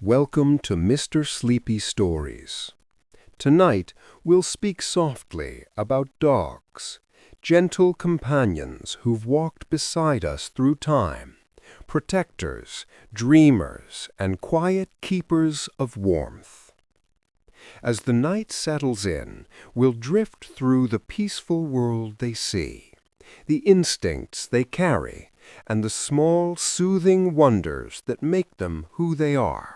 Welcome to Mr. Sleepy Stories. Tonight, we'll speak softly about dogs, gentle companions who've walked beside us through time, protectors, dreamers, and quiet keepers of warmth. As the night settles in, we'll drift through the peaceful world they see, the instincts they carry, and the small, soothing wonders that make them who they are.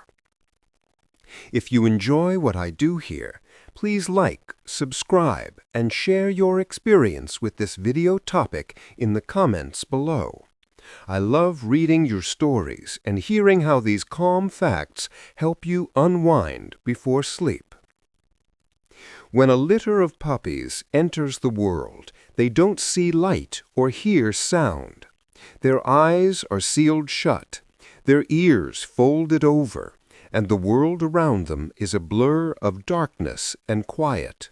If you enjoy what I do here, please like, subscribe, and share your experience with this video topic in the comments below. I love reading your stories and hearing how these calm facts help you unwind before sleep. When a litter of puppies enters the world, they don't see light or hear sound. Their eyes are sealed shut, their ears folded over, and the world around them is a blur of darkness and quiet.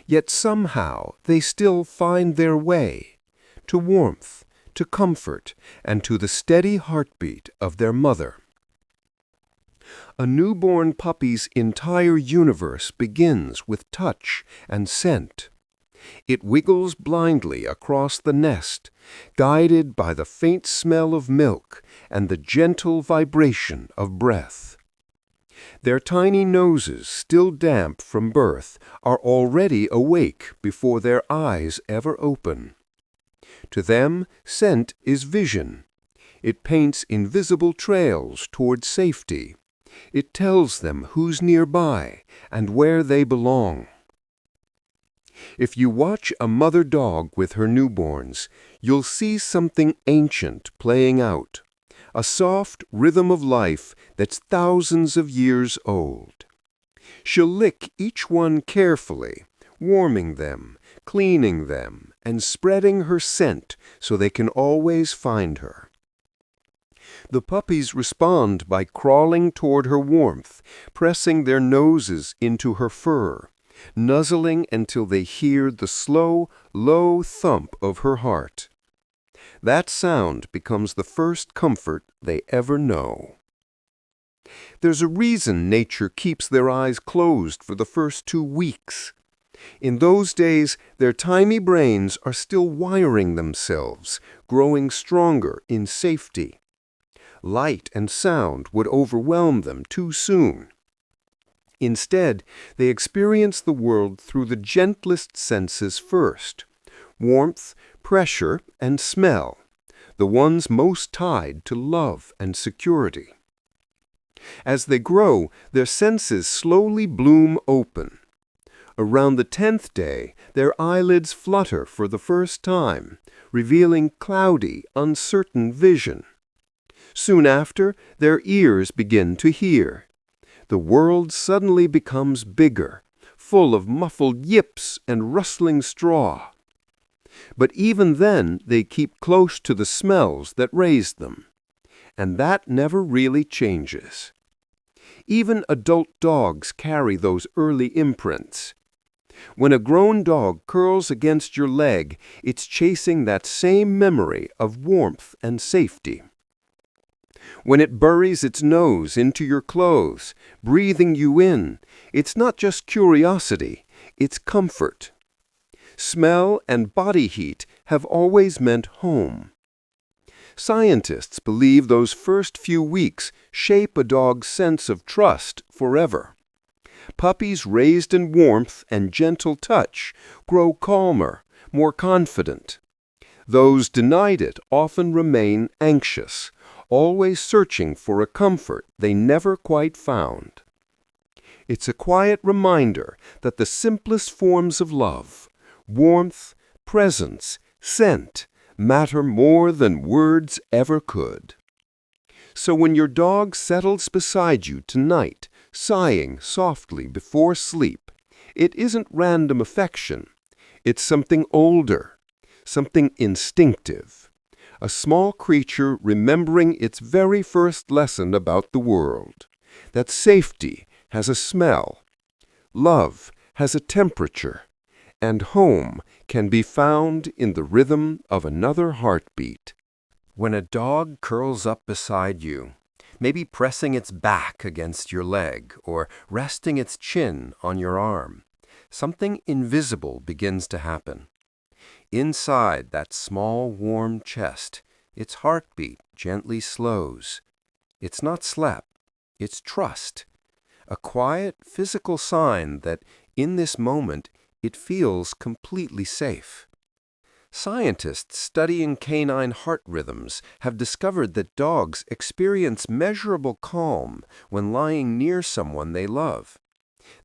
Yet somehow they still find their way to warmth, to comfort, and to the steady heartbeat of their mother. A newborn puppy's entire universe begins with touch and scent. It wiggles blindly across the nest, guided by the faint smell of milk and the gentle vibration of breath. Their tiny noses, still damp from birth, are already awake before their eyes ever open. To them, scent is vision. It paints invisible trails toward safety. It tells them who's nearby and where they belong. If you watch a mother dog with her newborns, you'll see something ancient playing out. A soft rhythm of life that's thousands of years old. She'll lick each one carefully, warming them, cleaning them, and spreading her scent so they can always find her. The puppies respond by crawling toward her warmth, pressing their noses into her fur, nuzzling until they hear the slow, low thump of her heart. That sound becomes the first comfort they ever know. There's a reason nature keeps their eyes closed for the first 2 weeks. In those days, their tiny brains are still wiring themselves, growing stronger in safety. Light and sound would overwhelm them too soon. Instead, they experience the world through the gentlest senses first: warmth, pressure, and smell, the ones most tied to love and security. As they grow, their senses slowly bloom open. Around the 10th day, their eyelids flutter for the first time, revealing cloudy, uncertain vision. Soon after, their ears begin to hear. The world suddenly becomes bigger, full of muffled yips and rustling straw. But even then, they keep close to the smells that raised them. And that never really changes. Even adult dogs carry those early imprints. When a grown dog curls against your leg, it's chasing that same memory of warmth and safety. When it buries its nose into your clothes, breathing you in, it's not just curiosity, it's comfort. Smell and body heat have always meant home. Scientists believe those first few weeks shape a dog's sense of trust forever. Puppies raised in warmth and gentle touch grow calmer, more confident. Those denied it often remain anxious, always searching for a comfort they never quite found. It's a quiet reminder that the simplest forms of love, warmth, presence, scent, matter more than words ever could. So when your dog settles beside you tonight, sighing softly before sleep, it isn't random affection. It's something older, something instinctive. A small creature remembering its very first lesson about the world, that safety has a smell, love has a temperature, and home can be found in the rhythm of another heartbeat. When a dog curls up beside you, maybe pressing its back against your leg or resting its chin on your arm. Something invisible begins to happen. Inside that small, warm chest, its heartbeat gently slows. It's not slap, it's trust. A quiet, physical sign that in this moment it feels completely safe. Scientists studying canine heart rhythms have discovered that dogs experience measurable calm when lying near someone they love.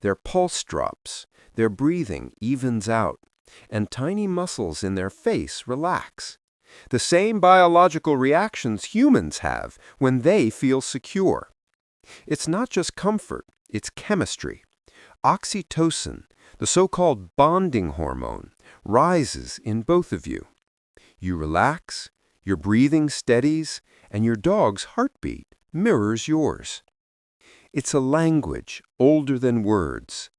Their pulse drops, their breathing evens out, and tiny muscles in their face relax. The same biological reactions humans have when they feel secure. It's not just comfort, it's chemistry. Oxytocin, the so-called bonding hormone, rises in both of you. You relax, your breathing steadies, and your dog's heartbeat mirrors yours. It's a language older than words.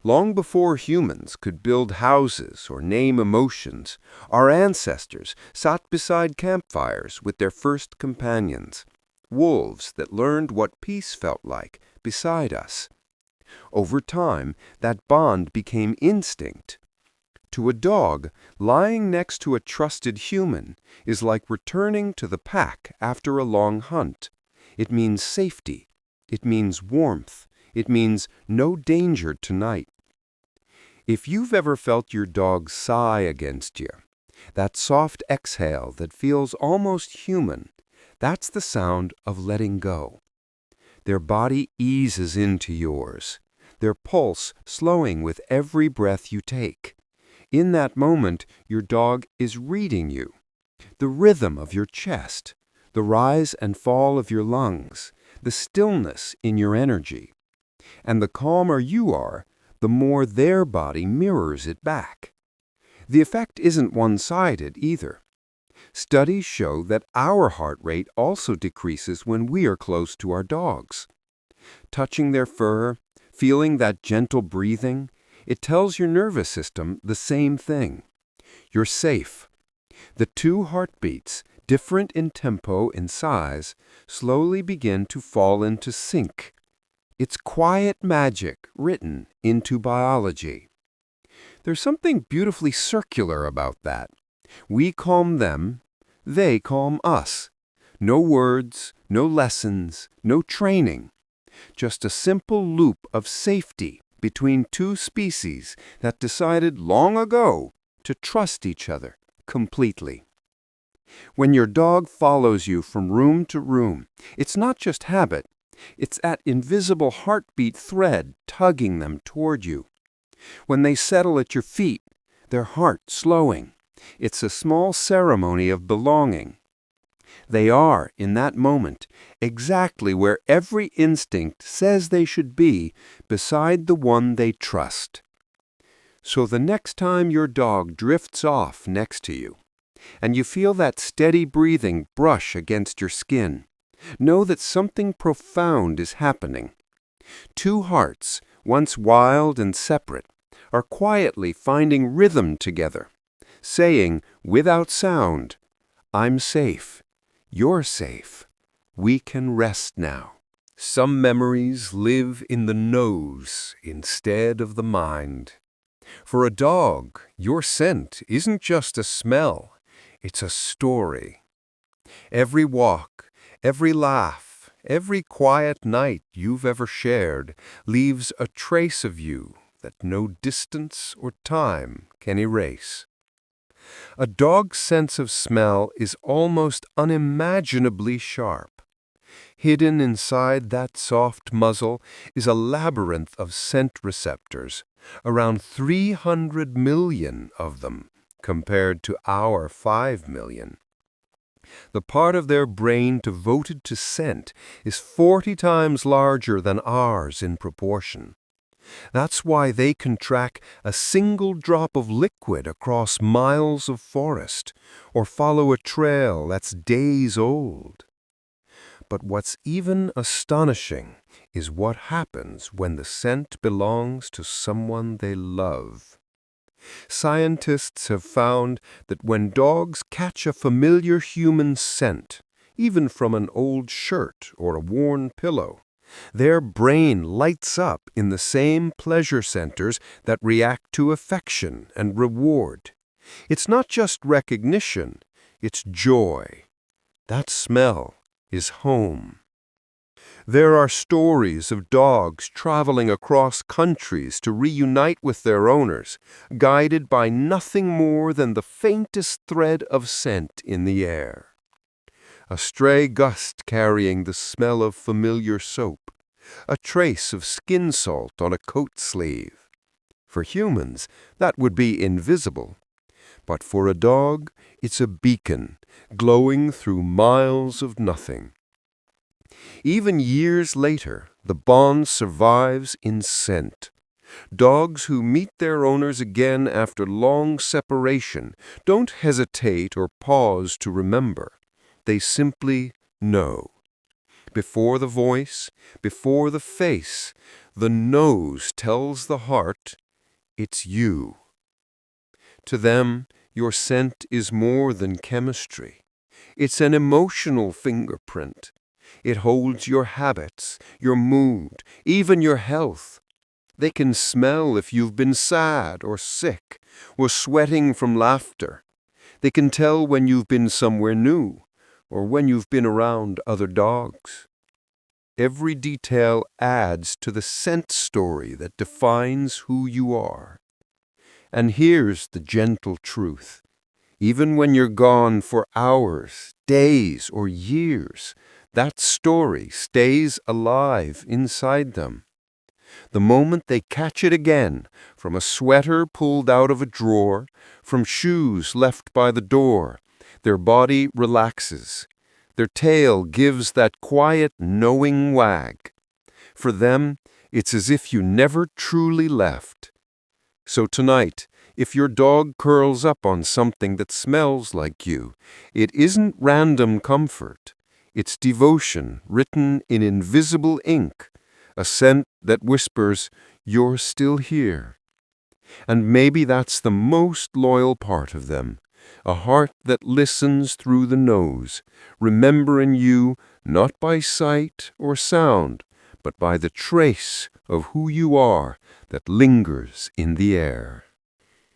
Long before humans could build houses or name emotions, our ancestors sat beside campfires with their first companions, wolves that learned what peace felt like beside us. Over time, that bond became instinct. To a dog, lying next to a trusted human is like returning to the pack after a long hunt. It means safety. It means warmth. It means no danger tonight. If you've ever felt your dog sigh against you, that soft exhale that feels almost human, that's the sound of letting go. Their body eases into yours, their pulse slowing with every breath you take. In that moment, your dog is reading you. The rhythm of your chest, the rise and fall of your lungs, the stillness in your energy. And the calmer you are, the more their body mirrors it back. The effect isn't one-sided either. Studies show that our heart rate also decreases when we are close to our dogs. Touching their fur, feeling that gentle breathing, it tells your nervous system the same thing. You're safe. The two heartbeats, different in tempo and size, slowly begin to fall into sync. It's quiet magic written into biology. There's something beautifully circular about that. We calm them, they calm us. No words, no lessons, no training. Just a simple loop of safety between two species that decided long ago to trust each other completely. When your dog follows you from room to room, it's not just habit. It's that invisible heartbeat thread tugging them toward you. When they settle at your feet, their heart slowing. It's a small ceremony of belonging. They are, in that moment, exactly where every instinct says they should be, beside the one they trust. So the next time your dog drifts off next to you, and you feel that steady breathing brush against your skin, know that something profound is happening. Two hearts, once wild and separate, are quietly finding rhythm together, saying, without sound, "I'm safe. You're safe. We can rest now." Some memories live in the nose instead of the mind. For a dog, your scent isn't just a smell, it's a story. Every walk, every laugh, every quiet night you've ever shared leaves a trace of you that no distance or time can erase. A dog's sense of smell is almost unimaginably sharp. Hidden inside that soft muzzle is a labyrinth of scent receptors, around 300 million of them, compared to our 5 million. The part of their brain devoted to scent is 40 times larger than ours in proportion. That's why they can track a single drop of liquid across miles of forest, or follow a trail that's days old. But what's even astonishing is what happens when the scent belongs to someone they love. Scientists have found that when dogs catch a familiar human scent, even from an old shirt or a worn pillow. Their brain lights up in the same pleasure centers that react to affection and reward. It's not just recognition, it's joy. That smell is home. There are stories of dogs traveling across countries to reunite with their owners, guided by nothing more than the faintest thread of scent in the air. A stray gust carrying the smell of familiar soap, a trace of skin salt on a coat sleeve. For humans, that would be invisible. But for a dog, it's a beacon, glowing through miles of nothing. Even years later, the bond survives in scent. Dogs who meet their owners again after long separation don't hesitate or pause to remember. They simply know. Before the voice, before the face, the nose tells the heart, it's you. To them, your scent is more than chemistry. It's an emotional fingerprint. It holds your habits, your mood, even your health. They can smell if you've been sad or sick, or sweating from laughter. They can tell when you've been somewhere new, or when you've been around other dogs. Every detail adds to the scent story that defines who you are. And here's the gentle truth. Even when you're gone for hours, days, or years, that story stays alive inside them. The moment they catch it again, from a sweater pulled out of a drawer, from shoes left by the door, their body relaxes. Their tail gives that quiet, knowing wag. For them, it's as if you never truly left. So tonight, if your dog curls up on something that smells like you, it isn't random comfort. It's devotion written in invisible ink, a scent that whispers, "You're still here." And maybe that's the most loyal part of them, a heart that listens through the nose, remembering you not by sight or sound, but by the trace of who you are that lingers in the air.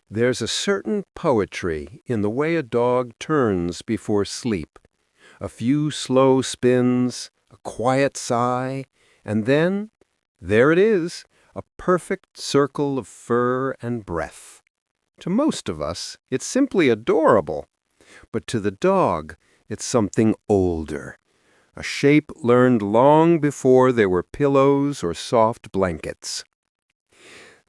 There's a certain poetry in the way a dog turns before sleep. A few slow spins, a quiet sigh, and then, there it is, a perfect circle of fur and breath. To most of us, it's simply adorable, but to the dog, it's something older, a shape learned long before there were pillows or soft blankets.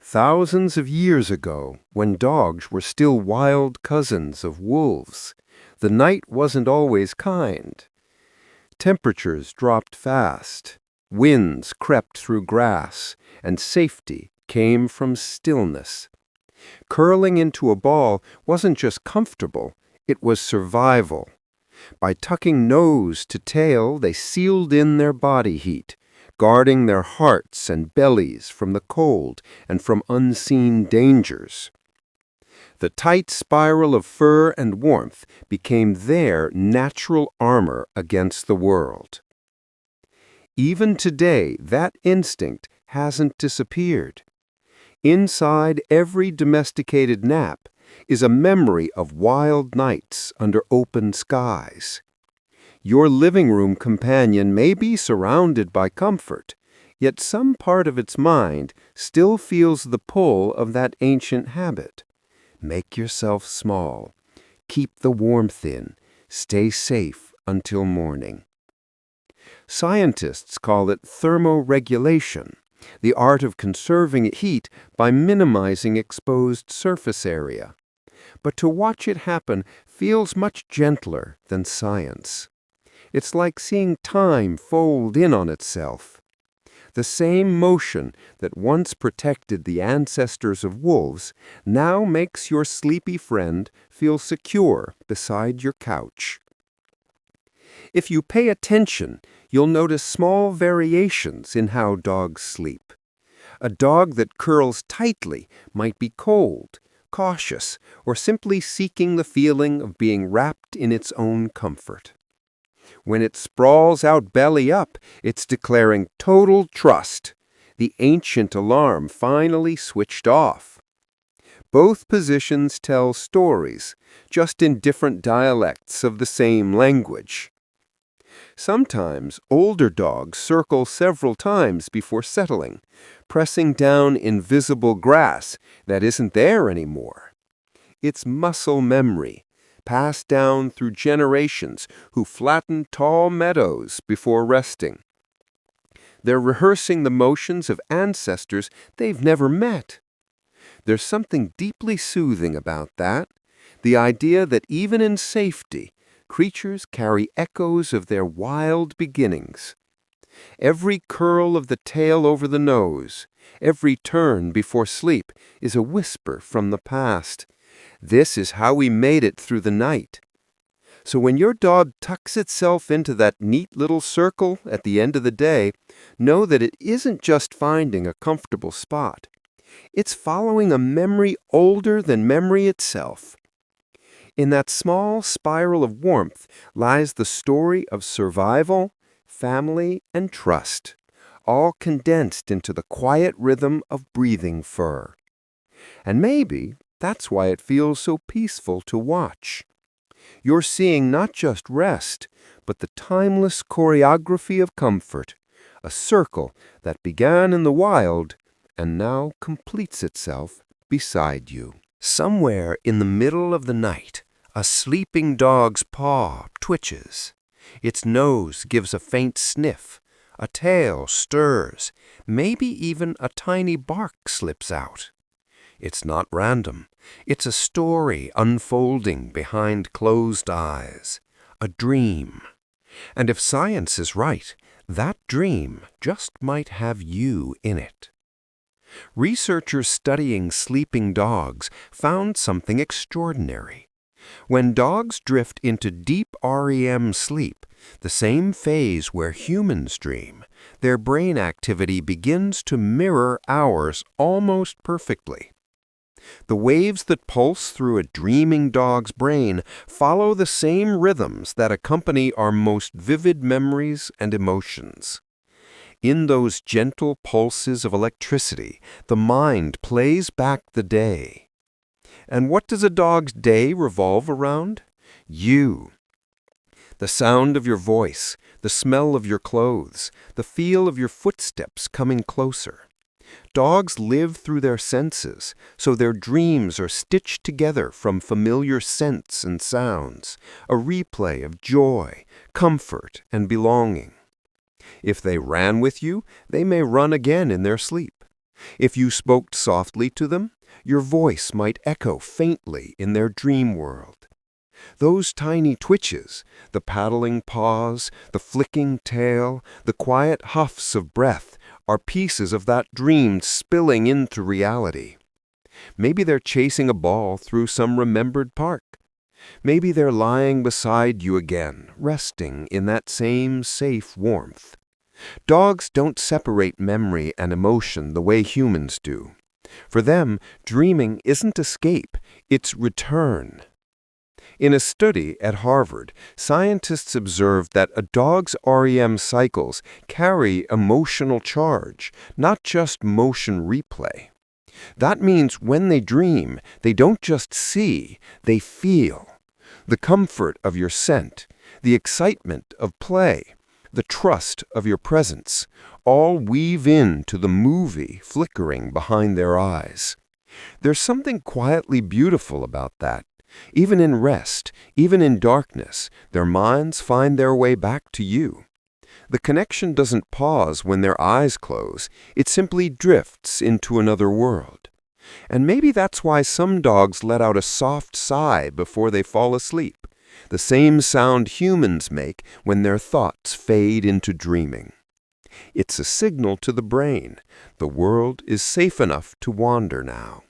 Thousands of years ago, when dogs were still wild cousins of wolves, the night wasn't always kind. Temperatures dropped fast, winds crept through grass, and safety came from stillness. Curling into a ball wasn't just comfortable, it was survival. By tucking nose to tail, they sealed in their body heat, guarding their hearts and bellies from the cold and from unseen dangers. The tight spiral of fur and warmth became their natural armor against the world. Even today, that instinct hasn't disappeared. Inside every domesticated nap is a memory of wild nights under open skies. Your living room companion may be surrounded by comfort, yet some part of its mind still feels the pull of that ancient habit. Make yourself small. Keep the warmth in. Stay safe until morning. Scientists call it thermoregulation, the art of conserving heat by minimizing exposed surface area. But to watch it happen feels much gentler than science. It's like seeing time fold in on itself. The same motion that once protected the ancestors of wolves now makes your sleepy friend feel secure beside your couch. If you pay attention, you'll notice small variations in how dogs sleep. A dog that curls tightly might be cold, cautious, or simply seeking the feeling of being wrapped in its own comfort. When it sprawls out belly up, it's declaring total trust. The ancient alarm finally switched off. Both positions tell stories, just in different dialects of the same language. Sometimes older dogs circle several times before settling, pressing down invisible grass that isn't there anymore. It's muscle memory, passed down through generations who flatten tall meadows before resting. They're rehearsing the motions of ancestors they've never met. There's something deeply soothing about that, the idea that even in safety, creatures carry echoes of their wild beginnings. Every curl of the tail over the nose, every turn before sleep is a whisper from the past. This is how we made it through the night. So when your dog tucks itself into that neat little circle at the end of the day, know that it isn't just finding a comfortable spot. It's following a memory older than memory itself. In that small spiral of warmth lies the story of survival, family, and trust, all condensed into the quiet rhythm of breathing fur. And maybe that's why it feels so peaceful to watch. You're seeing not just rest, but the timeless choreography of comfort, a circle that began in the wild and now completes itself beside you. Somewhere in the middle of the night, a sleeping dog's paw twitches. Its nose gives a faint sniff, a tail stirs, maybe even a tiny bark slips out. It's not random. It's a story unfolding behind closed eyes, a dream. And if science is right, that dream just might have you in it. Researchers studying sleeping dogs found something extraordinary. When dogs drift into deep REM sleep, the same phase where humans dream, their brain activity begins to mirror ours almost perfectly. The waves that pulse through a dreaming dog's brain follow the same rhythms that accompany our most vivid memories and emotions. In those gentle pulses of electricity, the mind plays back the day. And what does a dog's day revolve around? You. The sound of your voice, the smell of your clothes, the feel of your footsteps coming closer. Dogs live through their senses, so their dreams are stitched together from familiar scents and sounds, a replay of joy, comfort, and belonging. If they ran with you, they may run again in their sleep. If you spoke softly to them, your voice might echo faintly in their dream world. Those tiny twitches, the paddling paws, the flicking tail, the quiet huffs of breath, are pieces of that dream spilling into reality. Maybe they're chasing a ball through some remembered park. Maybe they're lying beside you again, resting in that same safe warmth. Dogs don't separate memory and emotion the way humans do. For them, dreaming isn't escape, it's return. In a study at Harvard, scientists observed that a dog's REM cycles carry emotional charge, not just motion replay. That means when they dream, they don't just see, they feel. The comfort of your scent, the excitement of play, the trust of your presence, all weave into the movie flickering behind their eyes. There's something quietly beautiful about that. Even in rest, even in darkness, their minds find their way back to you. The connection doesn't pause when their eyes close, it simply drifts into another world. And maybe that's why some dogs let out a soft sigh before they fall asleep, the same sound humans make when their thoughts fade into dreaming. It's a signal to the brain. The world is safe enough to wander now.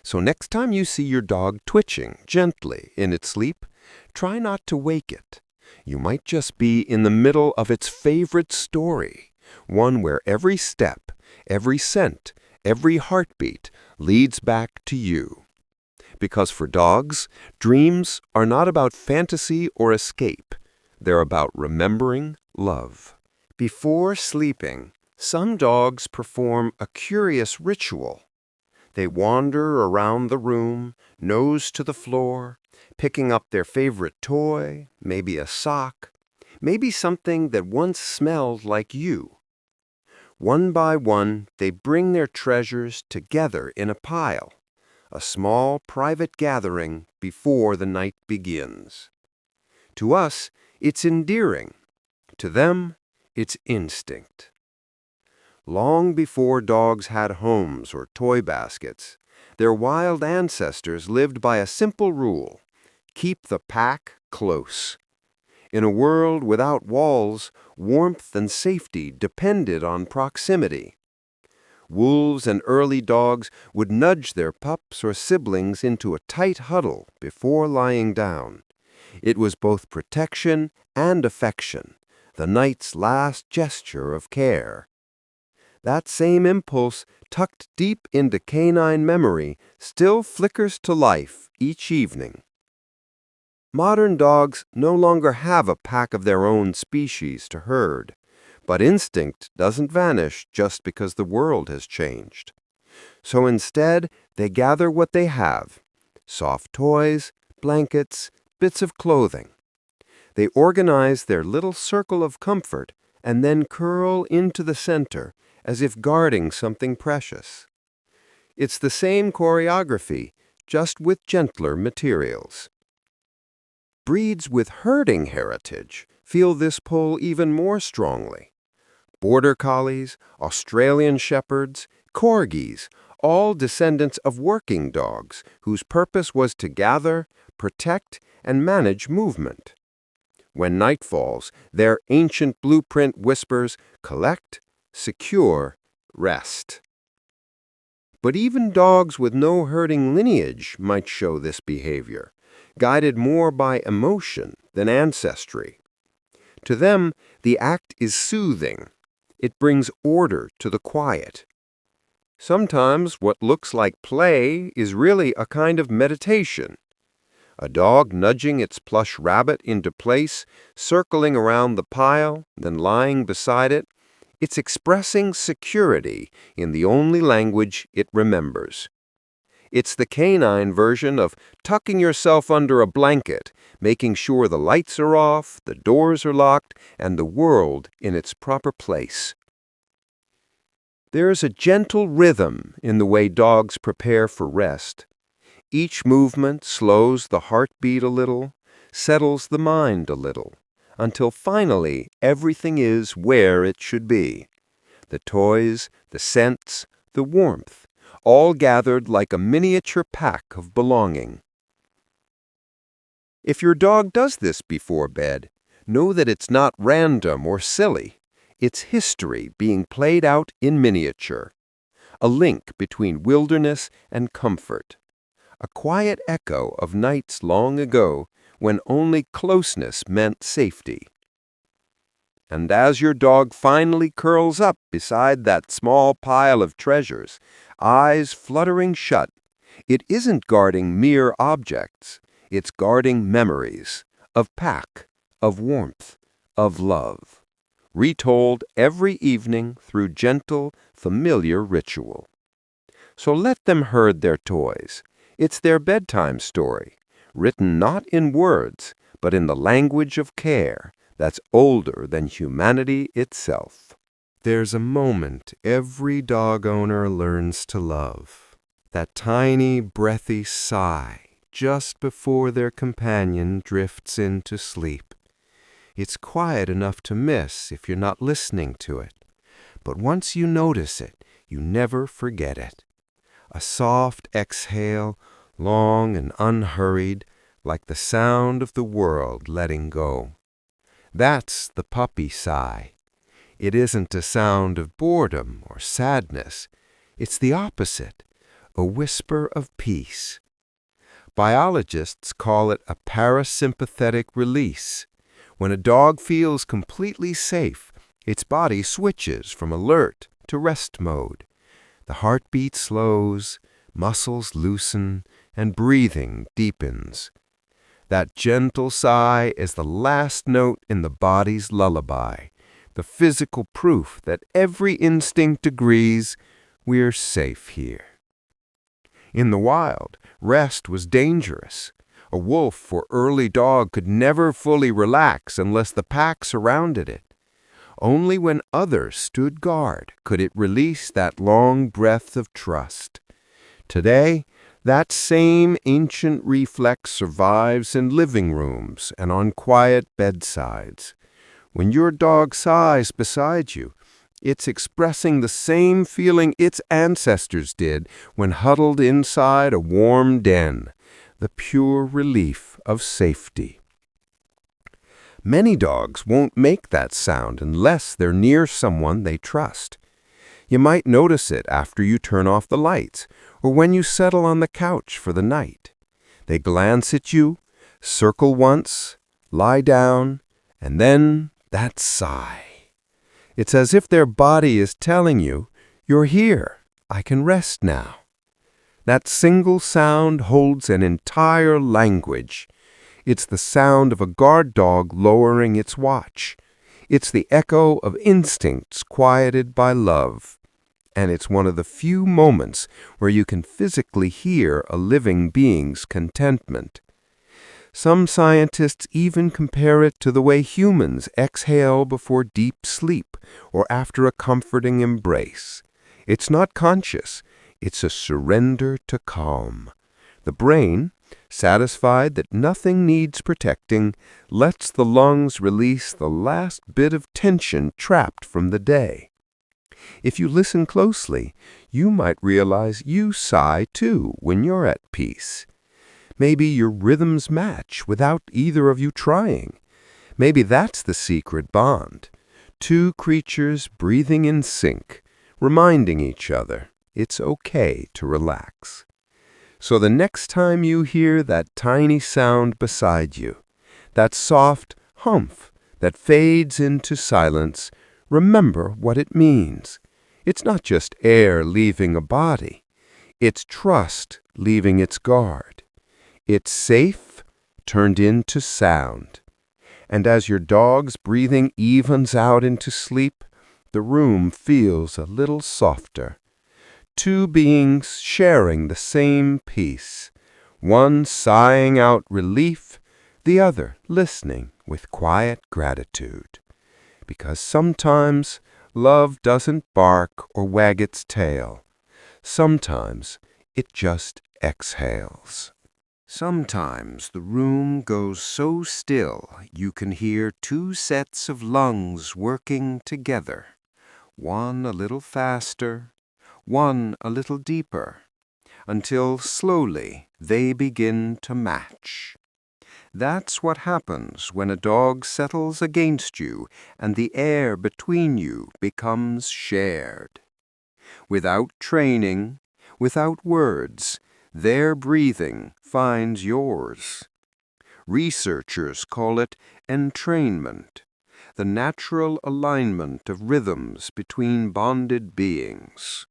So next time you see your dog twitching gently in its sleep, try not to wake it. You might just be in the middle of its favorite story, one where every step, every scent, every heartbeat leads back to you. Because for dogs, dreams are not about fantasy or escape. They're about remembering love. Before sleeping, some dogs perform a curious ritual. They wander around the room, nose to the floor, picking up their favorite toy, maybe a sock, maybe something that once smelled like you. One by one, they bring their treasures together in a pile, a small private gathering before the night begins. To us, it's endearing. To them, it's instinct. Long before dogs had homes or toy baskets, their wild ancestors lived by a simple rule: keep the pack close. In a world without walls, warmth and safety depended on proximity. Wolves and early dogs would nudge their pups or siblings into a tight huddle before lying down. It was both protection and affection, the night's last gesture of care. That same impulse, tucked deep into canine memory, still flickers to life each evening. Modern dogs no longer have a pack of their own species to herd, but instinct doesn't vanish just because the world has changed. So instead, they gather what they have: soft toys, blankets, bits of clothing. They organize their little circle of comfort and then curl into the center, as if guarding something precious. It's the same choreography, just with gentler materials. Breeds with herding heritage feel this pull even more strongly. Border Collies, Australian Shepherds, Corgis, all descendants of working dogs whose purpose was to gather, protect, and manage movement. When night falls, their ancient blueprint whispers, collect, secure, rest. But even dogs with no herding lineage might show this behavior, guided more by emotion than ancestry. To them, the act is soothing. It brings order to the quiet. Sometimes what looks like play is really a kind of meditation. A dog nudging its plush rabbit into place, circling around the pile, then lying beside it. It's expressing security in the only language it remembers. It's the canine version of tucking yourself under a blanket, making sure the lights are off, the doors are locked, and the world in its proper place. There's a gentle rhythm in the way dogs prepare for rest. Each movement slows the heartbeat a little, settles the mind a little, until finally everything is where it should be. The toys, the scents, the warmth, all gathered like a miniature pack of belonging. If your dog does this before bed, know that it's not random or silly. It's history being played out in miniature. A link between wilderness and comfort. A quiet echo of nights long ago when only closeness meant safety. And as your dog finally curls up beside that small pile of treasures, eyes fluttering shut, it isn't guarding mere objects. It's guarding memories of pack, of warmth, of love, retold every evening through gentle, familiar ritual. So let them herd their toys. It's their bedtime story, written not in words, but in the language of care that's older than humanity itself. There's a moment every dog owner learns to love, that tiny, breathy sigh just before their companion drifts into sleep. It's quiet enough to miss if you're not listening to it, but once you notice it, you never forget it. A soft exhale, long and unhurried, like the sound of the world letting go. That's the puppy sigh. It isn't a sound of boredom or sadness. It's the opposite, a whisper of peace. Biologists call it a parasympathetic release. When a dog feels completely safe, its body switches from alert to rest mode. The heartbeat slows, muscles loosen, and breathing deepens. That gentle sigh is the last note in the body's lullaby, the physical proof that every instinct agrees we're safe here. In the wild, rest was dangerous. A wolf or early dog could never fully relax unless the pack surrounded it. Only when others stood guard could it release that long breath of trust. Today, that same ancient reflex survives in living rooms and on quiet bedsides. When your dog sighs beside you, it's expressing the same feeling its ancestors did when huddled inside a warm den, the pure relief of safety. Many dogs won't make that sound unless they're near someone they trust. You might notice it after you turn off the lights or when you settle on the couch for the night. They glance at you, circle once, lie down, and then that sigh. It's as if their body is telling you, "You're here, I can rest now." That single sound holds an entire language. It's the sound of a guard dog lowering its watch. It's the echo of instincts quieted by love. And it's one of the few moments where you can physically hear a living being's contentment. Some scientists even compare it to the way humans exhale before deep sleep or after a comforting embrace. It's not conscious. It's a surrender to calm. The brain, satisfied that nothing needs protecting, lets the lungs release the last bit of tension trapped from the day. If you listen closely, you might realize you sigh too when you're at peace. Maybe your rhythms match without either of you trying. Maybe that's the secret bond. Two creatures breathing in sync, reminding each other it's okay to relax. So the next time you hear that tiny sound beside you, that soft humph that fades into silence, remember what it means. It's not just air leaving a body. It's trust leaving its guard. It's safe turned into sound. And as your dog's breathing evens out into sleep, the room feels a little softer. Two beings sharing the same peace, one sighing out relief, the other listening with quiet gratitude. Because sometimes love doesn't bark or wag its tail. Sometimes it just exhales. Sometimes the room goes so still you can hear two sets of lungs working together, one a little faster, one a little deeper, until slowly they begin to match. That's what happens when a dog settles against you and the air between you becomes shared. Without training, without words, their breathing finds yours. Researchers call it entrainment, the natural alignment of rhythms between bonded beings.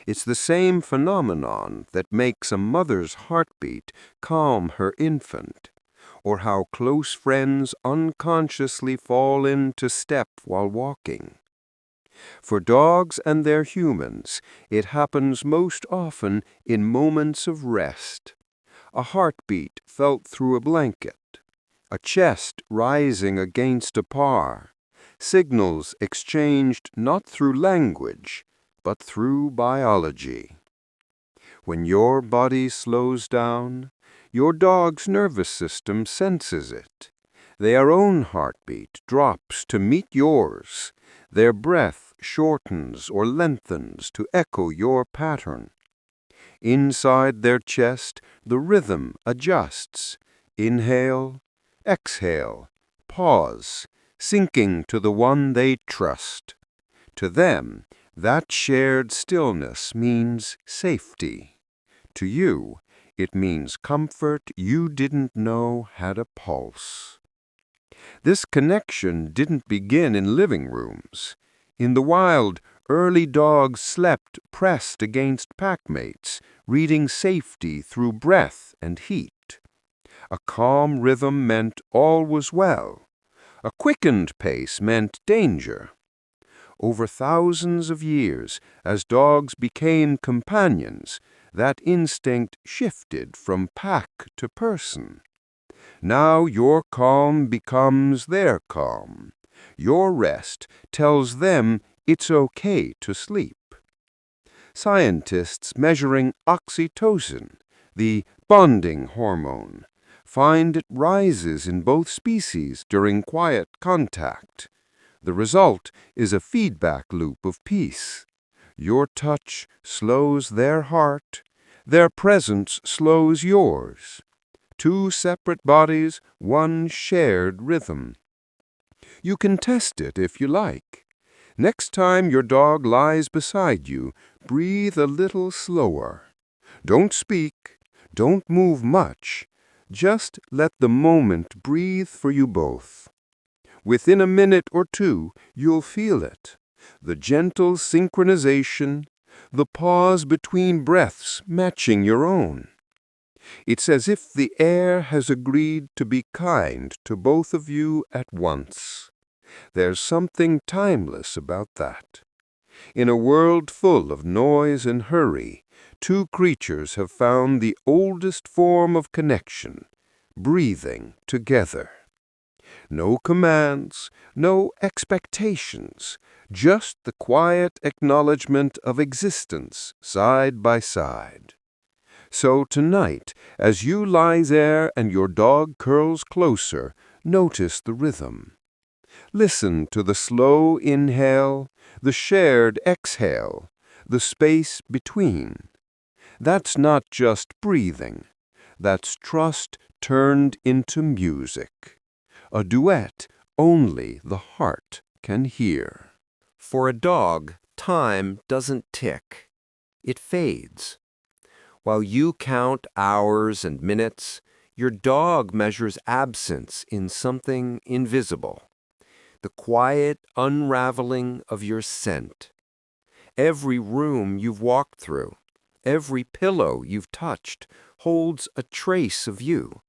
It's the same phenomenon that makes a mother's heartbeat calm her infant, or how close friends unconsciously fall into step while walking. For dogs and their humans, it happens most often in moments of rest. A heartbeat felt through a blanket, a chest rising against a paw, signals exchanged not through language, but through biology. When your body slows down, your dog's nervous system senses it. Their own heartbeat drops to meet yours. Their breath shortens or lengthens to echo your pattern. Inside their chest, the rhythm adjusts. Inhale, exhale, pause, sinking to the one they trust. To them, that shared stillness means safety. To you, it means comfort you didn't know had a pulse. This connection didn't begin in living rooms. In the wild, early dogs slept pressed against packmates, reading safety through breath and heat. A calm rhythm meant all was well. A quickened pace meant danger. Over thousands of years, as dogs became companions, that instinct shifted from pack to person. Now your calm becomes their calm. Your rest tells them it's okay to sleep. Scientists measuring oxytocin, the bonding hormone, find it rises in both species during quiet contact. The result is a feedback loop of peace. Your touch slows their heart. Their presence slows yours. Two separate bodies, one shared rhythm. You can test it if you like. Next time your dog lies beside you, breathe a little slower. Don't speak. Don't move much. Just let the moment breathe for you both. Within a minute or two, you'll feel it. The gentle synchronization, the pause between breaths matching your own. It's as if the air has agreed to be kind to both of you at once. There's something timeless about that. In a world full of noise and hurry, two creatures have found the oldest form of connection, breathing together. No commands, no expectations, just the quiet acknowledgement of existence side by side. So tonight, as you lie there and your dog curls closer, notice the rhythm. Listen to the slow inhale, the shared exhale, the space between. That's not just breathing. That's trust turned into music. A duet only the heart can hear. For a dog, time doesn't tick. It fades. While you count hours and minutes, your dog measures absence in something invisible. The quiet unraveling of your scent. Every room you've walked through, every pillow you've touched, holds a trace of you.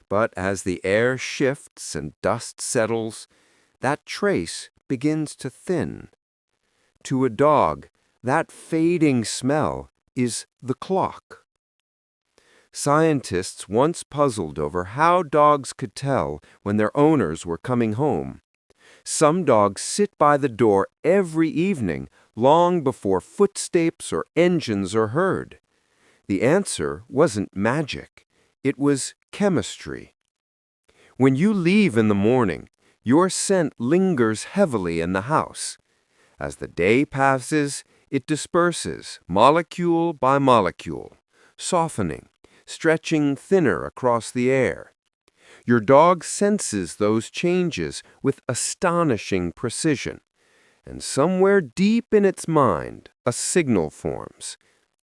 But as the air shifts and dust settles, that trace begins to thin. To a dog, that fading smell is the clock. Scientists once puzzled over how dogs could tell when their owners were coming home. Some dogs sit by the door every evening, long before footsteps or engines are heard. The answer wasn't magic. It was chemistry. When you leave in the morning, your scent lingers heavily in the house. As the day passes, it disperses, molecule by molecule, softening, stretching thinner across the air. Your dog senses those changes with astonishing precision, and somewhere deep in its mind, a signal forms.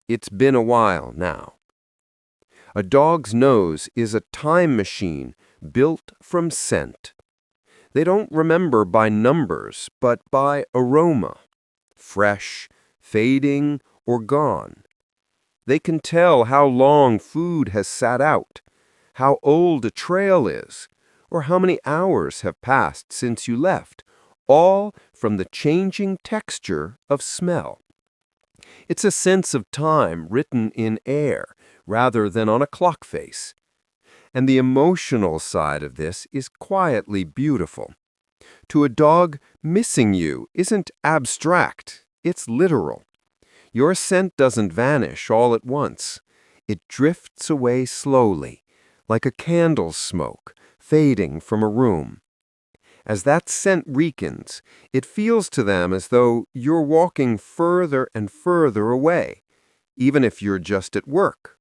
It's been a while now. A dog's nose is a time machine built from scent. They don't remember by numbers, but by aroma, fresh, fading, or gone. They can tell how long food has sat out, how old a trail is, or how many hours have passed since you left, all from the changing texture of smell. It's a sense of time written in air rather than on a clock face. And the emotional side of this is quietly beautiful. To a dog, missing you isn't abstract, it's literal. Your scent doesn't vanish all at once. It drifts away slowly, like a candle's smoke fading from a room. As that scent weakens, it feels to them as though you're walking further and further away, even if you're just at work.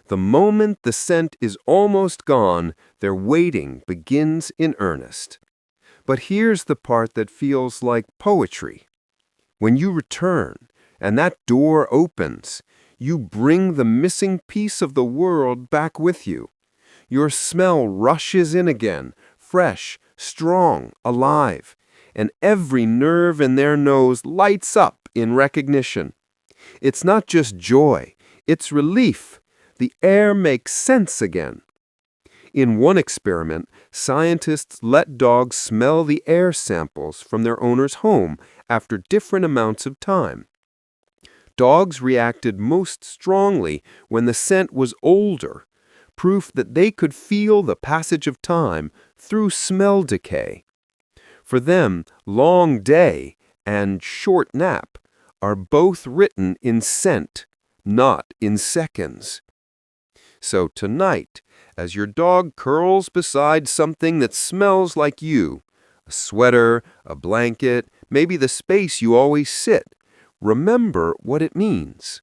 The moment the scent is almost gone, their waiting begins in earnest. But here's the part that feels like poetry. When you return, and that door opens, you bring the missing piece of the world back with you. Your smell rushes in again, fresh, strong, alive, and every nerve in their nose lights up in recognition. It's not just joy, it's relief. The air makes sense again. In one experiment, scientists let dogs smell the air samples from their owner's home after different amounts of time. Dogs reacted most strongly when the scent was older, proof that they could feel the passage of time through smell decay. For them, long day and short nap are both written in scent, not in seconds. So tonight, as your dog curls beside something that smells like you, a sweater, a blanket, maybe the space you always sit, remember what it means.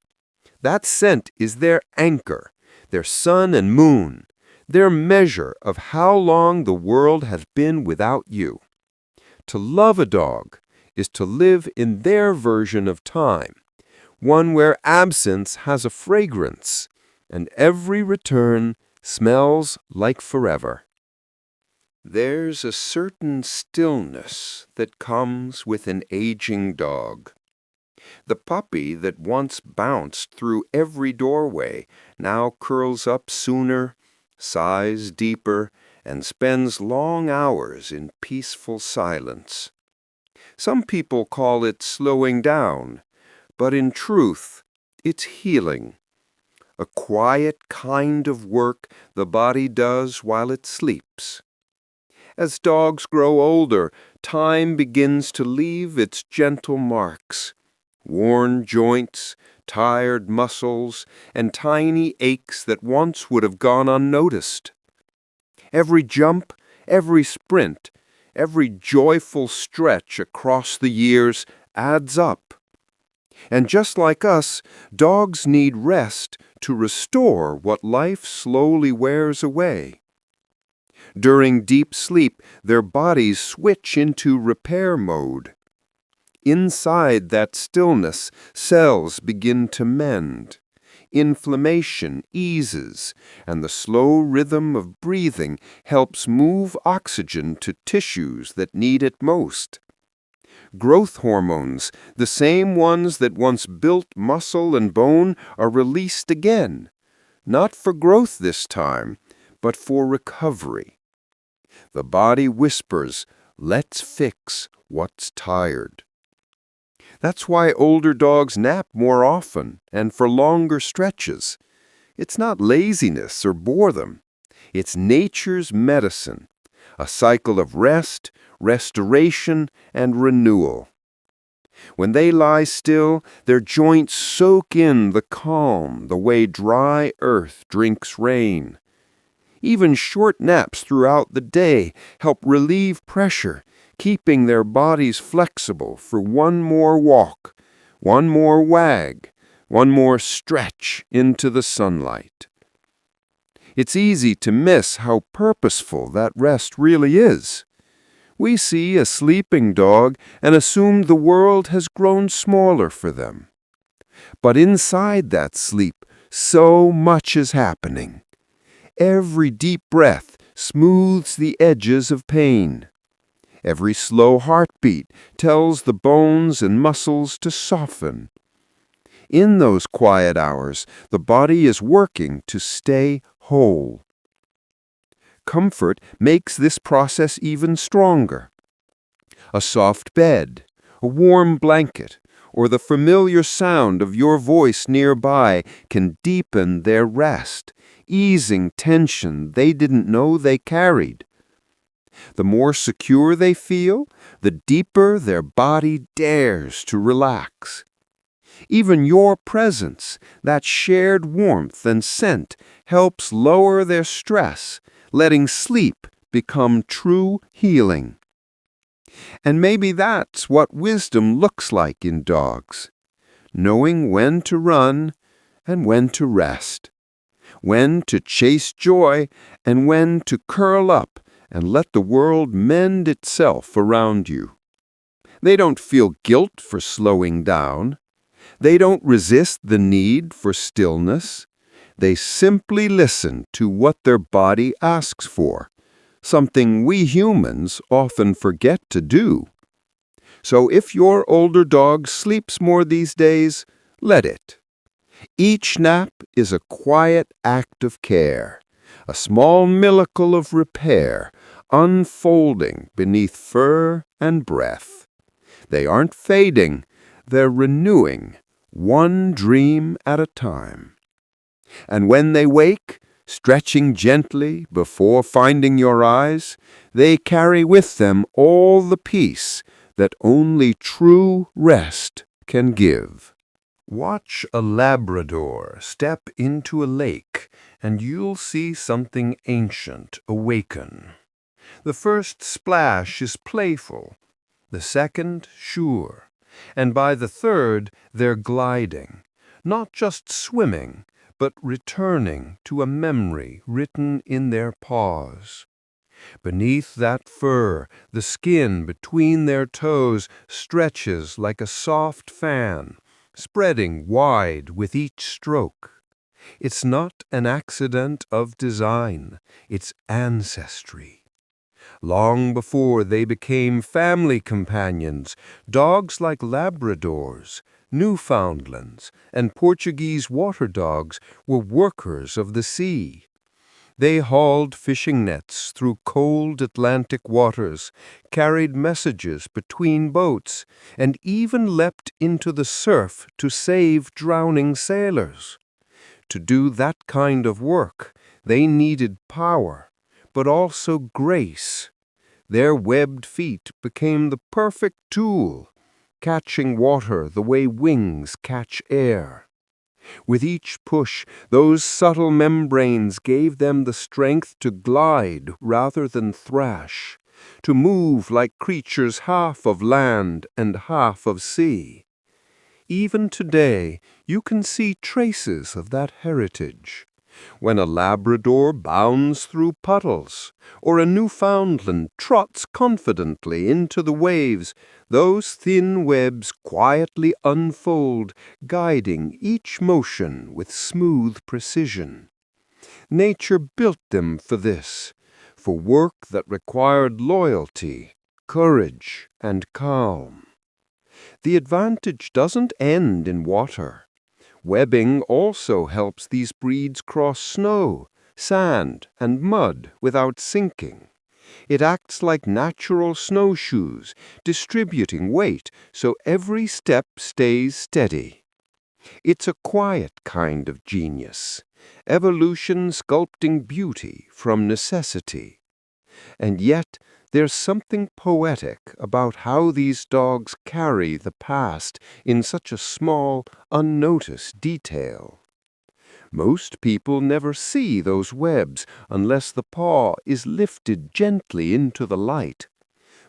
That scent is their anchor, their sun and moon, their measure of how long the world has been without you. To love a dog is to live in their version of time, one where absence has a fragrance, and every return smells like forever. There's a certain stillness that comes with an aging dog. The puppy that once bounced through every doorway now curls up sooner, sighs deeper, and spends long hours in peaceful silence. Some people call it slowing down, but in truth, it's healing. A quiet kind of work the body does while it sleeps. As dogs grow older, time begins to leave its gentle marks. Worn joints, tired muscles, and tiny aches that once would have gone unnoticed. Every jump, every sprint, every joyful stretch across the years adds up. And just like us, dogs need rest to restore what life slowly wears away. During deep sleep, their bodies switch into repair mode. Inside that stillness, cells begin to mend. Inflammation eases, and the slow rhythm of breathing helps move oxygen to tissues that need it most. Growth hormones, the same ones that once built muscle and bone, are released again, not for growth this time, but for recovery. The body whispers, "Let's fix what's tired." That's why older dogs nap more often and for longer stretches. It's not laziness or boredom. It's nature's medicine, a cycle of rest, restoration, and renewal. When they lie still, their joints soak in the calm the way dry earth drinks rain. Even short naps throughout the day help relieve pressure, keeping their bodies flexible for one more walk, one more wag, one more stretch into the sunlight. It's easy to miss how purposeful that rest really is. We see a sleeping dog and assume the world has grown smaller for them. But inside that sleep, so much is happening. Every deep breath smooths the edges of pain. Every slow heartbeat tells the bones and muscles to soften. In those quiet hours, the body is working to stay whole. Comfort makes this process even stronger. A soft bed, a warm blanket, or the familiar sound of your voice nearby can deepen their rest, easing tension they didn't know they carried. The more secure they feel, the deeper their body dares to relax. Even your presence, that shared warmth and scent, helps lower their stress, letting sleep become true healing. And maybe that's what wisdom looks like in dogs, knowing when to run and when to rest, when to chase joy and when to curl up and let the world mend itself around you. They don't feel guilt for slowing down. They don't resist the need for stillness. They simply listen to what their body asks for, something we humans often forget to do. So if your older dog sleeps more these days, let it. Each nap is a quiet act of care, a small miracle of repair unfolding beneath fur and breath. They aren't fading, they're renewing, one dream at a time. And when they wake, stretching gently before finding your eyes, they carry with them all the peace that only true rest can give. Watch a Labrador step into a lake, and you'll see something ancient awaken. The first splash is playful, the second sure, and by the third they're gliding, not just swimming, but returning to a memory written in their paws. Beneath that fur, the skin between their toes stretches like a soft fan, spreading wide with each stroke. It's not an accident of design, it's ancestry. Long before they became family companions, dogs like Labradors, Newfoundlands, and Portuguese water dogs were workers of the sea. They hauled fishing nets through cold Atlantic waters, carried messages between boats, and even leapt into the surf to save drowning sailors. To do that kind of work, they needed power, but also grace. Their webbed feet became the perfect tool, catching water the way wings catch air. With each push, those subtle membranes gave them the strength to glide rather than thrash, to move like creatures half of land and half of sea. Even today, you can see traces of that heritage. When a Labrador bounds through puddles, or a Newfoundland trots confidently into the waves, those thin webs quietly unfold, guiding each motion with smooth precision. Nature built them for this, for work that required loyalty, courage, and calm. The advantage doesn't end in water. Webbing also helps these breeds cross snow, sand, and mud without sinking. It acts like natural snowshoes, distributing weight so every step stays steady. It's a quiet kind of genius, evolution sculpting beauty from necessity. And yet, there's something poetic about how these dogs carry the past in such a small, unnoticed detail. Most people never see those webs unless the paw is lifted gently into the light.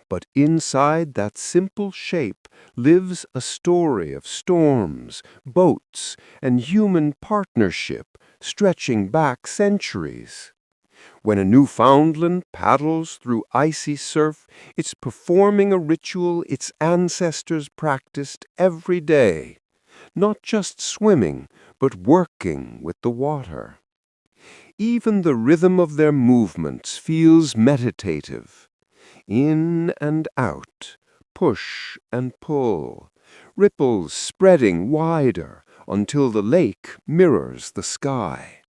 But inside that simple shape lives a story of storms, boats, and human partnership stretching back centuries. When a Newfoundland paddles through icy surf, it's performing a ritual its ancestors practiced every day, not just swimming, but working with the water. Even the rhythm of their movements feels meditative. In and out, push and pull, ripples spreading wider until the lake mirrors the sky.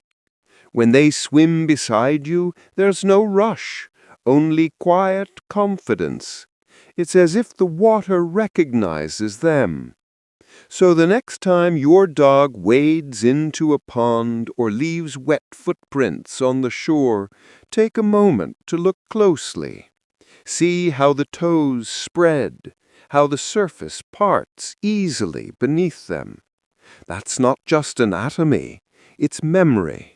When they swim beside you, there's no rush, only quiet confidence. It's as if the water recognizes them. So the next time your dog wades into a pond or leaves wet footprints on the shore, take a moment to look closely. See how the toes spread, how the surface parts easily beneath them. That's not just anatomy, it's memory.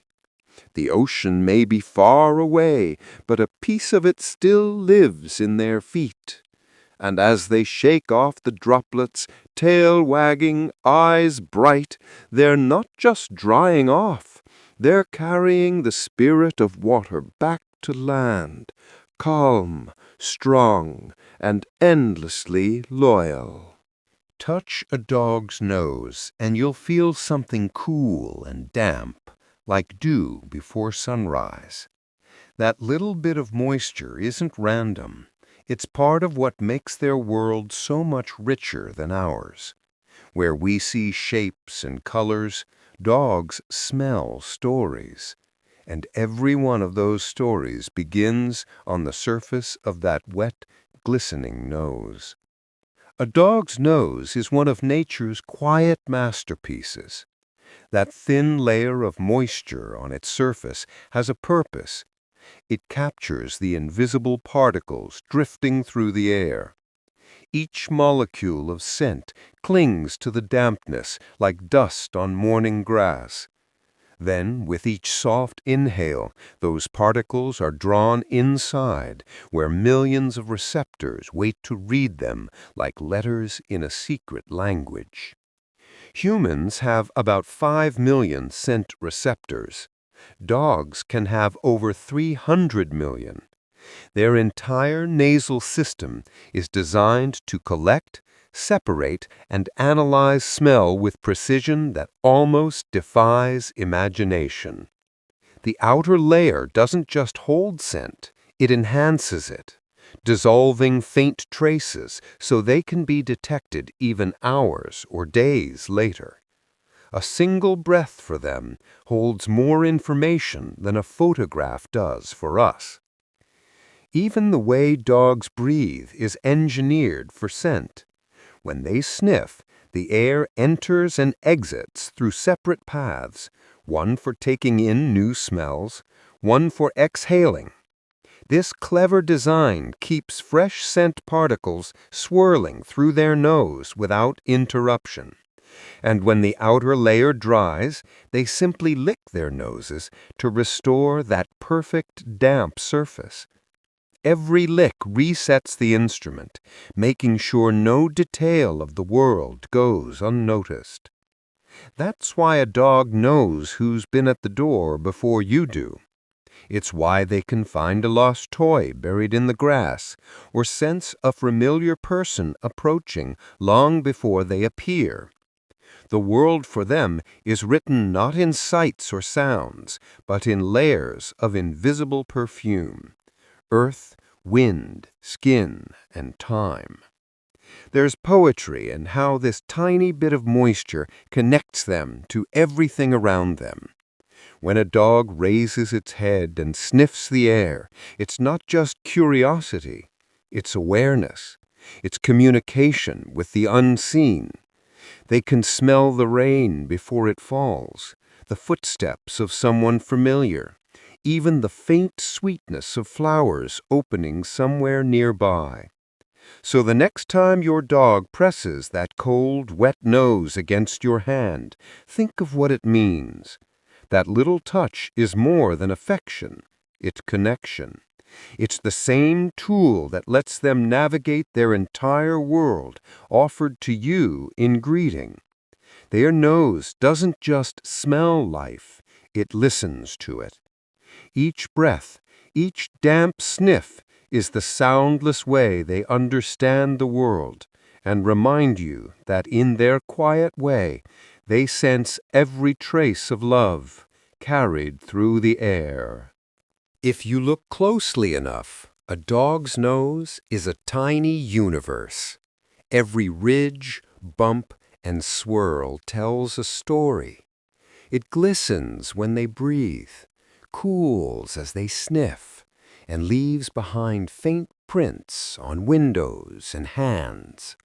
The ocean may be far away, but a piece of it still lives in their feet. And as they shake off the droplets, tail wagging, eyes bright, they're not just drying off, they're carrying the spirit of water back to land, calm, strong, and endlessly loyal. Touch a dog's nose, and you'll feel something cool and damp, like dew before sunrise. That little bit of moisture isn't random. It's part of what makes their world so much richer than ours. Where we see shapes and colors, dogs smell stories. And every one of those stories begins on the surface of that wet, glistening nose. A dog's nose is one of nature's quiet masterpieces. That thin layer of moisture on its surface has a purpose. It captures the invisible particles drifting through the air. Each molecule of scent clings to the dampness like dust on morning grass. Then, with each soft inhale, those particles are drawn inside, where millions of receptors wait to read them like letters in a secret language. Humans have about 5 million scent receptors. Dogs can have over 300 million. Their entire nasal system is designed to collect, separate, and analyze smell with precision that almost defies imagination. The outer layer doesn't just hold scent, it enhances it, dissolving faint traces so they can be detected even hours or days later. A single breath for them holds more information than a photograph does for us. Even the way dogs breathe is engineered for scent. When they sniff, the air enters and exits through separate paths, one for taking in new smells, one for exhaling. This clever design keeps fresh scent particles swirling through their nose without interruption. And when the outer layer dries, they simply lick their noses to restore that perfect damp surface. Every lick resets the instrument, making sure no detail of the world goes unnoticed. That's why a dog knows who's been at the door before you do. It's why they can find a lost toy buried in the grass, or sense a familiar person approaching long before they appear. The world for them is written not in sights or sounds, but in layers of invisible perfume. Earth, wind, skin, and time. There's poetry in how this tiny bit of moisture connects them to everything around them. When a dog raises its head and sniffs the air, it's not just curiosity, it's awareness. It's communication with the unseen. They can smell the rain before it falls, the footsteps of someone familiar, even the faint sweetness of flowers opening somewhere nearby. So the next time your dog presses that cold, wet nose against your hand, think of what it means. That little touch is more than affection, it's connection. It's the same tool that lets them navigate their entire world, offered to you in greeting. Their nose doesn't just smell life, it listens to it. Each breath, each damp sniff is the soundless way they understand the world and remind you that in their quiet way they sense every trace of love carried through the air. If you look closely enough, a dog's nose is a tiny universe. Every ridge, bump, and swirl tells a story. It glistens when they breathe, cools as they sniff, and leaves behind faint prints on windows and hands.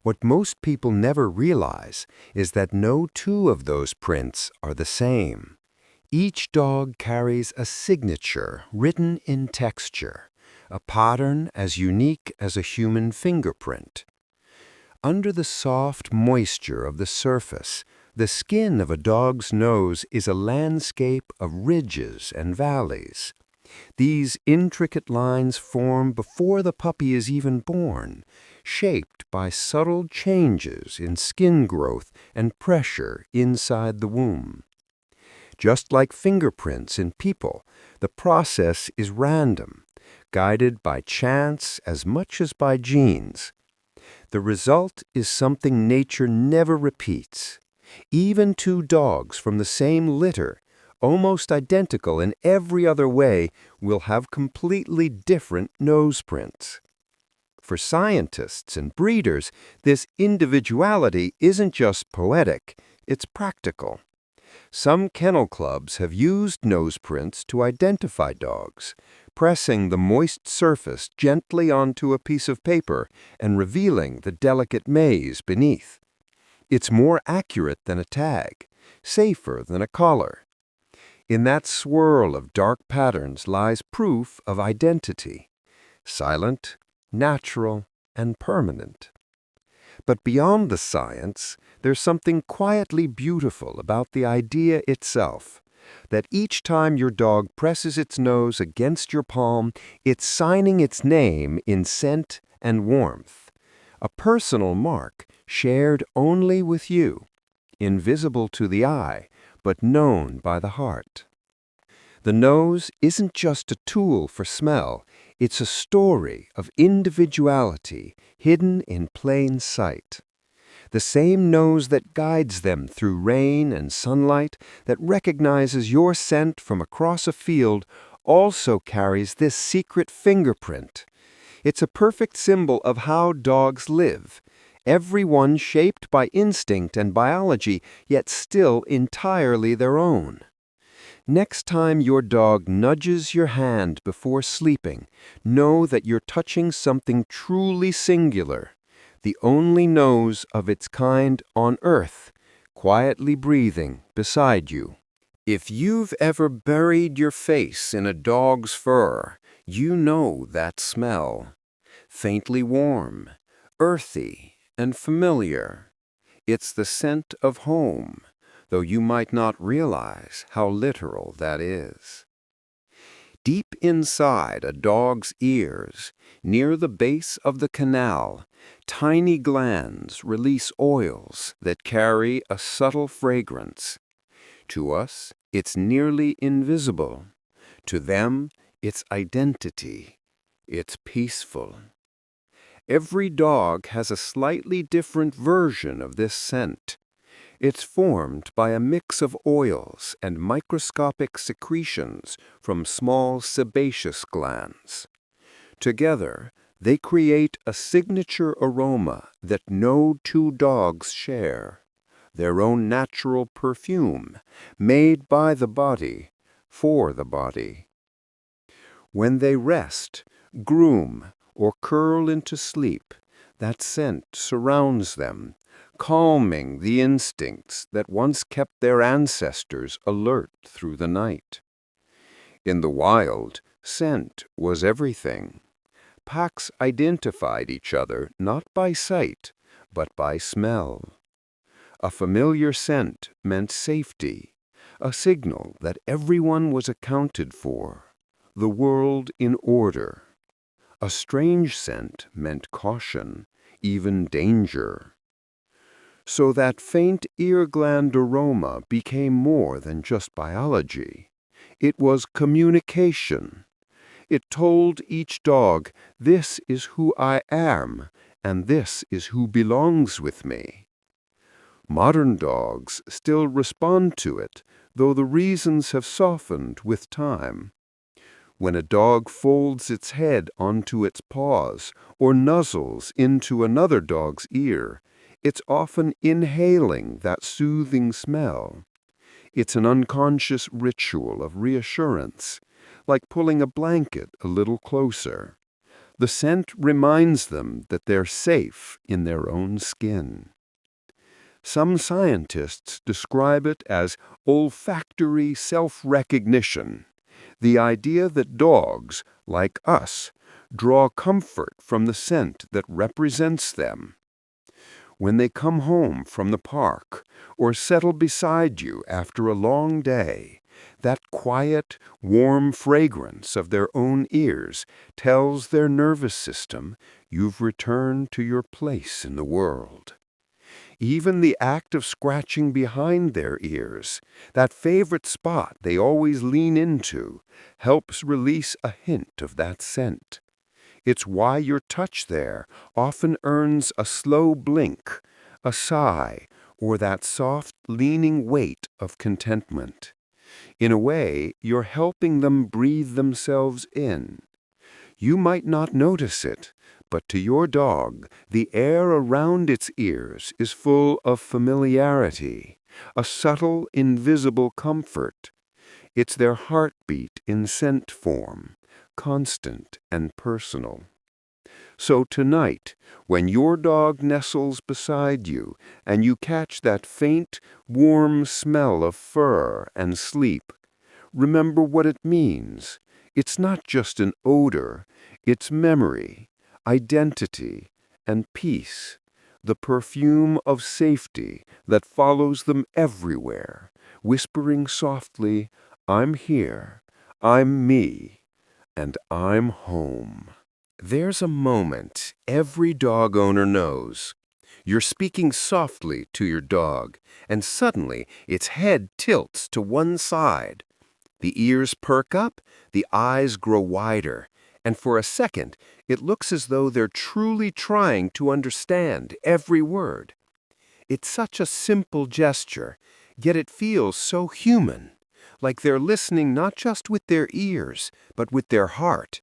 What most people never realize is that no two of those prints are the same. Each dog carries a signature written in texture, a pattern as unique as a human fingerprint. Under the soft moisture of the surface, the skin of a dog's nose is a landscape of ridges and valleys. These intricate lines form before the puppy is even born, shaped by subtle changes in skin growth and pressure inside the womb. Just like fingerprints in people, the process is random, guided by chance as much as by genes. The result is something nature never repeats. Even two dogs from the same litter, almost identical in every other way, will have completely different nose prints. For scientists and breeders, this individuality isn't just poetic, it's practical. Some kennel clubs have used nose prints to identify dogs, pressing the moist surface gently onto a piece of paper and revealing the delicate maze beneath. It's more accurate than a tag, safer than a collar. In that swirl of dark patterns lies proof of identity, silent, natural, and permanent. But beyond the science, there's something quietly beautiful about the idea itself, that each time your dog presses its nose against your palm, it's signing its name in scent and warmth, a personal mark shared only with you, invisible to the eye, but known by the heart. The nose isn't just a tool for smell, it's a story of individuality hidden in plain sight. The same nose that guides them through rain and sunlight, that recognizes your scent from across a field, also carries this secret fingerprint. It's a perfect symbol of how dogs live, every one shaped by instinct and biology, yet still entirely their own. Next time your dog nudges your hand before sleeping, know that you're touching something truly singular, the only nose of its kind on earth, quietly breathing beside you. If you've ever buried your face in a dog's fur, you know that smell. Faintly warm, earthy, and familiar. It's the scent of home, though you might not realize how literal that is. Deep inside a dog's ears, near the base of the canal, tiny glands release oils that carry a subtle fragrance. To us, it's nearly invisible. To them, it's identity. It's peaceful. Every dog has a slightly different version of this scent. It's formed by a mix of oils and microscopic secretions from small sebaceous glands. Together, they create a signature aroma that no two dogs share, their own natural perfume, made by the body, for the body. When they rest, groom, or curl into sleep, that scent surrounds them, calming the instincts that once kept their ancestors alert through the night. In the wild, scent was everything. Packs identified each other not by sight, but by smell. A familiar scent meant safety, a signal that everyone was accounted for, the world in order. A strange scent meant caution, even danger. So that faint ear gland aroma became more than just biology. It was communication. It told each dog, this is who I am, and this is who belongs with me. Modern dogs still respond to it, though the reasons have softened with time. When a dog folds its head onto its paws or nuzzles into another dog's ear, it's often inhaling that soothing smell. It's an unconscious ritual of reassurance, like pulling a blanket a little closer. The scent reminds them that they're safe in their own skin. Some scientists describe it as olfactory self-recognition, the idea that dogs, like us, draw comfort from the scent that represents them. When they come home from the park or settle beside you after a long day, that quiet, warm fragrance of their own ears tells their nervous system you've returned to your place in the world. Even the act of scratching behind their ears, that favorite spot they always lean into, helps release a hint of that scent. It's why your touch there often earns a slow blink, a sigh, or that soft, leaning weight of contentment. In a way, you're helping them breathe themselves in. You might not notice it, but to your dog, the air around its ears is full of familiarity, a subtle, invisible comfort. It's their heartbeat in scent form, constant and personal. So tonight, when your dog nestles beside you and you catch that faint, warm smell of fur and sleep, remember what it means. It's not just an odor, it's memory, identity, and peace, the perfume of safety that follows them everywhere, whispering softly, "I'm here, I'm me, and I'm home." There's a moment every dog owner knows. You're speaking softly to your dog, and suddenly its head tilts to one side. The ears perk up, the eyes grow wider, and for a second it looks as though they're truly trying to understand every word. It's such a simple gesture, yet it feels so human, like they're listening not just with their ears, but with their heart.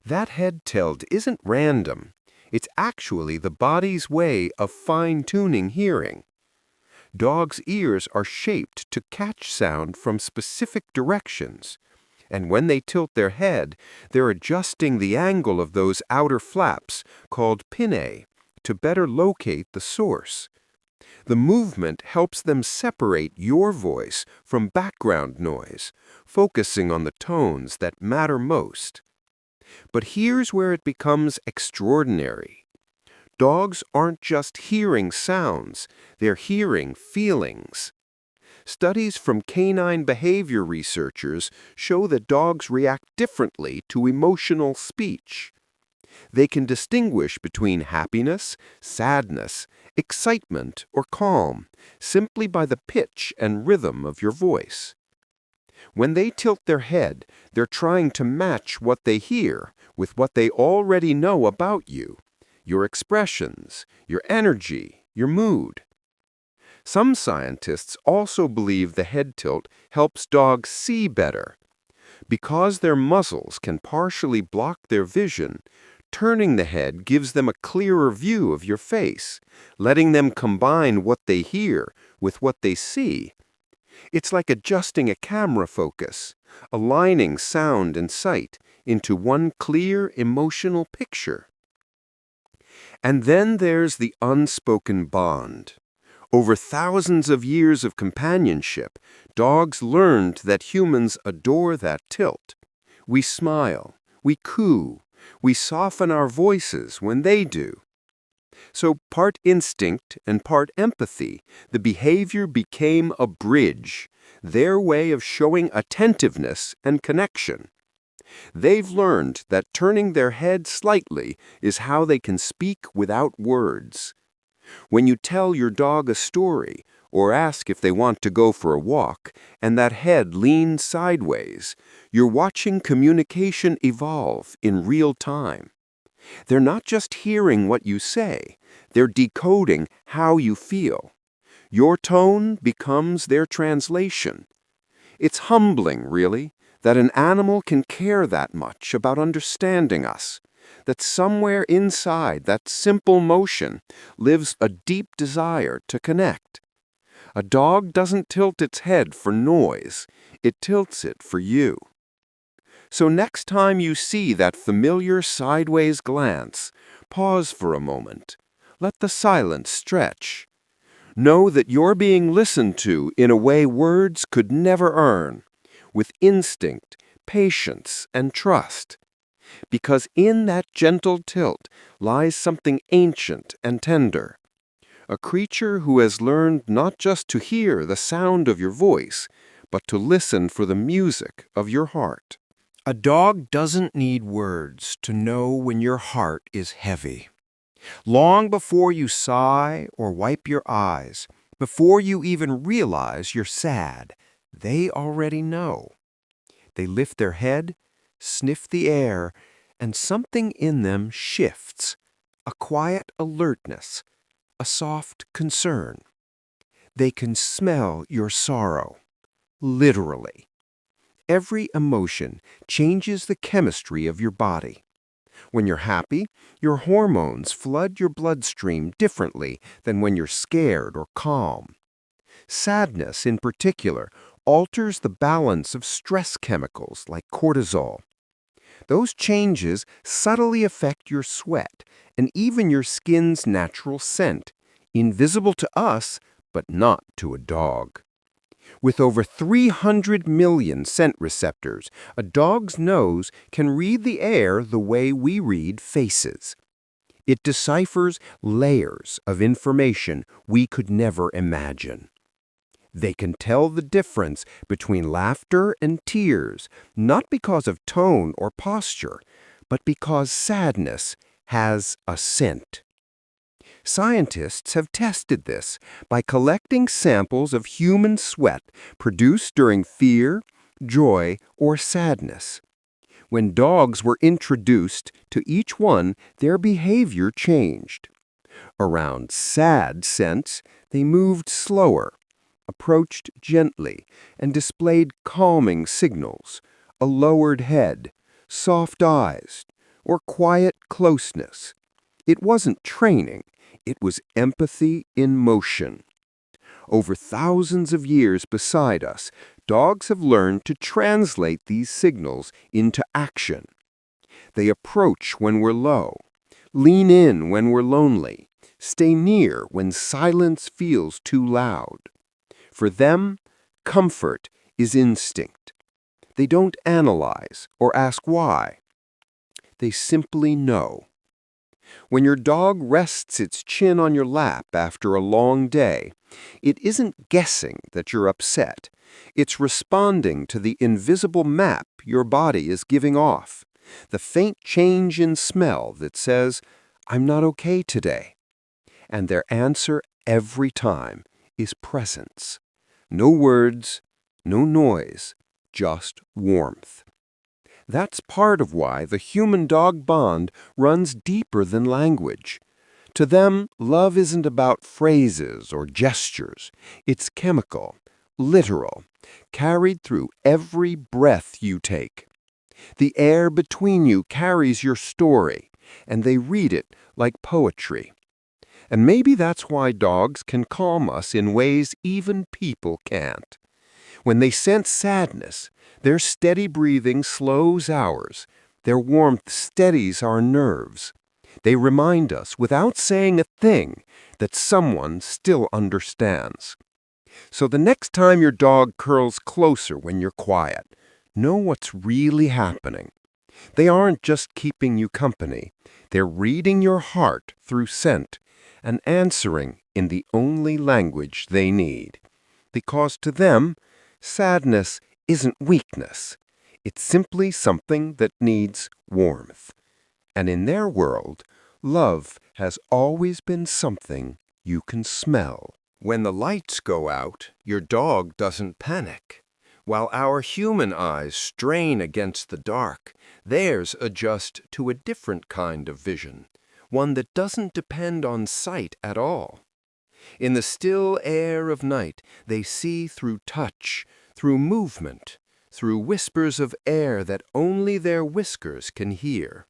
That head tilt isn't random. It's actually the body's way of fine-tuning hearing. Dogs' ears are shaped to catch sound from specific directions, and when they tilt their head, they're adjusting the angle of those outer flaps, called pinnae, to better locate the source. The movement helps them separate your voice from background noise, focusing on the tones that matter most. But here's where it becomes extraordinary. Dogs aren't just hearing sounds, they're hearing feelings. Studies from canine behavior researchers show that dogs react differently to emotional speech. They can distinguish between happiness, sadness, excitement, or calm simply by the pitch and rhythm of your voice. When they tilt their head, they're trying to match what they hear with what they already know about you, your expressions, your energy, your mood. Some scientists also believe the head tilt helps dogs see better. Because their muscles can partially block their vision, turning the head gives them a clearer view of your face, letting them combine what they hear with what they see. It's like adjusting a camera focus, aligning sound and sight into one clear emotional picture. And then there's the unspoken bond. Over thousands of years of companionship, dogs learned that humans adore that tilt. We smile, we coo, we soften our voices when they do. So part instinct and part empathy, the behavior became a bridge, their way of showing attentiveness and connection. They've learned that turning their head slightly is how they can speak without words. When you tell your dog a story or ask if they want to go for a walk, and that head leans sideways, you're watching communication evolve in real time. They're not just hearing what you say, they're decoding how you feel. Your tone becomes their translation. It's humbling, really, that an animal can care that much about understanding us, that somewhere inside that simple motion lives a deep desire to connect. A dog doesn't tilt its head for noise, it tilts it for you. So next time you see that familiar sideways glance, pause for a moment. Let the silence stretch. Know that you're being listened to in a way words could never earn, with instinct, patience, and trust. Because in that gentle tilt lies something ancient and tender. A creature who has learned not just to hear the sound of your voice, but to listen for the music of your heart. A dog doesn't need words to know when your heart is heavy. Long before you sigh or wipe your eyes, before you even realize you're sad, they already know. They lift their head, sniff the air, and something in them shifts, a quiet alertness, a soft concern. They can smell your sorrow, literally. Every emotion changes the chemistry of your body. When you're happy, your hormones flood your bloodstream differently than when you're scared or calm. Sadness, in particular, alters the balance of stress chemicals like cortisol. Those changes subtly affect your sweat and even your skin's natural scent, invisible to us, but not to a dog. With over 300 million scent receptors, a dog's nose can read the air the way we read faces. It deciphers layers of information we could never imagine. They can tell the difference between laughter and tears, not because of tone or posture, but because sadness has a scent. Scientists have tested this by collecting samples of human sweat produced during fear, joy, or sadness. When dogs were introduced to each one, their behavior changed. Around sad scents, they moved slower, approached gently, and displayed calming signals, a lowered head, soft eyes, or quiet closeness. It wasn't training, it was empathy in motion. Over thousands of years beside us, dogs have learned to translate these signals into action. They approach when we're low, lean in when we're lonely, stay near when silence feels too loud. For them, comfort is instinct. They don't analyze or ask why. They simply know. When your dog rests its chin on your lap after a long day, it isn't guessing that you're upset. It's responding to the invisible map your body is giving off, the faint change in smell that says, "I'm not okay today." And their answer every time is presence. No words, no noise, just warmth. That's part of why the human-dog bond runs deeper than language. To them, love isn't about phrases or gestures. It's chemical, literal, carried through every breath you take. The air between you carries your story, and they read it like poetry. And maybe that's why dogs can calm us in ways even people can't. When they sense sadness, their steady breathing slows ours. Their warmth steadies our nerves. They remind us, without saying a thing, that someone still understands. So the next time your dog curls closer when you're quiet, know what's really happening. They aren't just keeping you company. They're reading your heart through scent and answering in the only language they need. Because to them, sadness isn't weakness. It's simply something that needs warmth. And in their world, love has always been something you can smell. When the lights go out, your dog doesn't panic. While our human eyes strain against the dark, theirs adjust to a different kind of vision, one that doesn't depend on sight at all. In the still air of night, they see through touch, through movement, through whispers of air that only their whiskers can hear.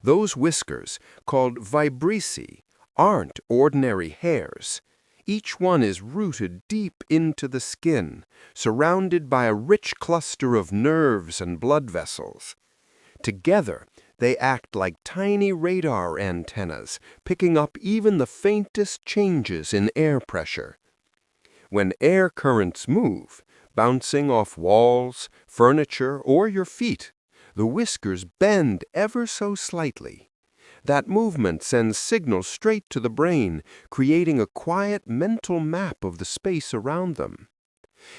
Those whiskers, called vibrissae, aren't ordinary hairs. Each one is rooted deep into the skin, surrounded by a rich cluster of nerves and blood vessels. Together, they act like tiny radar antennas, picking up even the faintest changes in air pressure. When air currents move, bouncing off walls, furniture, or your feet, the whiskers bend ever so slightly. That movement sends signals straight to the brain, creating a quiet mental map of the space around them.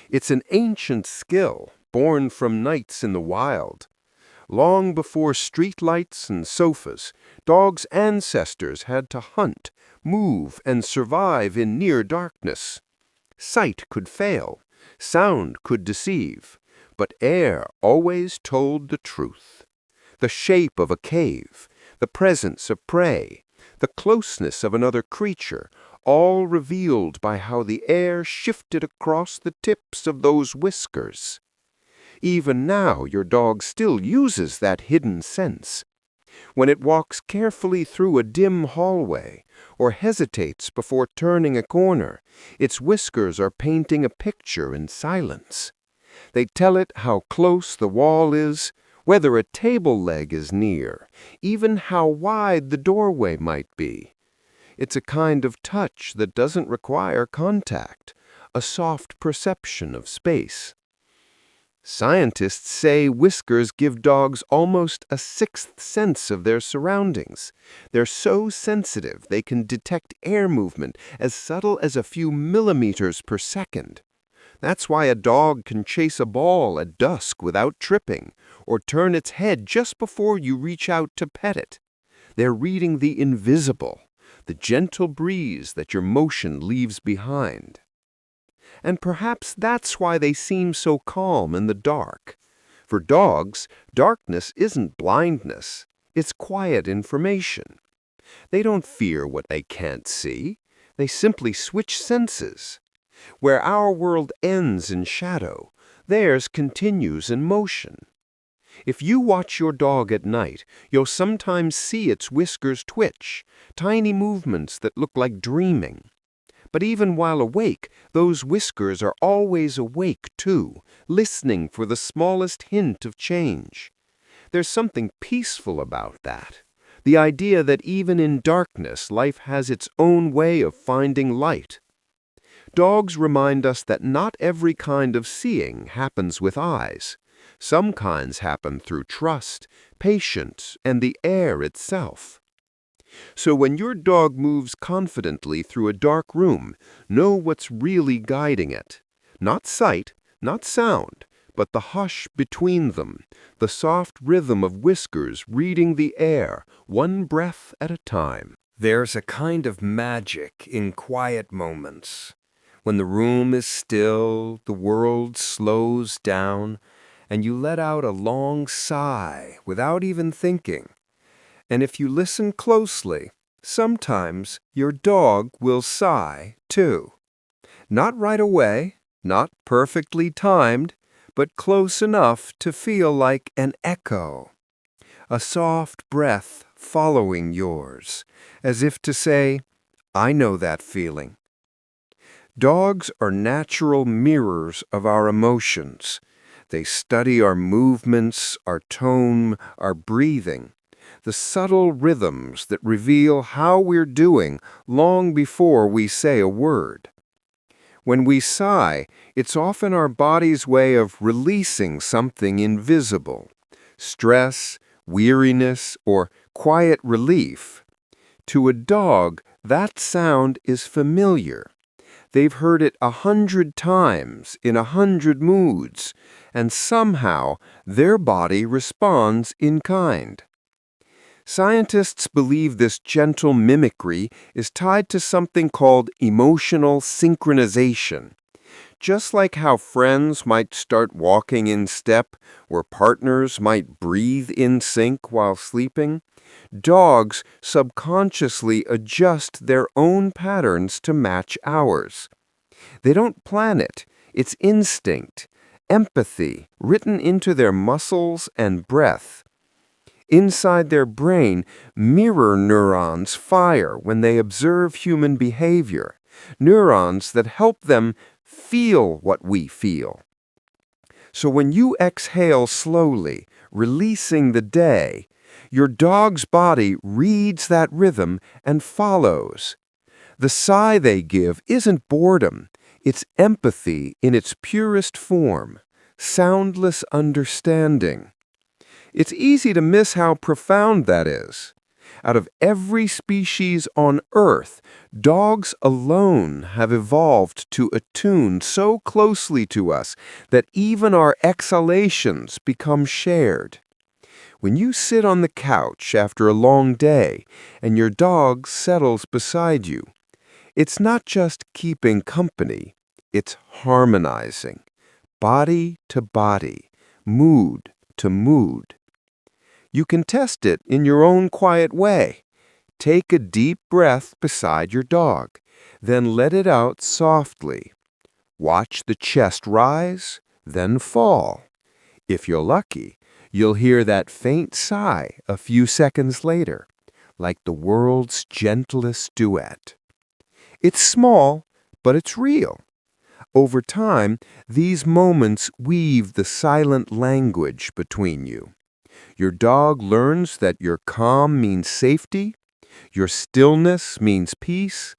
It's an ancient skill, born from nights in the wild. Long before streetlights and sofas, dogs' ancestors had to hunt, move, and survive in near darkness. Sight could fail, sound could deceive, but air always told the truth. The shape of a cave, the presence of prey, the closeness of another creature, all revealed by how the air shifted across the tips of those whiskers. Even now, your dog still uses that hidden sense. when it walks carefully through a dim hallway or hesitates before turning a corner, its whiskers are painting a picture in silence. They tell it how close the wall is, whether a table leg is near, even how wide the doorway might be. It's a kind of touch that doesn't require contact, a soft perception of space. Scientists say whiskers give dogs almost a sixth sense of their surroundings. They're so sensitive they can detect air movement as subtle as a few millimeters per second. That's why a dog can chase a ball at dusk without tripping, or turn its head just before you reach out to pet it. They're reading the invisible, the gentle breeze that your motion leaves behind. And perhaps that's why they seem so calm in the dark. For dogs, darkness isn't blindness, it's quiet information. They don't fear what they can't see, they simply switch senses. Where our world ends in shadow, theirs continues in motion. If you watch your dog at night, you'll sometimes see its whiskers twitch, tiny movements that look like dreaming. But even while awake, those whiskers are always awake too, listening for the smallest hint of change. There's something peaceful about that. The idea that even in darkness, life has its own way of finding light. Dogs remind us that not every kind of seeing happens with eyes. Some kinds happen through trust, patience, and the air itself. So when your dog moves confidently through a dark room, know what's really guiding it. Not sight, not sound, but the hush between them, the soft rhythm of whiskers reading the air, one breath at a time. There's a kind of magic in quiet moments. When the room is still, the world slows down, and you let out a long sigh without even thinking. And if you listen closely, sometimes your dog will sigh too. Not right away, not perfectly timed, but close enough to feel like an echo. A soft breath following yours, as if to say, I know that feeling. Dogs are natural mirrors of our emotions. They study our movements, our tone, our breathing, the subtle rhythms that reveal how we're doing long before we say a word. When we sigh, it's often our body's way of releasing something invisible, stress, weariness, or quiet relief. To a dog, that sound is familiar. They've heard it 100 times in 100 moods, and somehow their body responds in kind. Scientists believe this gentle mimicry is tied to something called emotional synchronization. Just like how friends might start walking in step, or partners might breathe in sync while sleeping, dogs subconsciously adjust their own patterns to match ours. They don't plan it. It's instinct, empathy, written into their muscles and breath. Inside their brain, mirror neurons fire when they observe human behavior, neurons that help them feel what we feel. So when you exhale slowly, releasing the day, your dog's body reads that rhythm and follows. The sigh they give isn't boredom, it's empathy in its purest form, soundless understanding. It's easy to miss how profound that is. Out of every species on Earth, dogs alone have evolved to attune so closely to us that even our exhalations become shared. When you sit on the couch after a long day and your dog settles beside you, it's not just keeping company, it's harmonizing, body to body, mood to mood. You can test it in your own quiet way. Take a deep breath beside your dog, then let it out softly. Watch the chest rise, then fall. If you're lucky, You'll hear that faint sigh a few seconds later, like the world's gentlest duet. It's small, but it's real. Over time, these moments weave the silent language between you. Your dog learns that your calm means safety, your stillness means peace,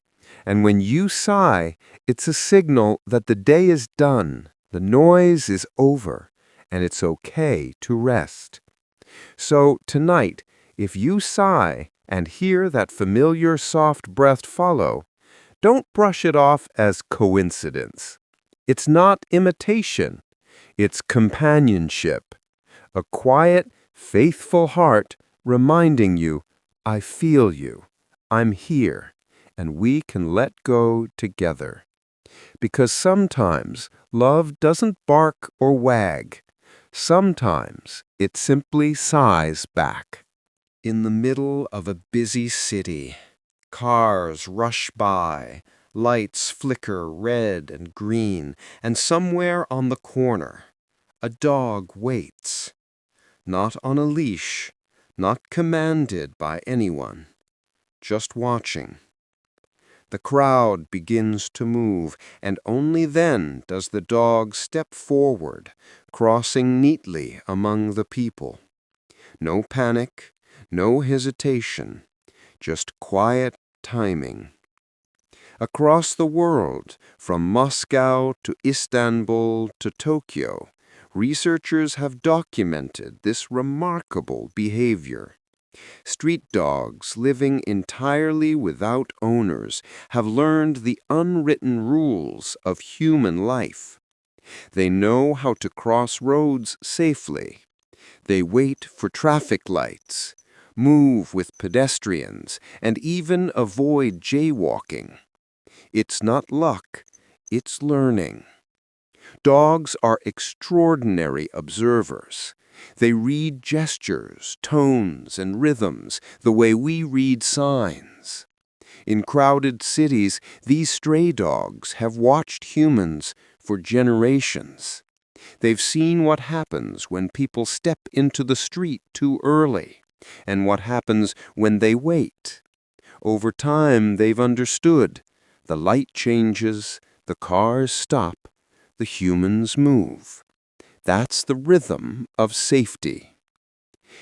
and when you sigh, it's a signal that the day is done, the noise is over, and it's okay to rest. So tonight, if you sigh and hear that familiar soft breath follow, don't brush it off as coincidence. It's not imitation, it's companionship. A quiet, faithful heart reminding you, I feel you, I'm here, and we can let go together. Because sometimes love doesn't bark or wag. Sometimes it simply sighs back. In the middle of a busy city, cars rush by, lights flicker red and green, and somewhere on the corner, a dog waits. Not on a leash, not commanded by anyone, just watching. The crowd begins to move, and only then does the dog step forward, crossing neatly among the people. No panic, no hesitation, just quiet timing. Across the world, from Moscow to Istanbul to Tokyo, researchers have documented this remarkable behavior. Street dogs living entirely without owners have learned the unwritten rules of human life. They know how to cross roads safely. They wait for traffic lights, move with pedestrians, and even avoid jaywalking. It's not luck, it's learning. Dogs are extraordinary observers. They read gestures, tones, and rhythms the way we read signs. In crowded cities, these stray dogs have watched humans for generations. They've seen what happens when people step into the street too early, and what happens when they wait. Over time, they've understood. The light changes, the cars stop, the humans move. That's the rhythm of safety.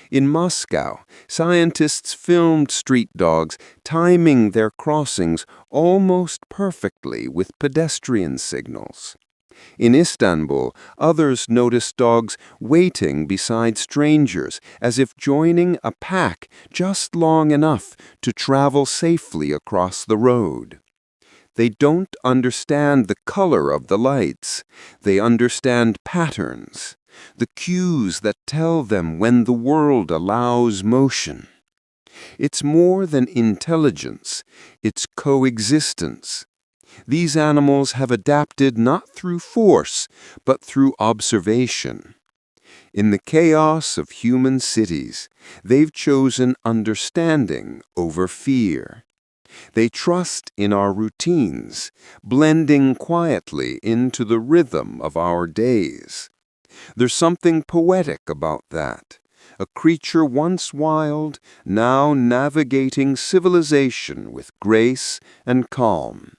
In Moscow, scientists filmed street dogs timing their crossings almost perfectly with pedestrian signals. In Istanbul, others noticed dogs waiting beside strangers as if joining a pack just long enough to travel safely across the road. They don't understand the color of the lights. They understand patterns, the cues that tell them when the world allows motion. It's more than intelligence, it's coexistence. These animals have adapted not through force, but through observation. In the chaos of human cities, they've chosen understanding over fear. They trust in our routines, blending quietly into the rhythm of our days. There's something poetic about that. A creature once wild, now navigating civilization with grace and calm.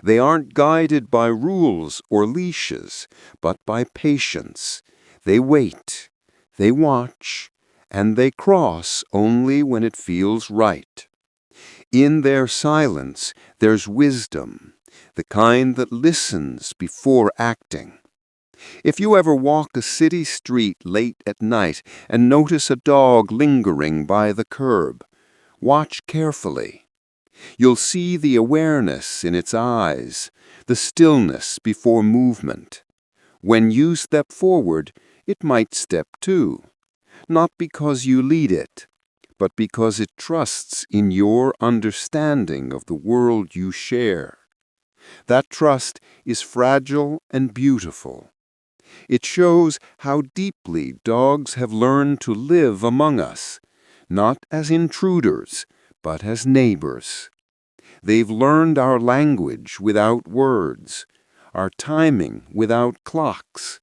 They aren't guided by rules or leashes, but by patience. They wait, they watch, and they cross only when it feels right. In their silence, there's wisdom, the kind that listens before acting. If you ever walk a city street late at night and notice a dog lingering by the curb, watch carefully. You'll see the awareness in its eyes, the stillness before movement. When you step forward, it might step too, not because you lead it, but because it trusts in your understanding of the world you share. That trust is fragile and beautiful. It shows how deeply dogs have learned to live among us, not as intruders, but as neighbors. They've learned our language without words, our timing without clocks.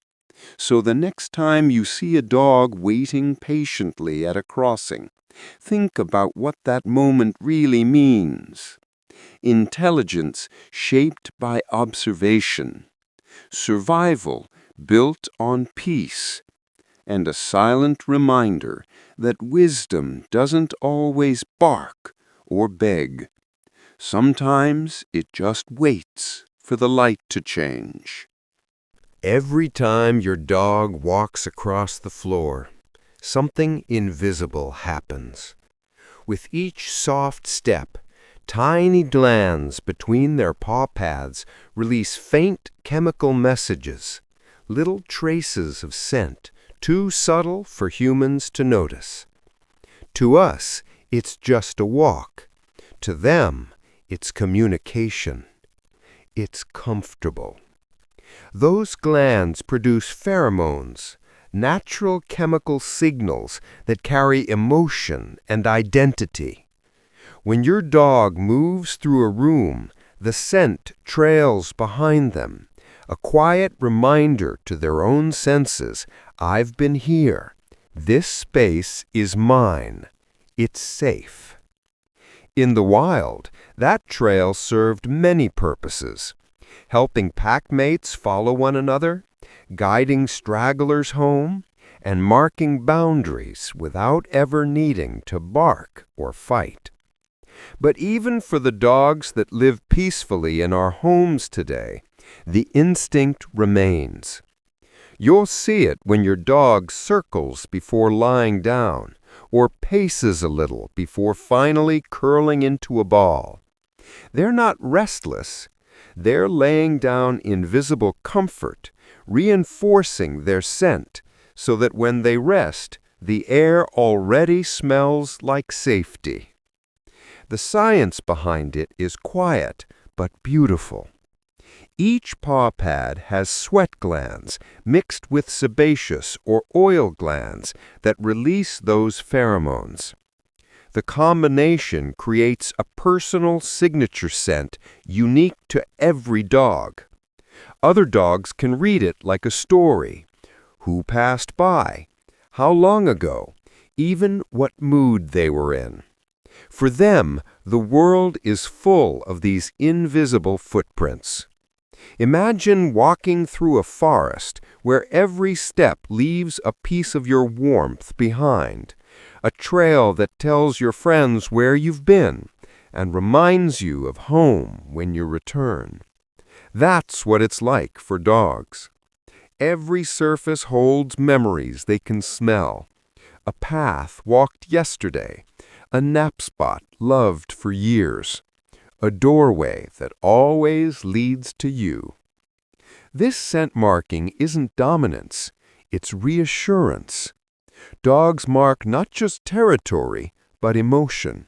So the next time you see a dog waiting patiently at a crossing, think about what that moment really means. Intelligence shaped by observation, survival built on peace, and a silent reminder that wisdom doesn't always bark or beg. Sometimes it just waits for the light to change. Every time your dog walks across the floor, something invisible happens. With each soft step, tiny glands between their paw pads release faint chemical messages, little traces of scent, too subtle for humans to notice. To us, it's just a walk. To them, it's communication. It's comfortable. Those glands produce pheromones, natural chemical signals that carry emotion and identity. When your dog moves through a room, the scent trails behind them, a quiet reminder to their own senses, I've been here. This space is mine. It's safe. In the wild, that trail served many purposes. Helping packmates follow one another, guiding stragglers home, and marking boundaries without ever needing to bark or fight. But even for the dogs that live peacefully in our homes today, the instinct remains. You'll see it when your dog circles before lying down, or paces a little before finally curling into a ball. They're not restless. They're laying down invisible comfort, reinforcing their scent, so that when they rest, the air already smells like safety. The science behind it is quiet but beautiful. Each paw pad has sweat glands mixed with sebaceous or oil glands that release those pheromones. The combination creates a personal signature scent unique to every dog. Other dogs can read it like a story. Who passed by? How long ago? Even what mood they were in. For them, the world is full of these invisible footprints. Imagine walking through a forest where every step leaves a piece of your warmth behind, a trail that tells your friends where you've been and reminds you of home when you return. That's what it's like for dogs. Every surface holds memories they can smell. A path walked yesterday, a nap spot loved for years, a doorway that always leads to you. This scent marking isn't dominance, it's reassurance. Dogs mark not just territory, but emotion.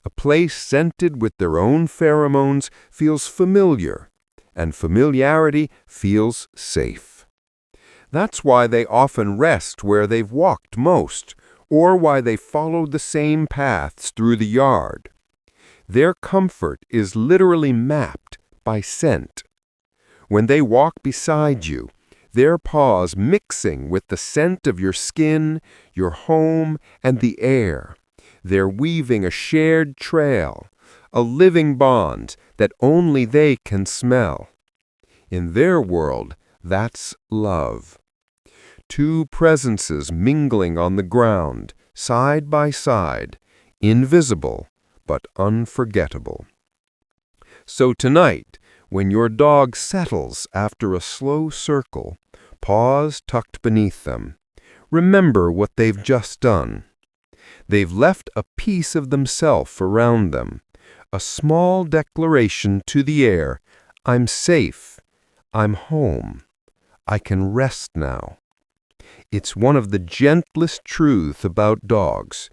A place scented with their own pheromones feels familiar, and familiarity feels safe. That's why they often rest where they've walked most, or why they follow the same paths through the yard. Their comfort is literally mapped by scent. When they walk beside you, their paws mixing with the scent of your skin, your home, and the air, they're weaving a shared trail, a living bond that only they can smell. In their world, that's love. Two presences mingling on the ground, side by side, invisible but unforgettable. So tonight, when your dog settles after a slow circle, paws tucked beneath them, remember what they've just done. They've left a piece of themselves around them, a small declaration to the air, I'm safe, I'm home, I can rest now. It's one of the gentlest truths about dogs.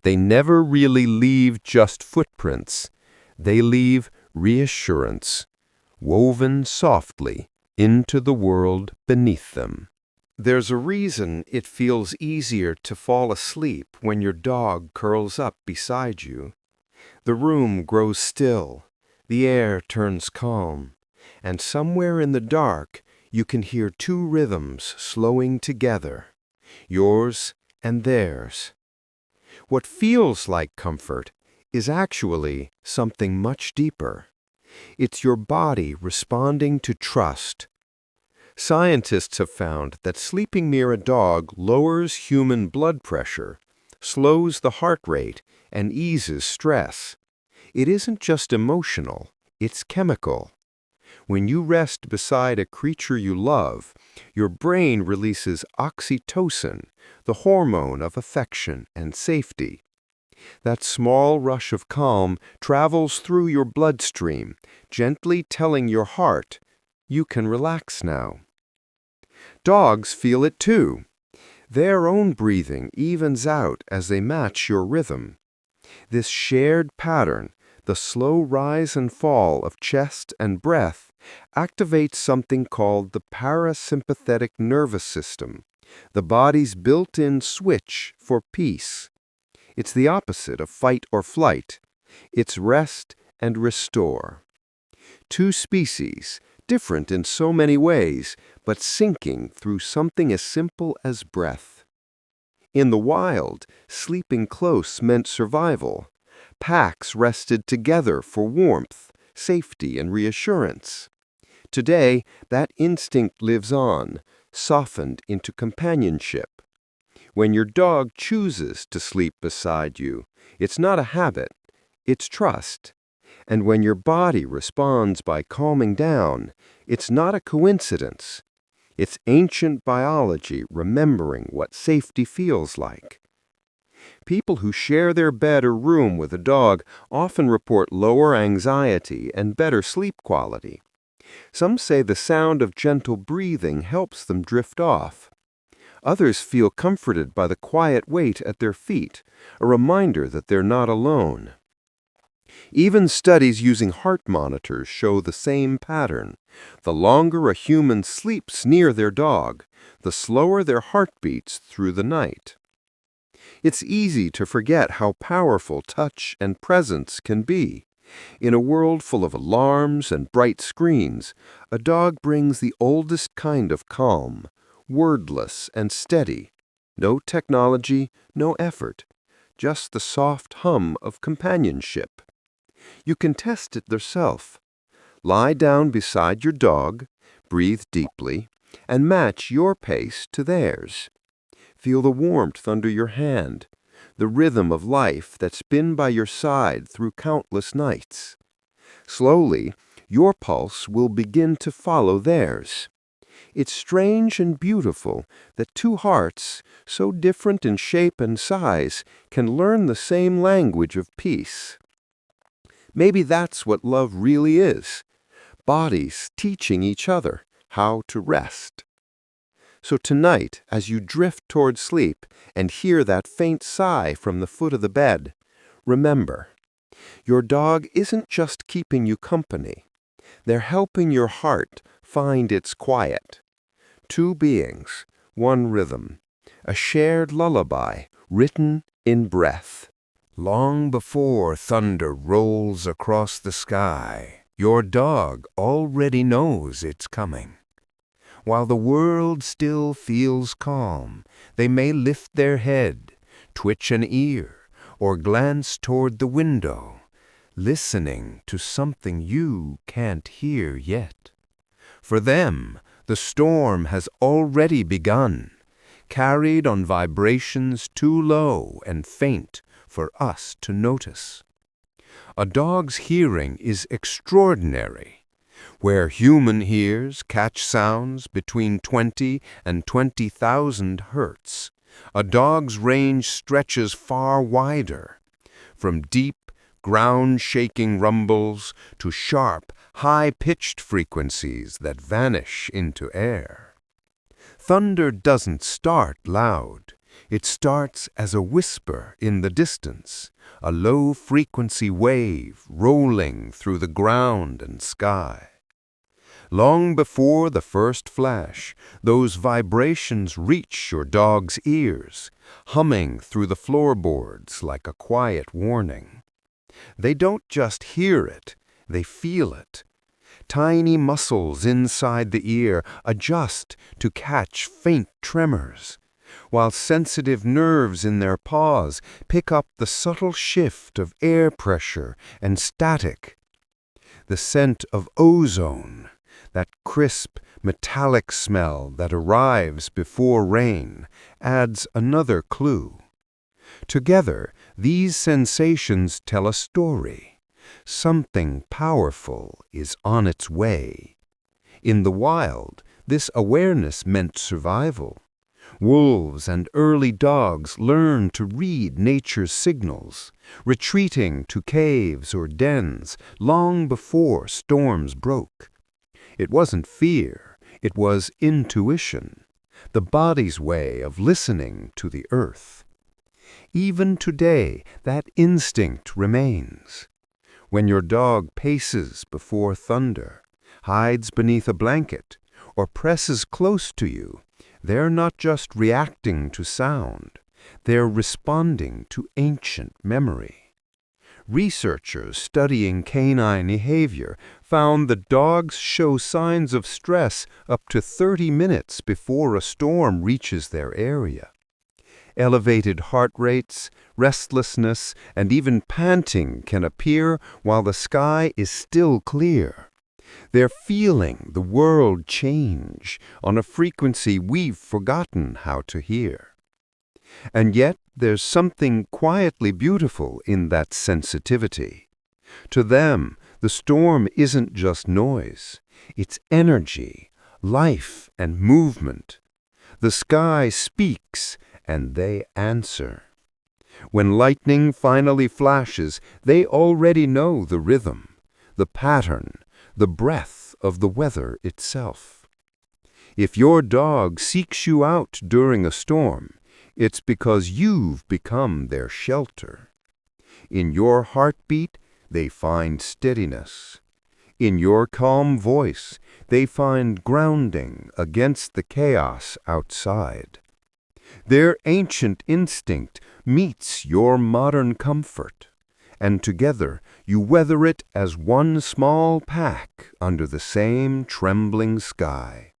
They never really leave just footprints. They leave reassurance, woven softly into the world beneath them. There's a reason it feels easier to fall asleep when your dog curls up beside you. The room grows still, the air turns calm, and somewhere in the dark, You can hear two rhythms slowing together, yours and theirs. What feels like comfort is actually something much deeper. It's your body responding to trust. Scientists have found that sleeping near a dog lowers human blood pressure, slows the heart rate, and eases stress. It isn't just emotional, it's chemical. When you rest beside a creature you love, your brain releases oxytocin, the hormone of affection and safety. That small rush of calm travels through your bloodstream, gently telling your heart, "You can relax now." Dogs feel it too. Their own breathing evens out as they match your rhythm. This shared pattern, the slow rise and fall of chest and breath, activates something called the parasympathetic nervous system, the body's built-in switch for peace. It's the opposite of fight or flight. It's rest and restore. Two species, different in so many ways, but syncing through something as simple as breath. In the wild, sleeping close meant survival. Packs rested together for warmth, safety, and reassurance. Today, that instinct lives on, softened into companionship. When your dog chooses to sleep beside you, it's not a habit, it's trust. And when your body responds by calming down, it's not a coincidence. It's ancient biology remembering what safety feels like. People who share their bed or room with a dog often report lower anxiety and better sleep quality. Some say the sound of gentle breathing helps them drift off. Others feel comforted by the quiet weight at their feet, a reminder that they're not alone. Even studies using heart monitors show the same pattern. The longer a human sleeps near their dog, the slower their heart beats through the night. It's easy to forget how powerful touch and presence can be. In a world full of alarms and bright screens, a dog brings the oldest kind of calm, wordless and steady. No technology, no effort, just the soft hum of companionship. You can test it yourself. Lie down beside your dog, breathe deeply, and match your pace to theirs. Feel the warmth under your hand, the rhythm of life that's been by your side through countless nights. Slowly, your pulse will begin to follow theirs. It's strange and beautiful that two hearts, so different in shape and size, can learn the same language of peace. Maybe that's what love really is, bodies teaching each other how to rest. So tonight, as you drift toward sleep and hear that faint sigh from the foot of the bed, remember, your dog isn't just keeping you company. They're helping your heart find its quiet. Two beings, one rhythm, a shared lullaby written in breath. Long before thunder rolls across the sky, your dog already knows it's coming. While the world still feels calm, they may lift their head, twitch an ear, or glance toward the window, listening to something you can't hear yet. For them, the storm has already begun, carried on vibrations too low and faint for us to notice. A dog's hearing is extraordinary. Where human ears catch sounds between 20 and 20,000 hertz, a dog's range stretches far wider, from deep, ground-shaking rumbles to sharp, high-pitched frequencies that vanish into air. Thunder doesn't start loud. It starts as a whisper in the distance, a low-frequency wave rolling through the ground and sky. Long before the first flash, those vibrations reach your dog's ears, humming through the floorboards like a quiet warning. They don't just hear it, they feel it. Tiny muscles inside the ear adjust to catch faint tremors, while sensitive nerves in their paws pick up the subtle shift of air pressure and static. The scent of ozone, that crisp, metallic smell that arrives before rain, adds another clue. Together, these sensations tell a story. Something powerful is on its way. In the wild, this awareness meant survival. Wolves and early dogs learned to read nature's signals, retreating to caves or dens long before storms broke. It wasn't fear, it was intuition, the body's way of listening to the earth. Even today, that instinct remains. When your dog paces before thunder, hides beneath a blanket, or presses close to you, they're not just reacting to sound, they're responding to ancient memory. Researchers studying canine behavior found that dogs show signs of stress up to 30 minutes before a storm reaches their area. Elevated heart rates, restlessness, and even panting can appear while the sky is still clear. They're feeling the world change on a frequency we've forgotten how to hear. And yet there's something quietly beautiful in that sensitivity. To them, the storm isn't just noise. It's energy, life, and movement. The sky speaks, and they answer. When lightning finally flashes, they already know the rhythm, the pattern, the breath of the weather itself. If your dog seeks you out during a storm, it's because you've become their shelter. In your heartbeat, they find steadiness. In your calm voice, they find grounding against the chaos outside. Their ancient instinct meets your modern comfort, and together you weather it as one small pack under the same trembling sky.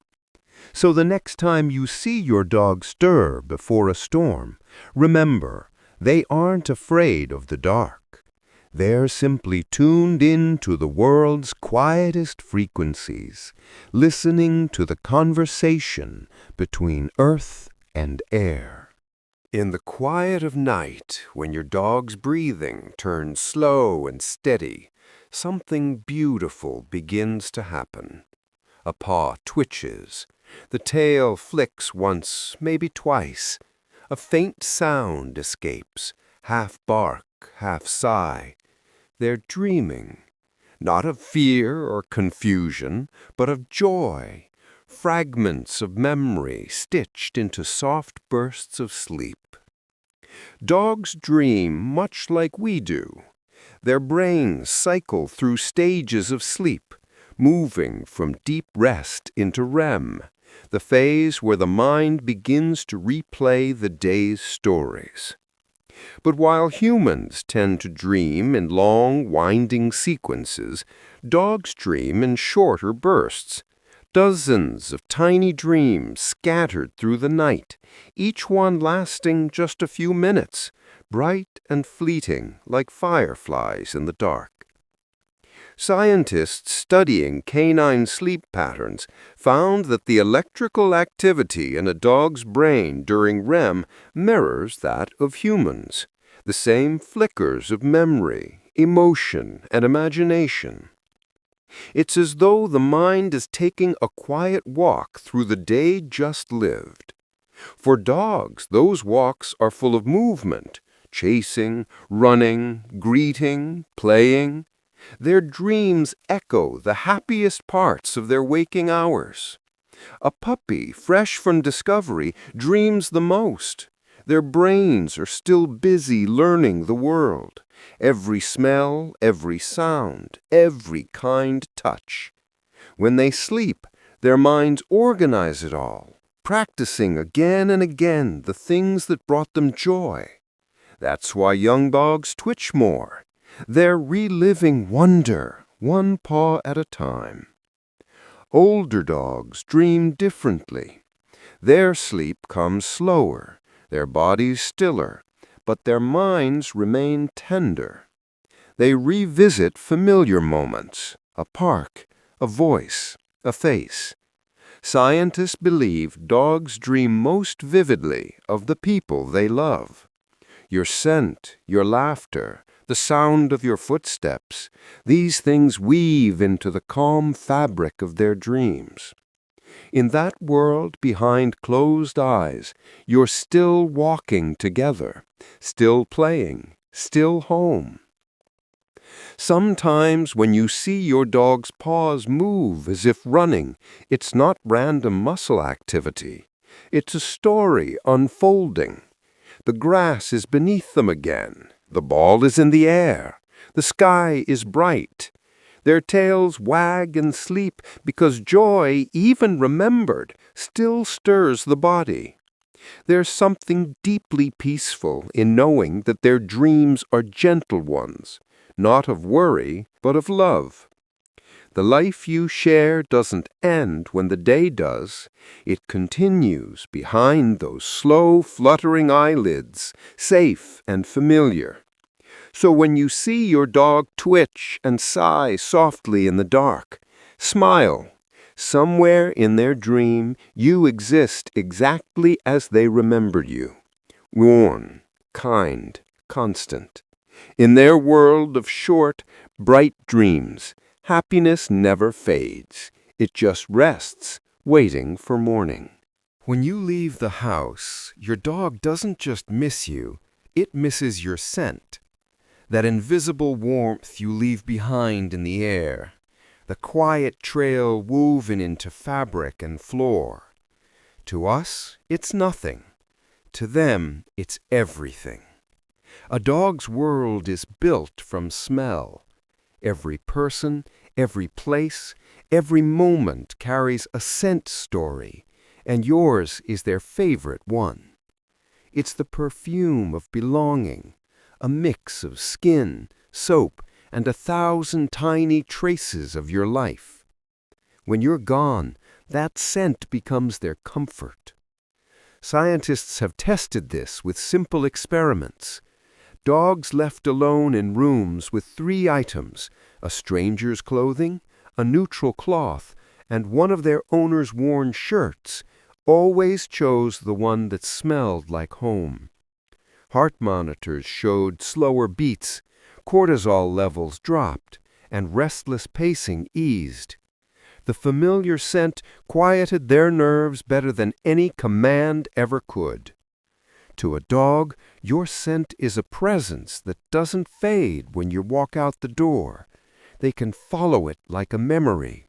So the next time you see your dog stir before a storm, remember, they aren't afraid of the dark. They're simply tuned in to the world's quietest frequencies, listening to the conversation between earth and air. In the quiet of night, when your dog's breathing turns slow and steady, something beautiful begins to happen. A paw twitches. The tail flicks once, maybe twice. A faint sound escapes, half bark, half sigh. They're dreaming, not of fear or confusion, but of joy. Fragments of memory stitched into soft bursts of sleep. Dogs dream much like we do. Their brains cycle through stages of sleep, moving from deep rest into REM, the phase where the mind begins to replay the day's stories. But while humans tend to dream in long, winding sequences, dogs dream in shorter bursts. Dozens of tiny dreams scattered through the night, each one lasting just a few minutes, bright and fleeting like fireflies in the dark. Scientists studying canine sleep patterns found that the electrical activity in a dog's brain during REM mirrors that of humans, the same flickers of memory, emotion, and imagination. It's as though the mind is taking a quiet walk through the day just lived. For dogs, those walks are full of movement, chasing, running, greeting, playing. Their dreams echo the happiest parts of their waking hours. A puppy, fresh from discovery, dreams the most. Their brains are still busy learning the world. Every smell, every sound, every kind touch. When they sleep, their minds organize it all, practicing again and again the things that brought them joy. That's why young dogs twitch more. They're reliving wonder, one paw at a time. Older dogs dream differently. Their sleep comes slower, their bodies stiller, but their minds remain tender. They revisit familiar moments, a park, a voice, a face. Scientists believe dogs dream most vividly of the people they love. Your scent, your laughter, the sound of your footsteps, these things weave into the calm fabric of their dreams. In that world behind closed eyes, you're still walking together, still playing, still home. Sometimes when you see your dog's paws move as if running, it's not random muscle activity. It's a story unfolding. The grass is beneath them again. The ball is in the air. The sky is bright. Their tails wag and sleep because joy, even remembered, still stirs the body. There's something deeply peaceful in knowing that their dreams are gentle ones, not of worry, but of love. The life you share doesn't end when the day does. It continues behind those slow, fluttering eyelids, safe and familiar. So when you see your dog twitch and sigh softly in the dark, smile. Somewhere in their dream, you exist exactly as they remembered you. Warm, kind, constant. In their world of short, bright dreams, happiness never fades. It just rests, waiting for morning. When you leave the house, your dog doesn't just miss you, it misses your scent. That invisible warmth you leave behind in the air, the quiet trail woven into fabric and floor. To us, it's nothing. To them, it's everything. A dog's world is built from smell. Every person, every place, every moment carries a scent story, and yours is their favorite one. It's the perfume of belonging, a mix of skin, soap, and 1,000 tiny traces of your life. When you're gone, that scent becomes their comfort. Scientists have tested this with simple experiments. Dogs left alone in rooms with 3 items, a stranger's clothing, a neutral cloth, and one of their owner's worn shirts, always chose the one that smelled like home. Heart monitors showed slower beats, cortisol levels dropped, and restless pacing eased. The familiar scent quieted their nerves better than any command ever could. To a dog, your scent is a presence that doesn't fade when you walk out the door. They can follow it like a memory.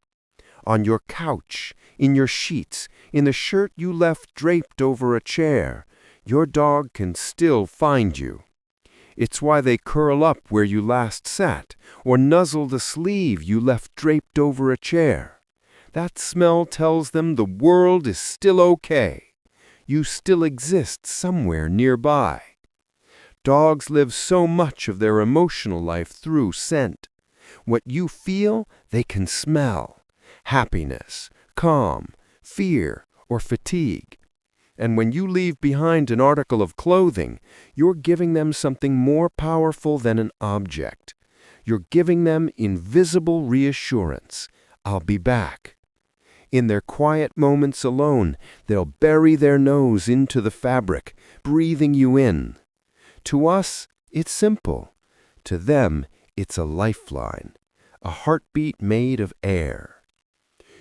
On your couch, in your sheets, in the shirt you left draped over a chair, your dog can still find you. It's why they curl up where you last sat, or nuzzle the sleeve you left draped over a chair. That smell tells them the world is still okay. You still exist somewhere nearby. Dogs live so much of their emotional life through scent. What you feel, they can smell. Happiness, calm, fear, or fatigue. And when you leave behind an article of clothing, you're giving them something more powerful than an object. You're giving them invisible reassurance. I'll be back. In their quiet moments alone, they'll bury their nose into the fabric, breathing you in. To us, it's simple. To them, it's a lifeline, a heartbeat made of air.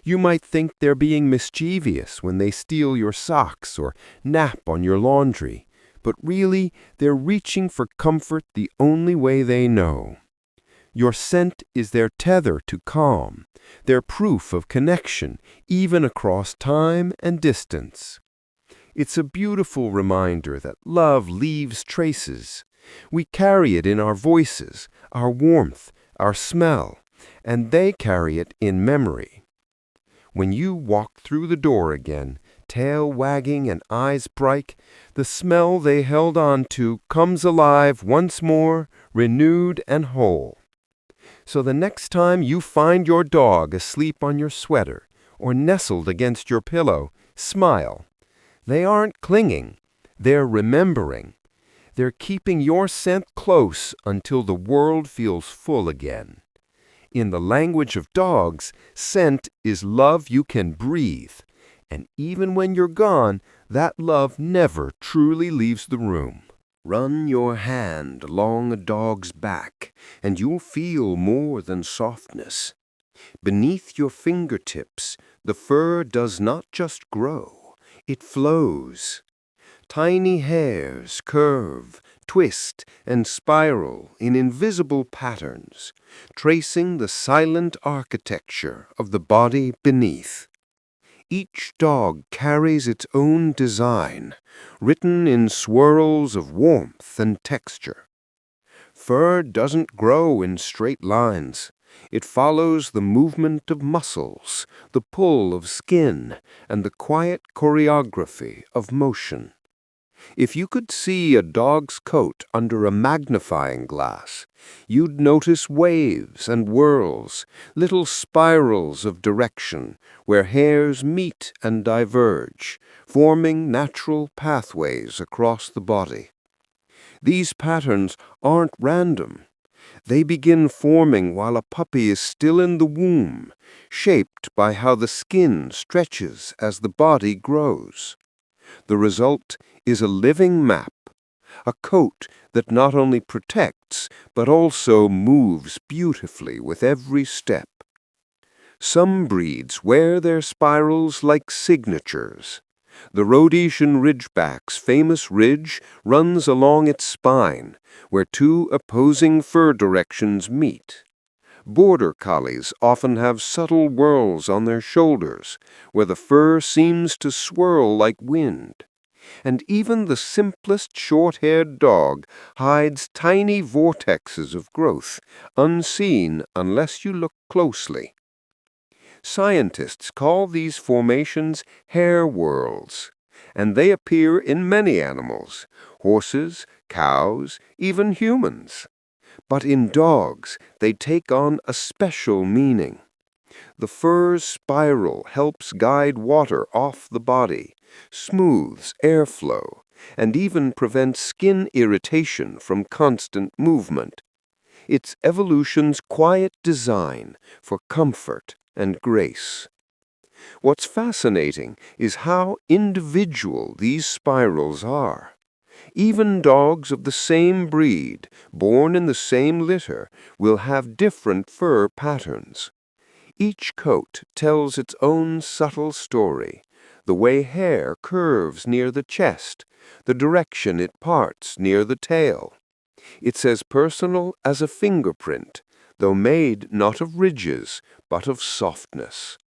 You might think they're being mischievous when they steal your socks or nap on your laundry, but really, they're reaching for comfort the only way they know. Your scent is their tether to calm, their proof of connection, even across time and distance. It's a beautiful reminder that love leaves traces. We carry it in our voices, our warmth, our smell, and they carry it in memory. When you walk through the door again, tail wagging and eyes bright, the smell they held on to comes alive once more, renewed and whole. So the next time you find your dog asleep on your sweater, or nestled against your pillow, smile. They aren't clinging, they're remembering. They're keeping your scent close until the world feels full again. In the language of dogs, scent is love you can breathe. And even when you're gone, that love never truly leaves the room. Run your hand along a dog's back, and you'll feel more than softness. Beneath your fingertips, the fur does not just grow, it flows. Tiny hairs curve, twist, and spiral in invisible patterns, tracing the silent architecture of the body beneath. Each dog carries its own design, written in swirls of warmth and texture. Fur doesn't grow in straight lines. It follows the movement of muscles, the pull of skin, and the quiet choreography of motion. If you could see a dog's coat under a magnifying glass, you'd notice waves and whirls, little spirals of direction where hairs meet and diverge, forming natural pathways across the body. These patterns aren't random. They begin forming while a puppy is still in the womb, shaped by how the skin stretches as the body grows. The result is a living map, a coat that not only protects but also moves beautifully with every step. Some breeds wear their spirals like signatures. The Rhodesian Ridgeback's famous ridge runs along its spine, where two opposing fur directions meet. Border Collies often have subtle whirls on their shoulders, where the fur seems to swirl like wind. And even the simplest short-haired dog hides tiny vortexes of growth, unseen unless you look closely. Scientists call these formations hair whorls, and they appear in many animals, horses, cows, even humans. But in dogs, they take on a special meaning. The fur's spiral helps guide water off the body, smooths airflow, and even prevents skin irritation from constant movement. It's evolution's quiet design for comfort and grace. What's fascinating is how individual these spirals are. Even dogs of the same breed, born in the same litter, will have different fur patterns. Each coat tells its own subtle story, the way hair curves near the chest, the direction it parts near the tail. It's as personal as a fingerprint, though made not of ridges, but of softness.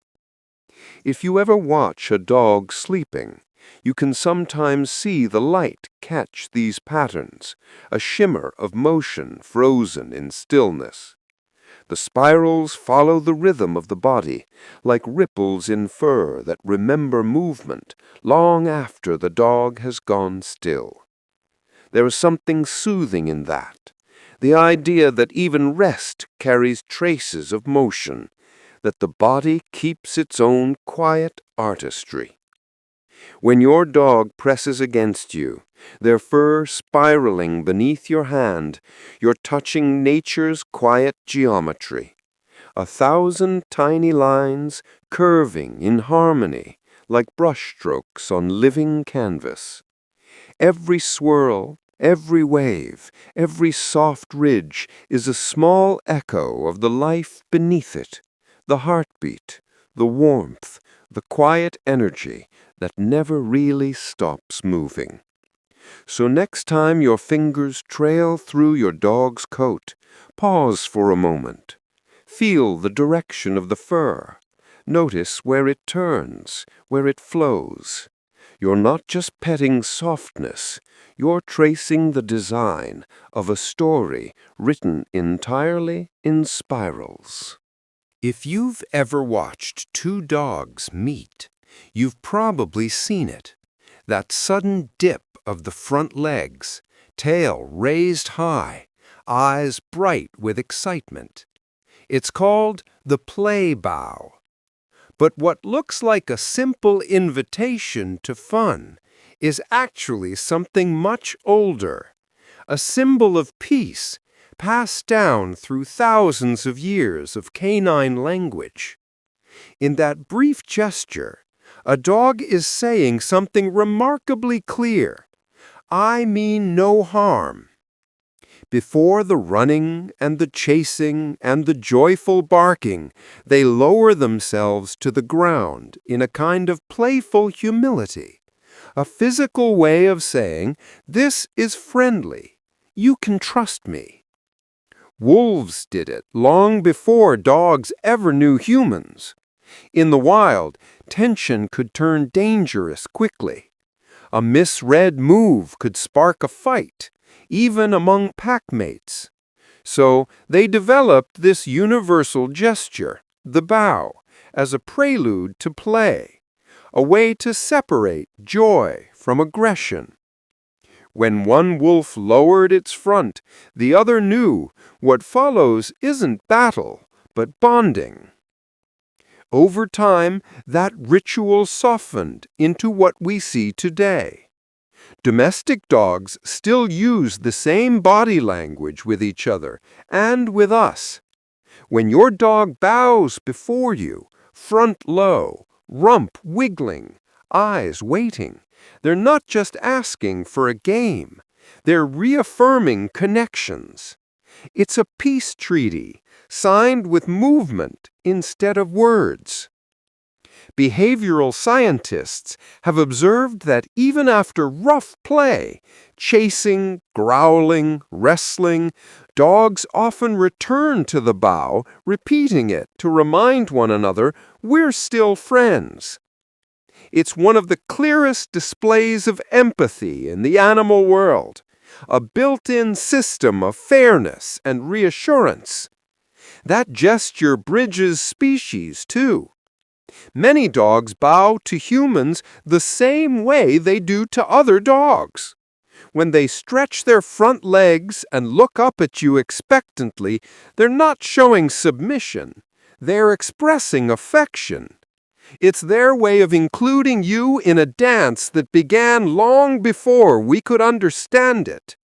If you ever watch a dog sleeping, you can sometimes see the light catch these patterns, a shimmer of motion frozen in stillness. The spirals follow the rhythm of the body, like ripples in fur that remember movement long after the dog has gone still. There is something soothing in that, the idea that even rest carries traces of motion, that the body keeps its own quiet artistry. When your dog presses against you, their fur spiraling beneath your hand, you're touching nature's quiet geometry. 1,000 tiny lines curving in harmony like brushstrokes on living canvas. Every swirl, every wave, every soft ridge is a small echo of the life beneath it, the heartbeat, the warmth, the quiet energy that never really stops moving. So next time your fingers trail through your dog's coat, pause for a moment. Feel the direction of the fur. Notice where it turns, where it flows. You're not just petting softness, you're tracing the design of a story written entirely in spirals. If you've ever watched two dogs meet, you've probably seen it. That sudden dip of the front legs, tail raised high, eyes bright with excitement. It's called the play bow. But what looks like a simple invitation to fun is actually something much older, a symbol of peace passed down through thousands of years of canine language. In that brief gesture, a dog is saying something remarkably clear. I mean no harm. Before the running and the chasing and the joyful barking, they lower themselves to the ground in a kind of playful humility, a physical way of saying, this is friendly. You can trust me. Wolves did it long before dogs ever knew humans. In the wild, tension could turn dangerous quickly. A misread move could spark a fight, even among packmates. So they developed this universal gesture, the bow, as a prelude to play, a way to separate joy from aggression. When one wolf lowered its front, the other knew what follows isn't battle, but bonding. Over time, that ritual softened into what we see today. Domestic dogs still use the same body language with each other and with us. When your dog bows before you, front low, rump wiggling, eyes waiting, they're not just asking for a game. They're reaffirming connections. It's a peace treaty, signed with movement instead of words. Behavioral scientists have observed that even after rough play, chasing, growling, wrestling, dogs often return to the bow, repeating it to remind one another we're still friends. It's one of the clearest displays of empathy in the animal world, a built-in system of fairness and reassurance. That gesture bridges species, too. Many dogs bow to humans the same way they do to other dogs. When they stretch their front legs and look up at you expectantly, they're not showing submission. They're expressing affection. It's their way of including you in a dance that began long before we could understand it.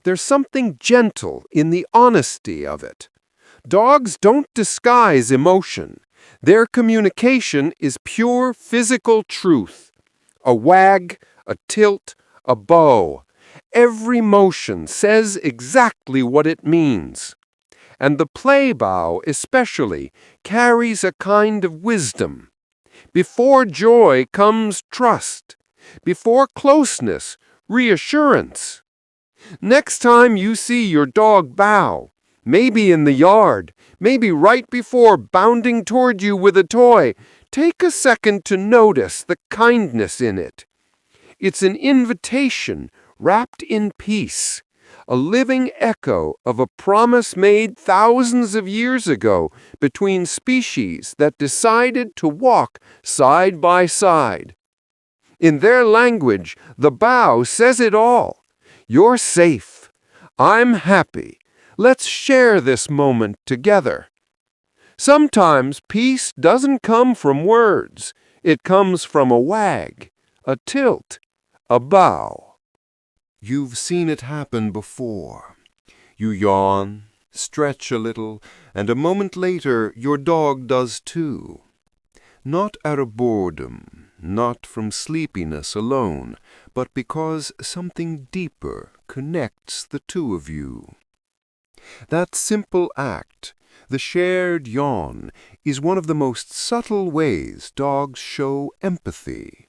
There's something gentle in the honesty of it. Dogs don't disguise emotion. Their communication is pure physical truth. A wag, a tilt, a bow. Every motion says exactly what it means. And the play bow especially carries a kind of wisdom. Before joy comes trust. Before closeness, reassurance. Next time you see your dog bow, maybe in the yard, maybe right before bounding toward you with a toy, take a second to notice the kindness in it. It's an invitation wrapped in peace, a living echo of a promise made thousands of years ago between species that decided to walk side by side. In their language, the bow says it all. You're safe. I'm happy. Let's share this moment together. Sometimes peace doesn't come from words. It comes from a wag, a tilt, a bow. You've seen it happen before. You yawn, stretch a little, and a moment later your dog does too. Not out of boredom, not from sleepiness alone, but because something deeper connects the two of you. That simple act, the shared yawn, is one of the most subtle ways dogs show empathy.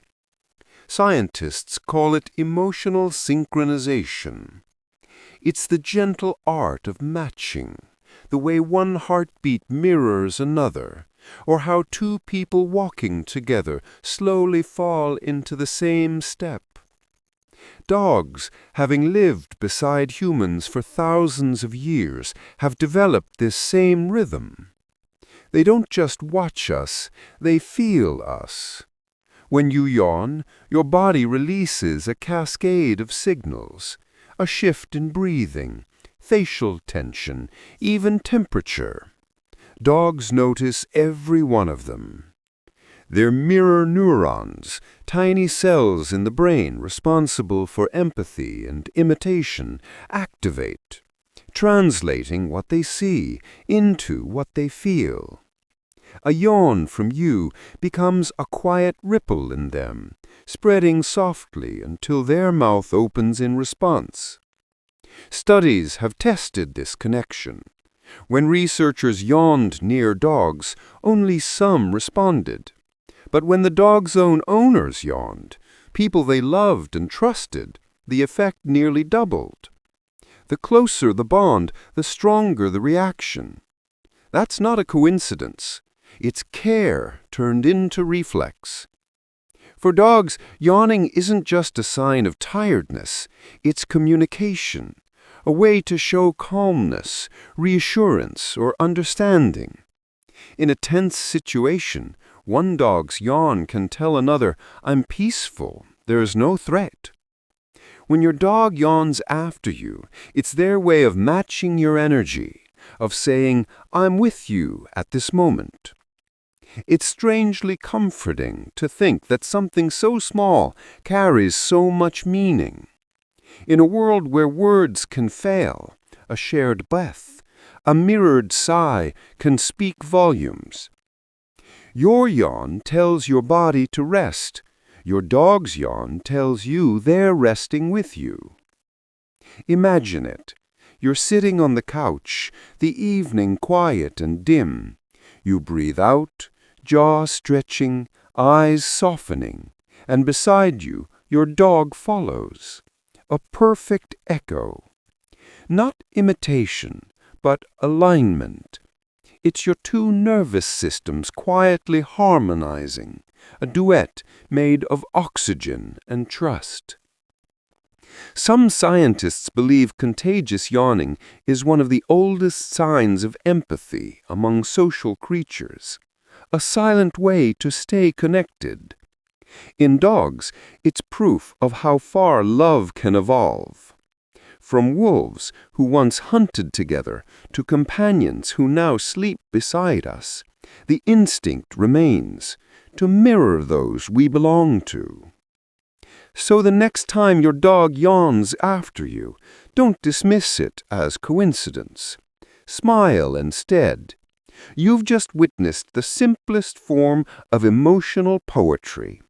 Scientists call it emotional synchronization. It's the gentle art of matching, the way one heartbeat mirrors another, or how two people walking together slowly fall into the same step. Dogs, having lived beside humans for thousands of years, have developed this same rhythm. They don't just watch us, they feel us. When you yawn, your body releases a cascade of signals, a shift in breathing, facial tension, even temperature. Dogs notice every one of them. They're mirror neurons, tiny cells in the brain responsible for empathy and imitation, activate, translating what they see into what they feel. A yawn from you becomes a quiet ripple in them, spreading softly until their mouth opens in response. Studies have tested this connection. When researchers yawned near dogs, only some responded. But when the dog's own owners yawned, people they loved and trusted, the effect nearly doubled. The closer the bond, the stronger the reaction. That's not a coincidence. It's care turned into reflex. For dogs, yawning isn't just a sign of tiredness, it's communication, a way to show calmness, reassurance, or understanding. In a tense situation, one dog's yawn can tell another, "I'm peaceful, there's no threat." When your dog yawns after you, it's their way of matching your energy, of saying, "I'm with you at this moment." It's strangely comforting to think that something so small carries so much meaning. In a world where words can fail, a shared breath, a mirrored sigh can speak volumes. Your yawn tells your body to rest. Your dog's yawn tells you they're resting with you. Imagine it. You're sitting on the couch, the evening quiet and dim. You breathe out, jaw stretching, eyes softening, and beside you, your dog follows. A perfect echo. Not imitation, but alignment. It's your two nervous systems quietly harmonizing, a duet made of oxygen and trust. Some scientists believe contagious yawning is one of the oldest signs of empathy among social creatures, a silent way to stay connected. In dogs, it's proof of how far love can evolve. From wolves who once hunted together to companions who now sleep beside us, the instinct remains to mirror those we belong to. So the next time your dog yawns after you, don't dismiss it as coincidence. Smile instead. You've just witnessed the simplest form of emotional poetry.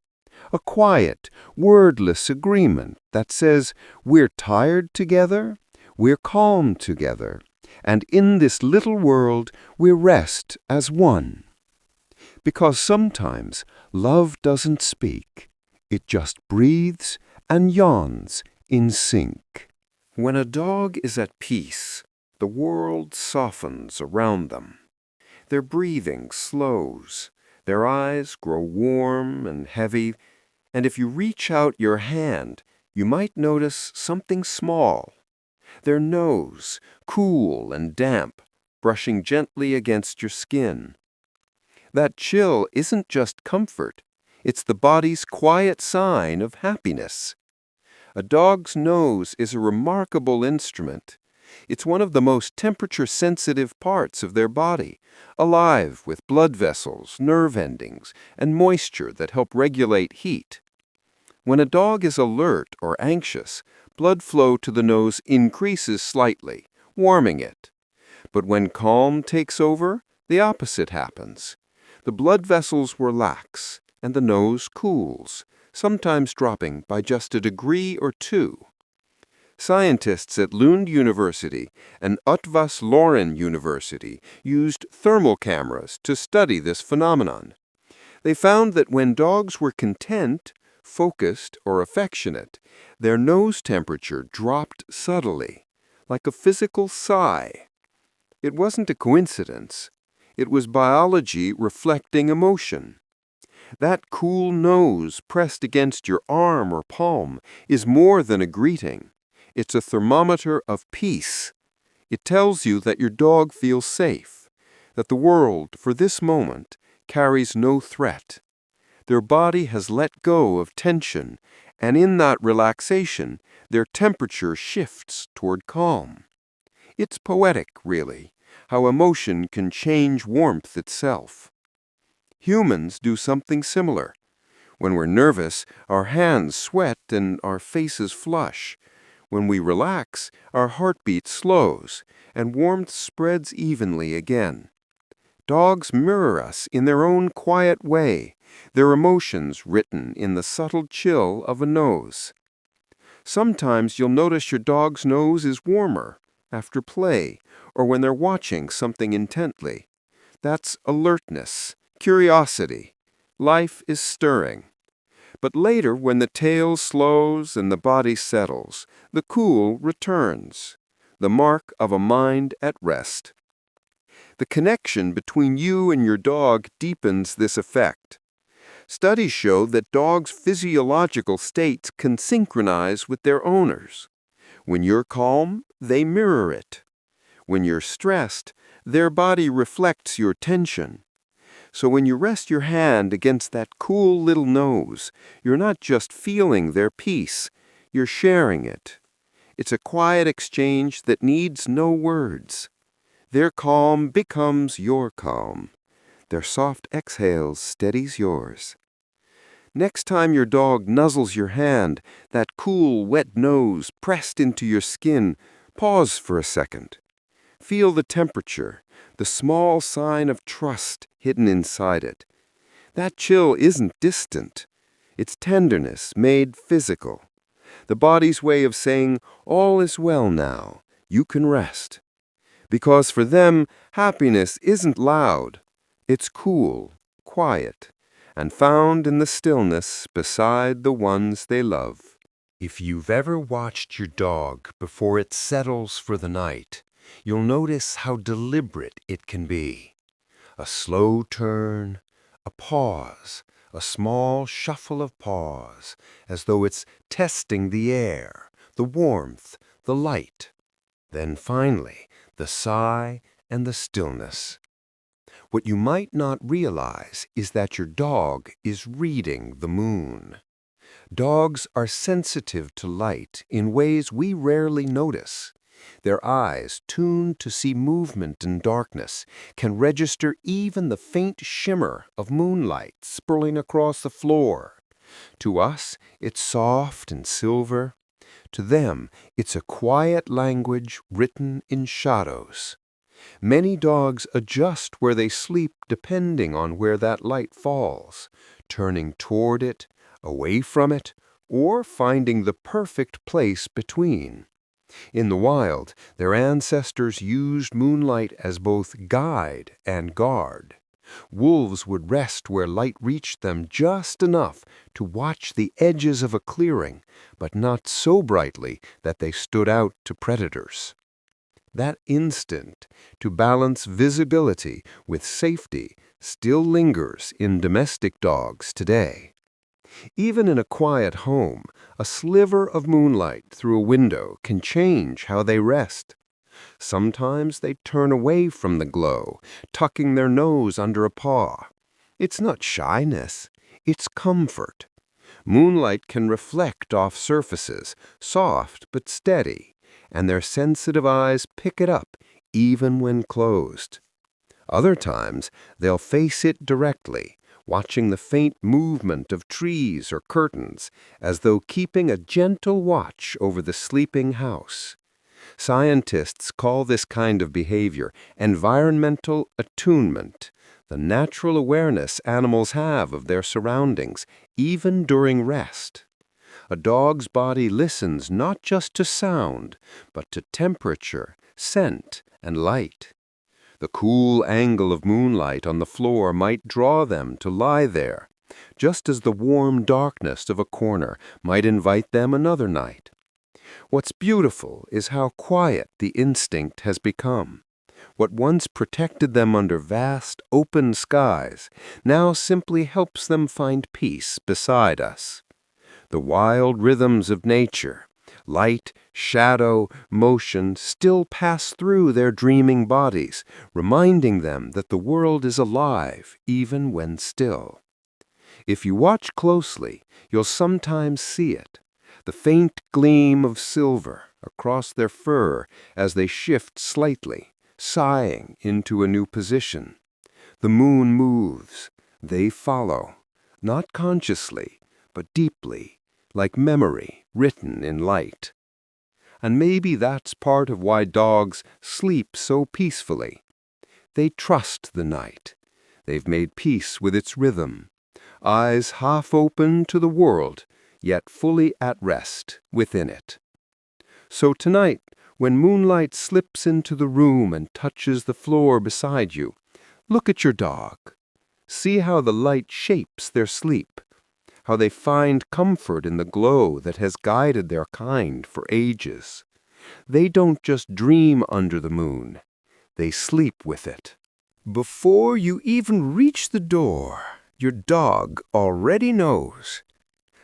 A quiet, wordless agreement that says, we're tired together, we're calm together, and in this little world we rest as one. Because sometimes love doesn't speak, it just breathes and yawns in sync. When a dog is at peace, the world softens around them. Their breathing slows, their eyes grow warm and heavy, and if you reach out your hand, you might notice something small. Their nose, cool and damp, brushing gently against your skin. That chill isn't just comfort, it's the body's quiet sign of happiness. A dog's nose is a remarkable instrument. It's one of the most temperature-sensitive parts of their body, alive with blood vessels, nerve endings, and moisture that help regulate heat. When a dog is alert or anxious, blood flow to the nose increases slightly, warming it. But when calm takes over, the opposite happens. The blood vessels relax, and the nose cools, sometimes dropping by just a degree or two. Scientists at Lund University and Utwas-Loren University used thermal cameras to study this phenomenon. They found that when dogs were content, focused, or affectionate, their nose temperature dropped subtly, like a physical sigh. It wasn't a coincidence. It was biology reflecting emotion. That cool nose pressed against your arm or palm is more than a greeting. It's a thermometer of peace. It tells you that your dog feels safe, that the world, for this moment, carries no threat. Their body has let go of tension, and in that relaxation, their temperature shifts toward calm. It's poetic, really, how emotion can change warmth itself. Humans do something similar. When we're nervous, our hands sweat and our faces flush. When we relax, our heartbeat slows and warmth spreads evenly again. Dogs mirror us in their own quiet way, their emotions written in the subtle chill of a nose. Sometimes you'll notice your dog's nose is warmer after play or when they're watching something intently. That's alertness, curiosity. Life is stirring. But later, when the tail slows and the body settles, the cool returns, the mark of a mind at rest. The connection between you and your dog deepens this effect. Studies show that dogs' physiological states can synchronize with their owners. When you're calm, they mirror it. When you're stressed, their body reflects your tension. So when you rest your hand against that cool little nose, you're not just feeling their peace, you're sharing it. It's a quiet exchange that needs no words. Their calm becomes your calm. Their soft exhales steadies yours. Next time your dog nuzzles your hand, that cool, wet nose pressed into your skin, pause for a second. Feel the temperature, the small sign of trust hidden inside it. That chill isn't distant. It's tenderness made physical. The body's way of saying, all is well now, you can rest. Because for them, happiness isn't loud. It's cool, quiet, and found in the stillness beside the ones they love. If you've ever watched your dog before it settles for the night, you'll notice how deliberate it can be. A slow turn, a pause, a small shuffle of paws, as though it's testing the air, the warmth, the light. Then finally, the sigh and the stillness. What you might not realize is that your dog is reading the moon. Dogs are sensitive to light in ways we rarely notice. Their eyes, tuned to see movement and darkness, can register even the faint shimmer of moonlight spurling across the floor. To us, it's soft and silver. To them, it's a quiet language written in shadows. Many dogs adjust where they sleep depending on where that light falls, turning toward it, away from it, or finding the perfect place between. In the wild, their ancestors used moonlight as both guide and guard. Wolves would rest where light reached them just enough to watch the edges of a clearing, but not so brightly that they stood out to predators. That instinct to balance visibility with safety still lingers in domestic dogs today. Even in a quiet home, a sliver of moonlight through a window can change how they rest. Sometimes they turn away from the glow, tucking their nose under a paw. It's not shyness, it's comfort. Moonlight can reflect off surfaces, soft but steady, and their sensitive eyes pick it up even when closed. Other times, they'll face it directly, watching the faint movement of trees or curtains, as though keeping a gentle watch over the sleeping house. Scientists call this kind of behavior environmental attunement, the natural awareness animals have of their surroundings, even during rest. A dog's body listens not just to sound, but to temperature, scent, and light. The cool angle of moonlight on the floor might draw them to lie there, just as the warm darkness of a corner might invite them another night. What's beautiful is how quiet the instinct has become. What once protected them under vast, open skies now simply helps them find peace beside us. The wild rhythms of nature, light, shadow, motion, still pass through their dreaming bodies, reminding them that the world is alive even when still. If you watch closely, you'll sometimes see it, the faint gleam of silver across their fur as they shift slightly, sighing into a new position. The moon moves, They follow, not consciously, but deeply, like memory written in light. And maybe that's part of why dogs sleep so peacefully. They trust the night. They've made peace with its rhythm, eyes half open to the world, yet fully at rest within it. So tonight, when moonlight slips into the room and touches the floor beside you, look at your dog. See how the light shapes their sleep, how they find comfort in the glow that has guided their kind for ages. They don't just dream under the moon, they sleep with it. Before you even reach the door, your dog already knows.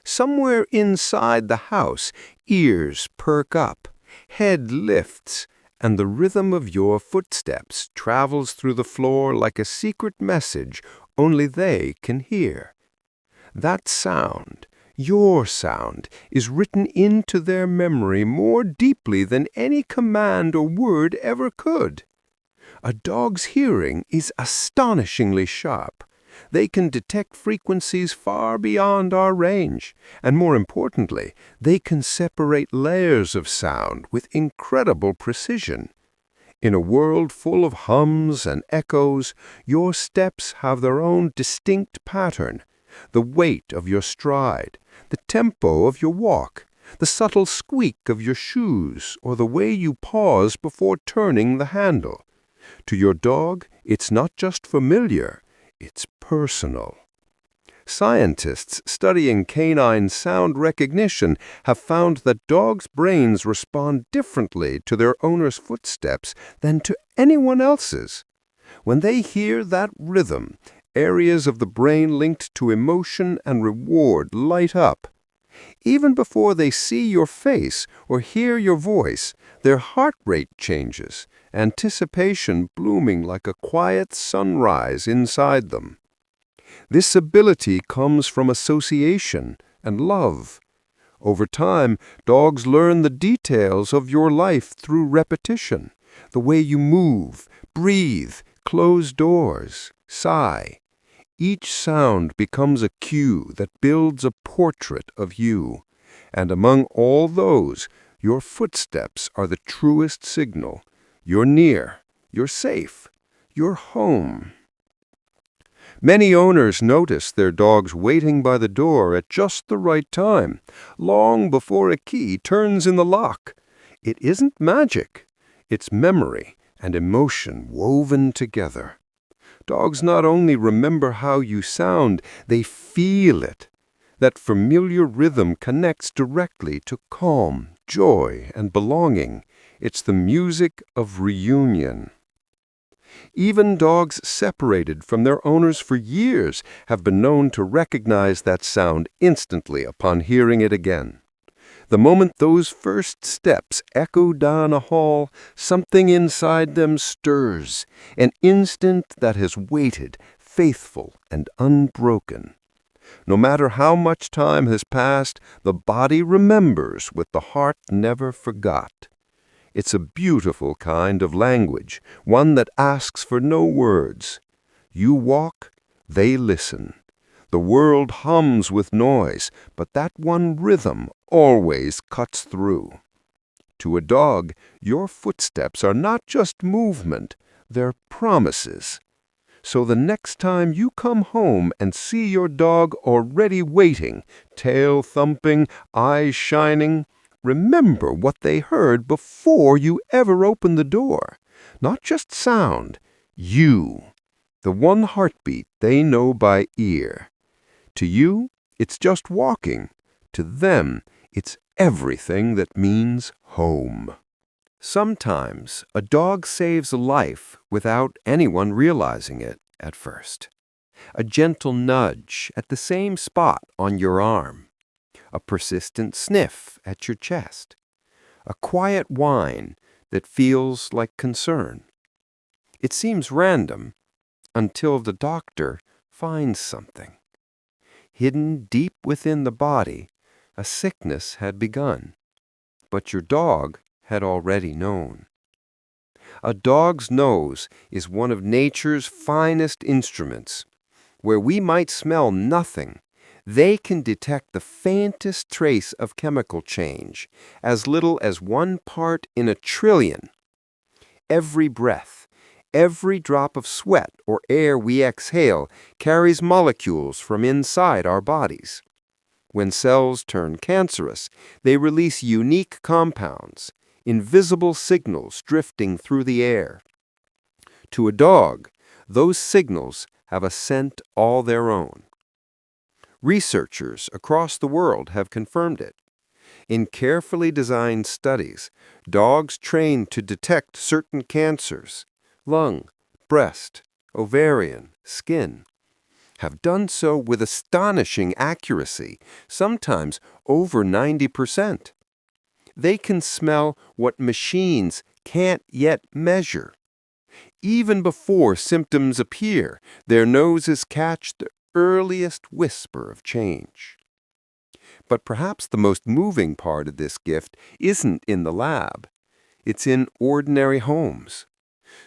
Somewhere inside the house, ears perk up, head lifts, and the rhythm of your footsteps travels through the floor like a secret message only they can hear. That sound, your sound, is written into their memory more deeply than any command or word ever could. A dog's hearing is astonishingly sharp. They can detect frequencies far beyond our range, and more importantly, they can separate layers of sound with incredible precision. In a world full of hums and echoes, your steps have their own distinct pattern. The weight of your stride, the tempo of your walk, the subtle squeak of your shoes, or the way you pause before turning the handle. To your dog, it's not just familiar, it's personal. Scientists studying canine sound recognition have found that dogs' brains respond differently to their owner's footsteps than to anyone else's. When they hear that rhythm, areas of the brain linked to emotion and reward light up. Even before they see your face or hear your voice, their heart rate changes, anticipation blooming like a quiet sunrise inside them. This ability comes from association and love. Over time, dogs learn the details of your life through repetition, the way you move, breathe, close doors, sigh. Each sound becomes a cue that builds a portrait of you, and among all those, your footsteps are the truest signal. You're near, you're safe, you're home. Many owners notice their dogs waiting by the door at just the right time, long before a key turns in the lock. It isn't magic, it's memory and emotion woven together. Dogs not only remember how you sound, they feel it. That familiar rhythm connects directly to calm, joy, and belonging. It's the music of reunion. Even dogs separated from their owners for years have been known to recognize that sound instantly upon hearing it again. The moment those first steps echo down a hall, something inside them stirs, an instinct that has waited, faithful and unbroken. No matter how much time has passed, the body remembers what the heart never forgot. It's a beautiful kind of language, one that asks for no words. You walk, they listen. The world hums with noise, but that one rhythm always cuts through. To a dog, your footsteps are not just movement, they're promises. So the next time you come home and see your dog already waiting, tail thumping, eyes shining, remember what they heard before you ever opened the door. Not just sound, you, the one heartbeat they know by ear. To you, it's just walking. To them, it's everything that means home. Sometimes a dog saves a life without anyone realizing it at first. A gentle nudge at the same spot on your arm. A persistent sniff at your chest. A quiet whine that feels like concern. It seems random until the doctor finds something. Hidden deep within the body, a sickness had begun, but your dog had already known. A dog's nose is one of nature's finest instruments. where we might smell nothing, they can detect the faintest trace of chemical change, as little as 1 part in a trillion. Every breath, every drop of sweat or air we exhale carries molecules from inside our bodies. When cells turn cancerous, they release unique compounds, invisible signals drifting through the air. To a dog, those signals have a scent all their own. Researchers across the world have confirmed it. In carefully designed studies, dogs trained to detect certain cancers, lung, breast, ovarian, skin, have done so with astonishing accuracy, sometimes over 90%. They can smell what machines can't yet measure. Even before symptoms appear, their noses catch the earliest whisper of change. But perhaps the most moving part of this gift isn't in the lab. It's in ordinary homes.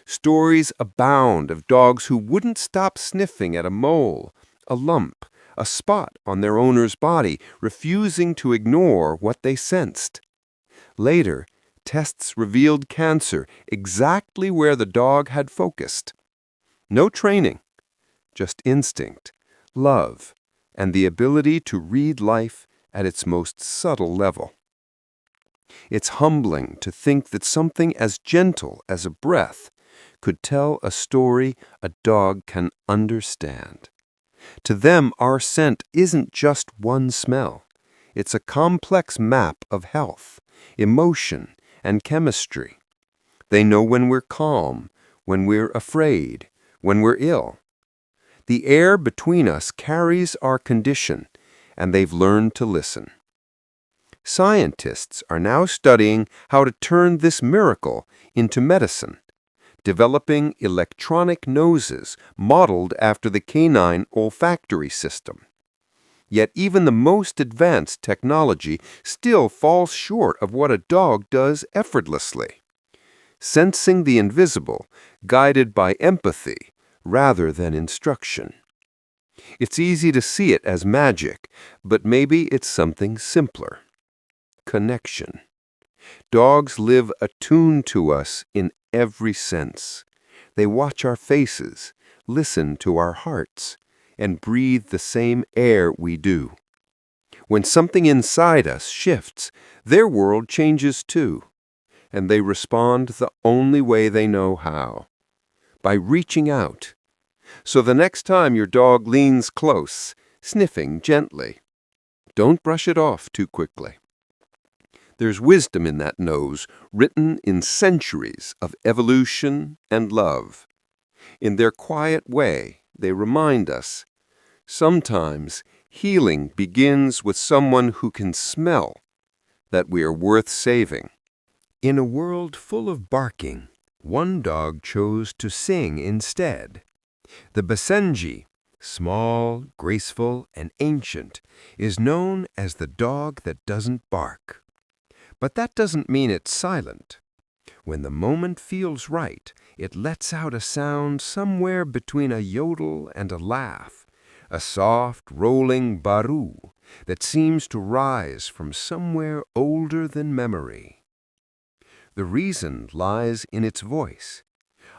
Stories abound of dogs who wouldn't stop sniffing at a mole, a lump, a spot on their owner's body, refusing to ignore what they sensed. Later, tests revealed cancer exactly where the dog had focused. No training, just instinct, love, and the ability to read life at its most subtle level. It's humbling to think that something as gentle as a breath could tell a story a dog can understand. To them, our scent isn't just one smell. It's a complex map of health, emotion, and chemistry. They know when we're calm, when we're afraid, when we're ill. The air between us carries our condition, and they've learned to listen. Scientists are now studying how to turn this miracle into medicine, developing electronic noses modeled after the canine olfactory system. Yet even the most advanced technology still falls short of what a dog does effortlessly. Sensing the invisible, guided by empathy rather than instruction. It's easy to see it as magic, but maybe it's something simpler. Connection. Dogs live attuned to us in every sense. They watch our faces, listen to our hearts, and breathe the same air we do. When something inside us shifts, their world changes too, and they respond the only way they know how, by reaching out. So the next time your dog leans close, sniffing gently, don't brush it off too quickly. There's wisdom in that nose, written in centuries of evolution and love. In their quiet way, they remind us, sometimes healing begins with someone who can smell that we are worth saving. In a world full of barking, one dog chose to sing instead. The Basenji, small, graceful, and ancient, is known as the dog that doesn't bark. But that doesn't mean it's silent. When the moment feels right, it lets out a sound somewhere between a yodel and a laugh, a soft, rolling baru that seems to rise from somewhere older than memory. The reason lies in its voice.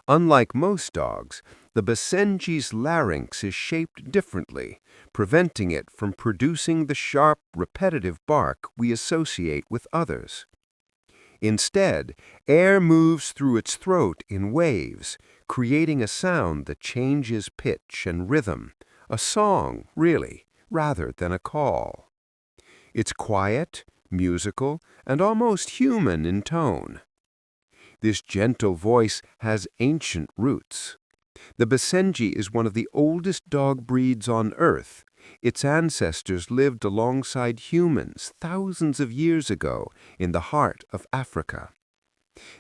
Unlike most dogs, the Basenji's larynx is shaped differently, preventing it from producing the sharp, repetitive bark we associate with others. Instead, air moves through its throat in waves, creating a sound that changes pitch and rhythm, a song, really, rather than a call. It's quiet, musical, and almost human in tone. This gentle voice has ancient roots. The Basenji is one of the oldest dog breeds on Earth. Its ancestors lived alongside humans thousands of years ago in the heart of Africa.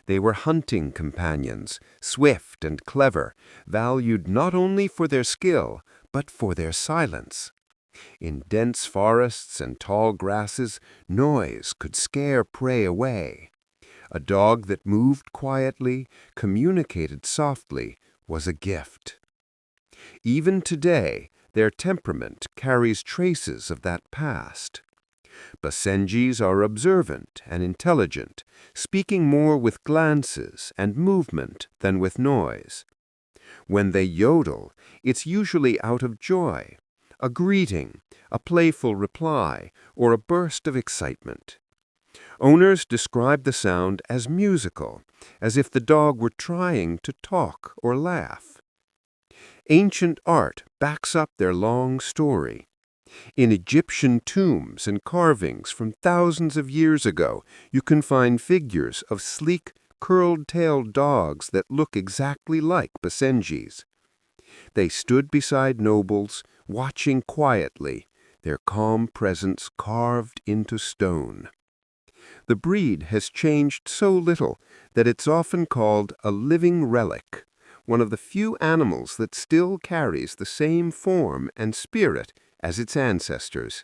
They were hunting companions, swift and clever, valued not only for their skill, but for their silence. In dense forests and tall grasses, noise could scare prey away. A dog that moved quietly, communicated softly, was a gift. Even today, Their temperament carries traces of that past. Basenjis are observant and intelligent, speaking more with glances and movement than with noise. When they yodel, it's usually out of joy, a greeting, a playful reply, or a burst of excitement. Owners describe the sound as musical, as if the dog were trying to talk or laugh. Ancient art backs up their long story. In Egyptian tombs and carvings from thousands of years ago, you can find figures of sleek, curled-tailed dogs that look exactly like Basenjis. They stood beside nobles, watching quietly, their calm presence carved into stone. The breed has changed so little that it's often called a living relic, one of the few animals that still carries the same form and spirit as its ancestors.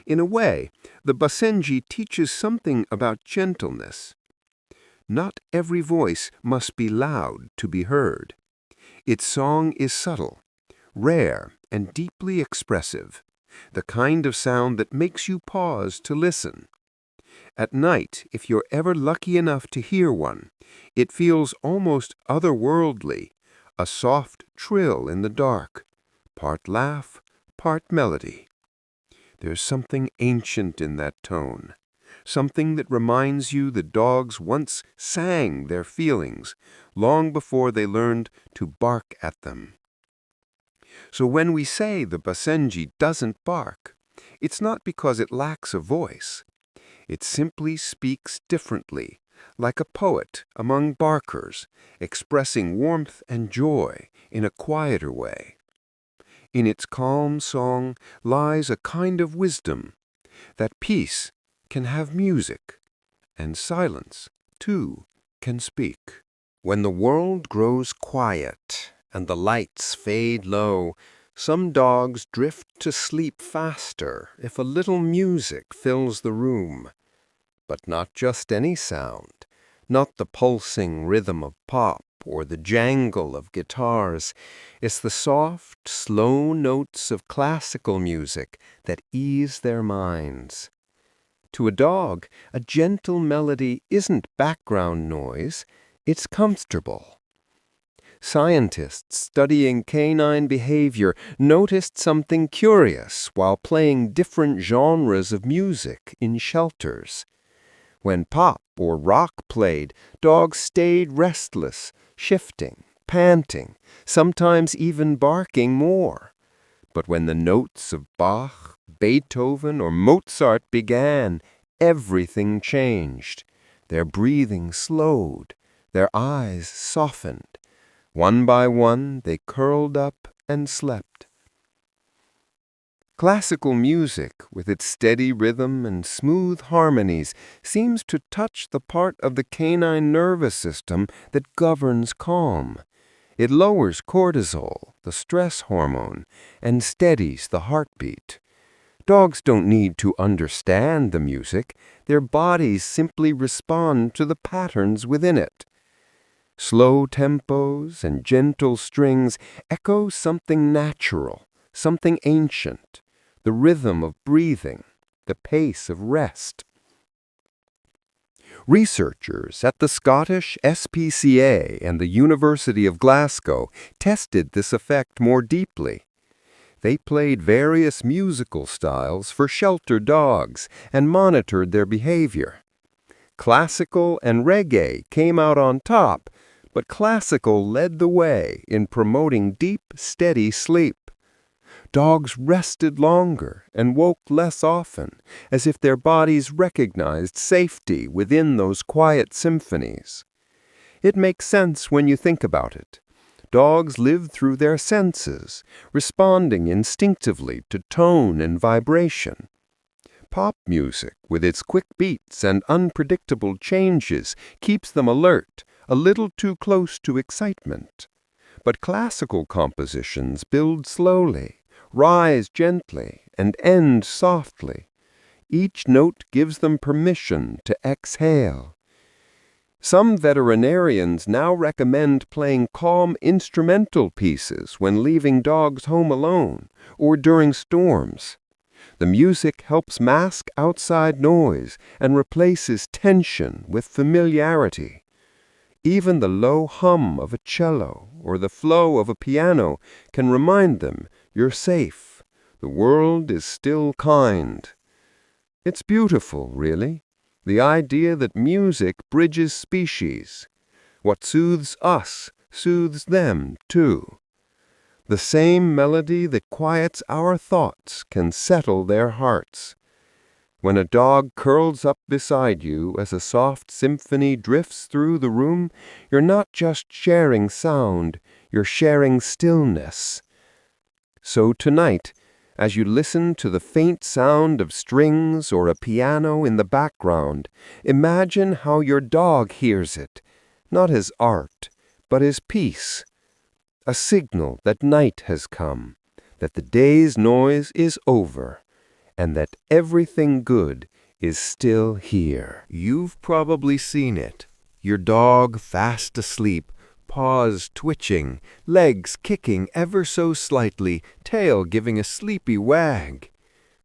In a way, the Basenji teaches something about gentleness. Not every voice must be loud to be heard. Its song is subtle, rare, and deeply expressive, the kind of sound that makes you pause to listen. At night, if you're ever lucky enough to hear one, it feels almost otherworldly, a soft trill in the dark, part laugh, part melody. There's something ancient in that tone, something that reminds you the dogs once sang their feelings long before they learned to bark at them. So when we say the Basenji doesn't bark, it's not because it lacks a voice. It simply speaks differently, like a poet among barkers, expressing warmth and joy in a quieter way. In its calm song lies a kind of wisdom, that peace can have music, and silence, too, can speak. When the world grows quiet and the lights fade low, some dogs drift to sleep faster if a little music fills the room. But not just any sound, not the pulsing rhythm of pop or the jangle of guitars. It's the soft, slow notes of classical music that ease their minds. To a dog, a gentle melody isn't background noise, it's comfortable. Scientists studying canine behavior noticed something curious while playing different genres of music in shelters. When pop or rock played, dogs stayed restless, shifting, panting, sometimes even barking more. But when the notes of Bach, Beethoven, or Mozart began, everything changed. Their breathing slowed, their eyes softened. One by one, they curled up and slept. Classical music, with its steady rhythm and smooth harmonies, seems to touch the part of the canine nervous system that governs calm. It lowers cortisol, the stress hormone, and steadies the heartbeat. Dogs don't need to understand the music. Their bodies simply respond to the patterns within it. Slow tempos and gentle strings echo something natural, something ancient, the rhythm of breathing, the pace of rest. Researchers at the Scottish SPCA and the University of Glasgow tested this effect more deeply. They played various musical styles for shelter dogs and monitored their behavior. Classical and reggae came out on top, but classical led the way in promoting deep, steady sleep. Dogs rested longer and woke less often, as if their bodies recognized safety within those quiet symphonies. It makes sense when you think about it. Dogs live through their senses, responding instinctively to tone and vibration. Pop music, with its quick beats and unpredictable changes, keeps them alert, a little too close to excitement. But classical compositions build slowly, rise gently, and end softly. Each note gives them permission to exhale. Some veterinarians now recommend playing calm instrumental pieces when leaving dogs home alone or during storms. The music helps mask outside noise and replaces tension with familiarity. Even the low hum of a cello or the flow of a piano can remind them you're safe. The world is still kind. It's beautiful, really, the idea that music bridges species. What soothes us soothes them, too. The same melody that quiets our thoughts can settle their hearts. When a dog curls up beside you as a soft symphony drifts through the room, you're not just sharing sound, you're sharing stillness. So tonight, as you listen to the faint sound of strings or a piano in the background, imagine how your dog hears it, not as art, but as peace. A signal that night has come, that the day's noise is over, and that everything good is still here. You've probably seen it. Your dog fast asleep, paws twitching, legs kicking ever so slightly, tail giving a sleepy wag.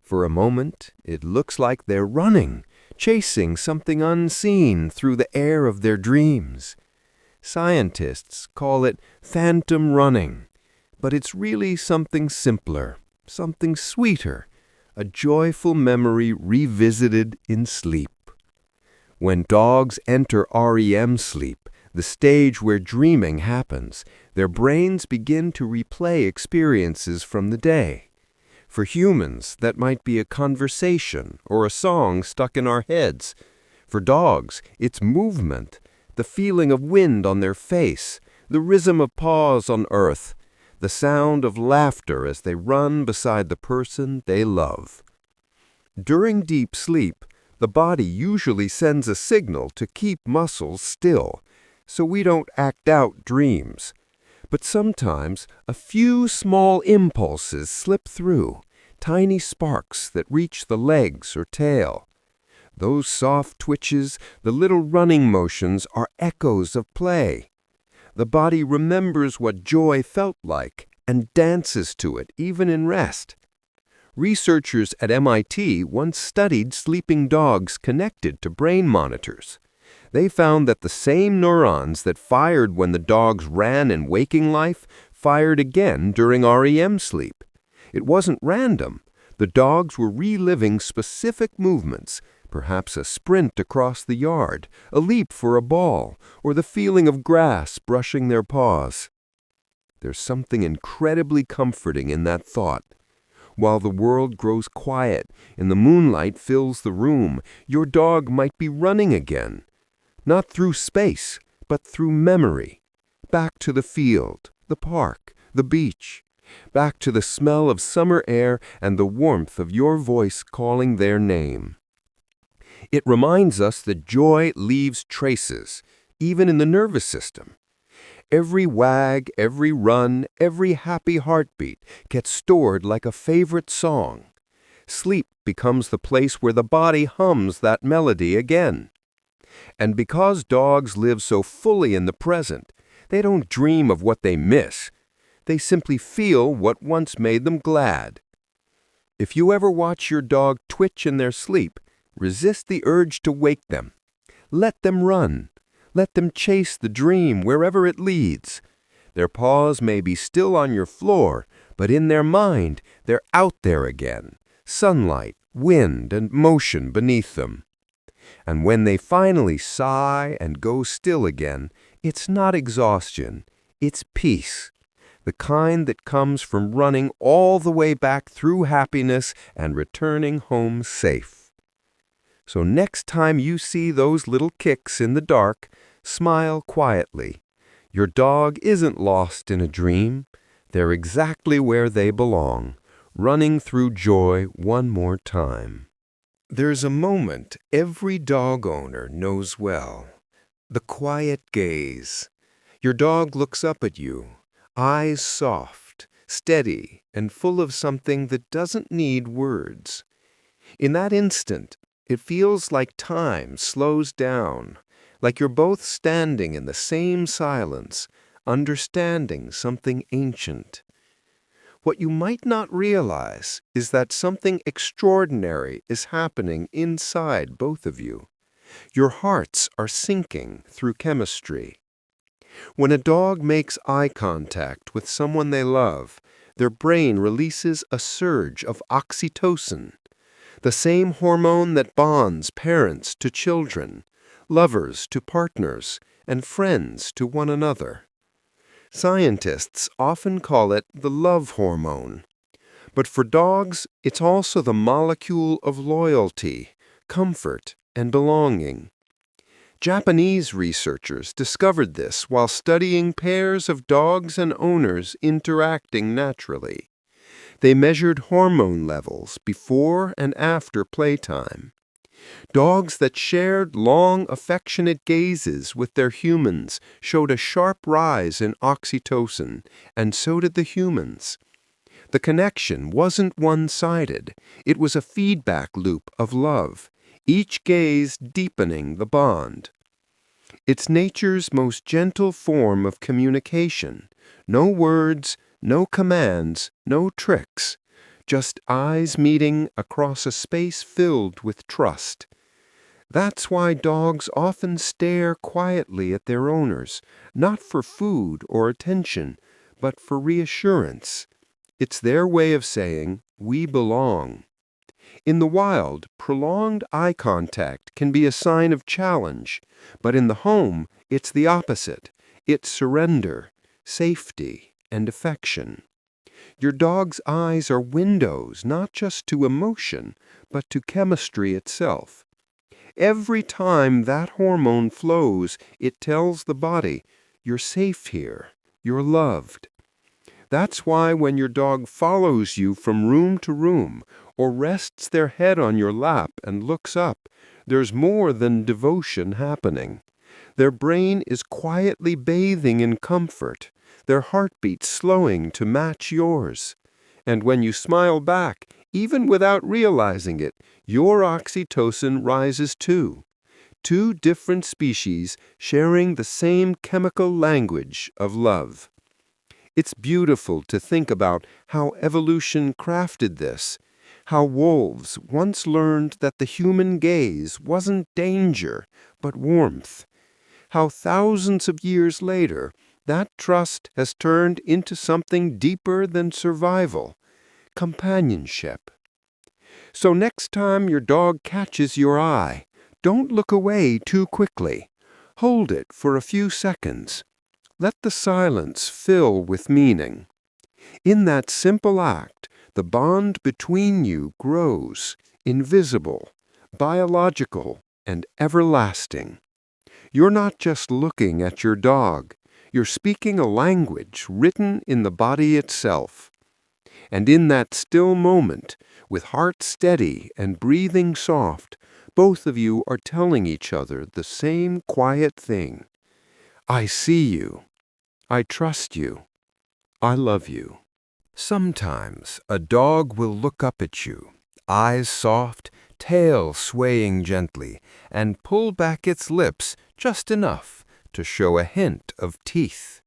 For a moment, it looks like they're running, chasing something unseen through the air of their dreams. Scientists call it phantom running, but it's really something simpler, something sweeter, a joyful memory revisited in sleep. When dogs enter REM sleep, the stage where dreaming happens, their brains begin to replay experiences from the day. For humans, that might be a conversation or a song stuck in our heads. For dogs, it's movement, the feeling of wind on their face, the rhythm of paws on earth, the sound of laughter as they run beside the person they love. During deep sleep, the body usually sends a signal to keep muscles still, so we don't act out dreams. But sometimes a few small impulses slip through, tiny sparks that reach the legs or tail. Those soft twitches, the little running motions are echoes of play. The body remembers what joy felt like and dances to it even in rest. Researchers at MIT once studied sleeping dogs connected to brain monitors. They found that the same neurons that fired when the dogs ran in waking life fired again during REM sleep. It wasn't random. The dogs were reliving specific movements, perhaps a sprint across the yard, a leap for a ball, or the feeling of grass brushing their paws. There's something incredibly comforting in that thought. While the world grows quiet and the moonlight fills the room, your dog might be running again. Not through space, but through memory. Back to the field, the park, the beach. Back to the smell of summer air and the warmth of your voice calling their name. It reminds us that joy leaves traces, even in the nervous system. Every wag, every run, every happy heartbeat gets stored like a favorite song. Sleep becomes the place where the body hums that melody again. And because dogs live so fully in the present, they don't dream of what they miss. They simply feel what once made them glad. If you ever watch your dog twitch in their sleep, resist the urge to wake them. Let them run. Let them chase the dream wherever it leads. Their paws may be still on your floor, but in their mind, they're out there again. Sunlight, wind, and motion beneath them. And when they finally sigh and go still again, it's not exhaustion, it's peace. The kind that comes from running all the way back through happiness and returning home safe. So next time you see those little kicks in the dark, smile quietly. Your dog isn't lost in a dream. They're exactly where they belong, running through joy one more time. There's a moment every dog owner knows well. The quiet gaze. Your dog looks up at you, eyes soft, steady, and full of something that doesn't need words. In that instant, it feels like time slows down, like you're both standing in the same silence, understanding something ancient. What you might not realize is that something extraordinary is happening inside both of you. Your hearts are syncing through chemistry. When a dog makes eye contact with someone they love, their brain releases a surge of oxytocin, the same hormone that bonds parents to children, lovers to partners, and friends to one another. Scientists often call it the love hormone. But for dogs, it's also the molecule of loyalty, comfort, and belonging. Japanese researchers discovered this while studying pairs of dogs and owners interacting naturally. They measured hormone levels before and after playtime. Dogs that shared long, affectionate gazes with their humans showed a sharp rise in oxytocin, and so did the humans. The connection wasn't one-sided. It was a feedback loop of love, each gaze deepening the bond. It's nature's most gentle form of communication. No words, no commands, no tricks. Just eyes meeting across a space filled with trust. That's why dogs often stare quietly at their owners, not for food or attention, but for reassurance. It's their way of saying, "We belong." In the wild, prolonged eye contact can be a sign of challenge, but in the home, it's the opposite. It's surrender, safety, and affection. Your dog's eyes are windows not just to emotion, but to chemistry itself. Every time that hormone flows, it tells the body, "You're safe here, you're loved." That's why when your dog follows you from room to room, or rests their head on your lap and looks up, there's more than devotion happening. Their brain is quietly bathing in comfort, their heartbeat slowing to match yours. And when you smile back, even without realizing it, your oxytocin rises too. Two different species sharing the same chemical language of love. It's beautiful to think about how evolution crafted this, how wolves once learned that the human gaze wasn't danger, but warmth, how thousands of years later that trust has turned into something deeper than survival, companionship. So next time your dog catches your eye, don't look away too quickly. Hold it for a few seconds. Let the silence fill with meaning. In that simple act, the bond between you grows, invisible, biological, and everlasting. You're not just looking at your dog. You're speaking a language written in the body itself. And in that still moment, with heart steady and breathing soft, both of you are telling each other the same quiet thing. I see you. I trust you. I love you. Sometimes a dog will look up at you, eyes soft, tail swaying gently, and pull back its lips just enough to show a hint of teeth.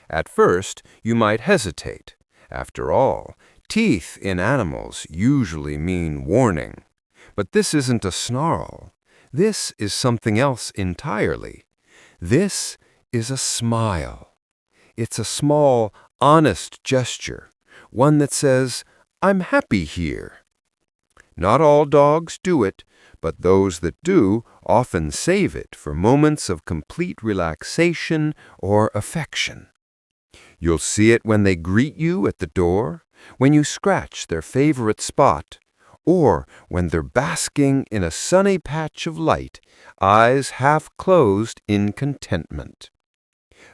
At first, you might hesitate. After all, teeth in animals usually mean warning. But this isn't a snarl. This is something else entirely. This is a smile. It's a small, honest gesture, one that says, "I'm happy here." Not all dogs do it, but those that do often save it for moments of complete relaxation or affection. You'll see it when they greet you at the door, when you scratch their favorite spot, or when they're basking in a sunny patch of light, eyes half closed in contentment.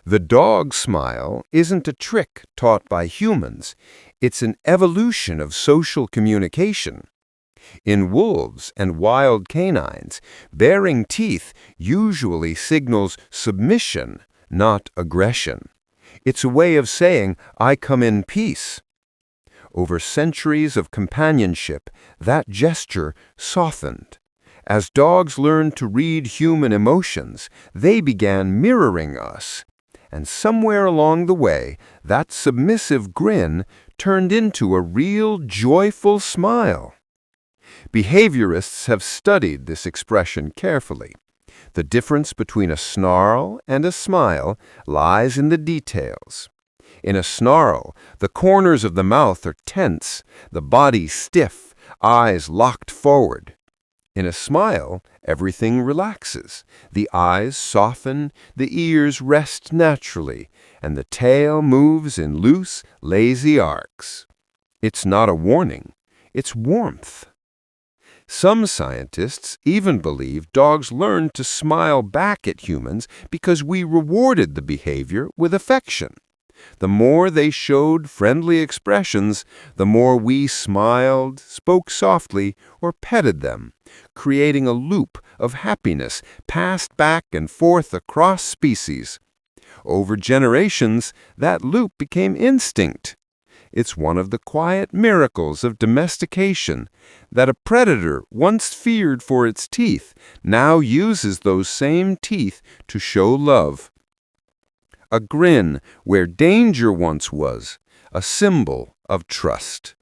The dog smile isn't a trick taught by humans. It's an evolution of social communication. In wolves and wild canines, baring teeth usually signals submission, not aggression. It's a way of saying, "I come in peace." Over centuries of companionship, that gesture softened. As dogs learned to read human emotions, they began mirroring us. And somewhere along the way, that submissive grin turned into a real joyful smile. Behaviorists have studied this expression carefully. The difference between a snarl and a smile lies in the details. In a snarl, the corners of the mouth are tense, the body stiff, eyes locked forward. In a smile, everything relaxes. The eyes soften, the ears rest naturally, and the tail moves in loose, lazy arcs. It's not a warning, it's warmth. Some scientists even believe dogs learned to smile back at humans because we rewarded the behavior with affection. The more they showed friendly expressions, the more we smiled, spoke softly, or petted them, creating a loop of happiness passed back and forth across species. Over generations, that loop became instinct. It's one of the quiet miracles of domestication that a predator once feared for its teeth now uses those same teeth to show love. A grin where danger once was, a symbol of trust.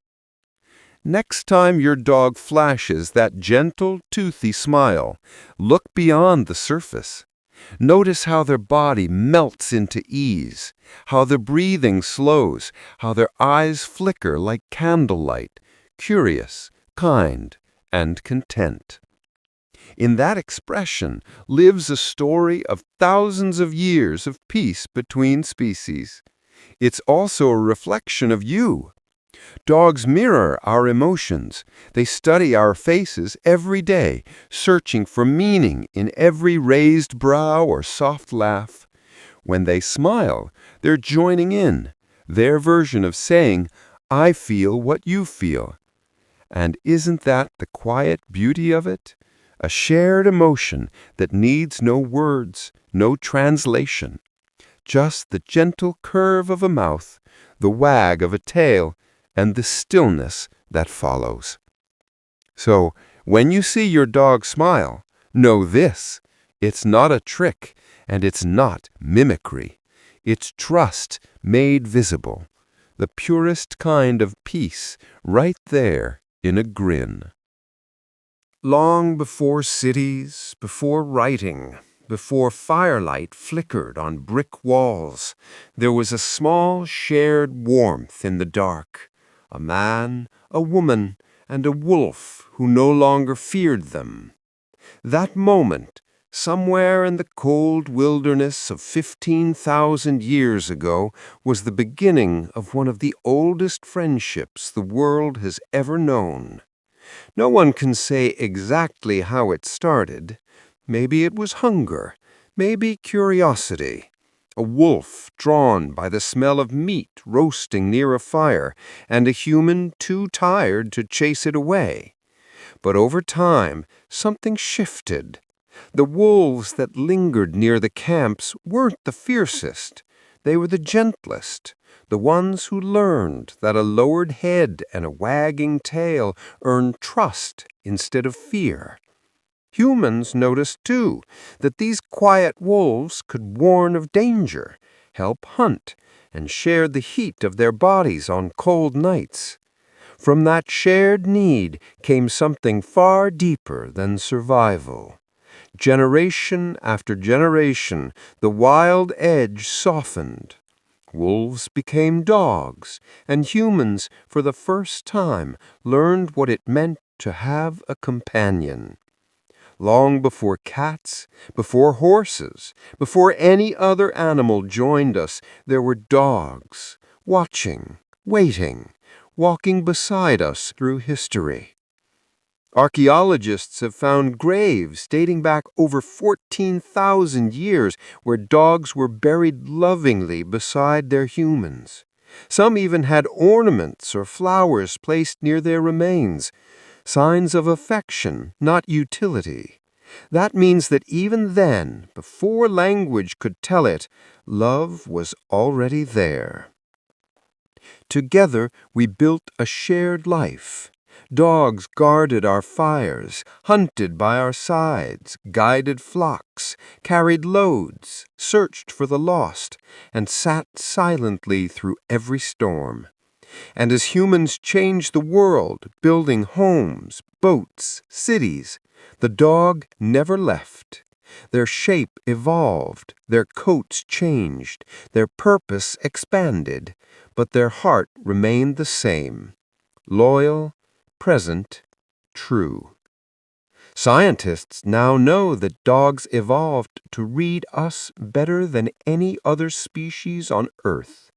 Next time your dog flashes that gentle, toothy smile, look beyond the surface. Notice how their body melts into ease, how their breathing slows, how their eyes flicker like candlelight, curious, kind, and content. In that expression lives a story of thousands of years of peace between species. It's also a reflection of you. Dogs mirror our emotions. They study our faces every day, searching for meaning in every raised brow or soft laugh. When they smile, they're joining in, their version of saying, "I feel what you feel." And isn't that the quiet beauty of it? A shared emotion that needs no words, no translation. Just the gentle curve of a mouth, the wag of a tail, and the stillness that follows. So, when you see your dog smile, know this: it's not a trick, and it's not mimicry. It's trust made visible, the purest kind of peace right there in a grin. Long before cities, before writing, before firelight flickered on brick walls, there was a small shared warmth in the dark. A man, a woman, and a wolf who no longer feared them. That moment, somewhere in the cold wilderness of 15,000 years ago, was the beginning of one of the oldest friendships the world has ever known. No one can say exactly how it started. Maybe it was hunger, maybe curiosity. A wolf drawn by the smell of meat roasting near a fire, and a human too tired to chase it away. But over time, something shifted. The wolves that lingered near the camps weren't the fiercest. They were the gentlest, the ones who learned that a lowered head and a wagging tail earned trust instead of fear. Humans noticed, too, that these quiet wolves could warn of danger, help hunt, and share the heat of their bodies on cold nights. From that shared need came something far deeper than survival. Generation after generation, the wild edge softened. Wolves became dogs, and humans, for the first time, learned what it meant to have a companion. Long before cats, before horses, before any other animal joined us, there were dogs, watching, waiting, walking beside us through history. Archaeologists have found graves dating back over 14,000 years where dogs were buried lovingly beside their humans. Some even had ornaments or flowers placed near their remains, signs of affection, not utility. That means that even then, before language could tell it, love was already there. Together, we built a shared life. Dogs guarded our fires, hunted by our sides, guided flocks, carried loads, searched for the lost, and sat silently through every storm. And as humans changed the world, building homes, boats, cities, the dog never left. Their shape evolved, their coats changed, their purpose expanded, but their heart remained the same, loyal, present, true. Scientists now know that dogs evolved to read us better than any other species on Earth.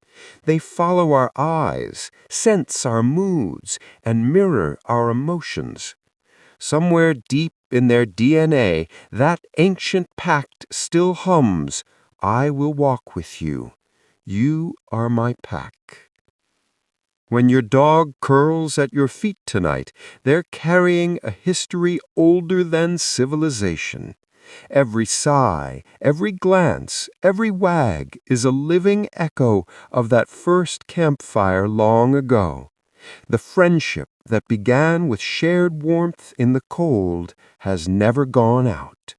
They follow our eyes, sense our moods, and mirror our emotions. Somewhere deep in their DNA, that ancient pact still hums, "I will walk with you. You are my pack." When your dog curls at your feet tonight, they're carrying a history older than civilization. Every sigh, every glance, every wag is a living echo of that first campfire long ago. The friendship that began with shared warmth in the cold has never gone out.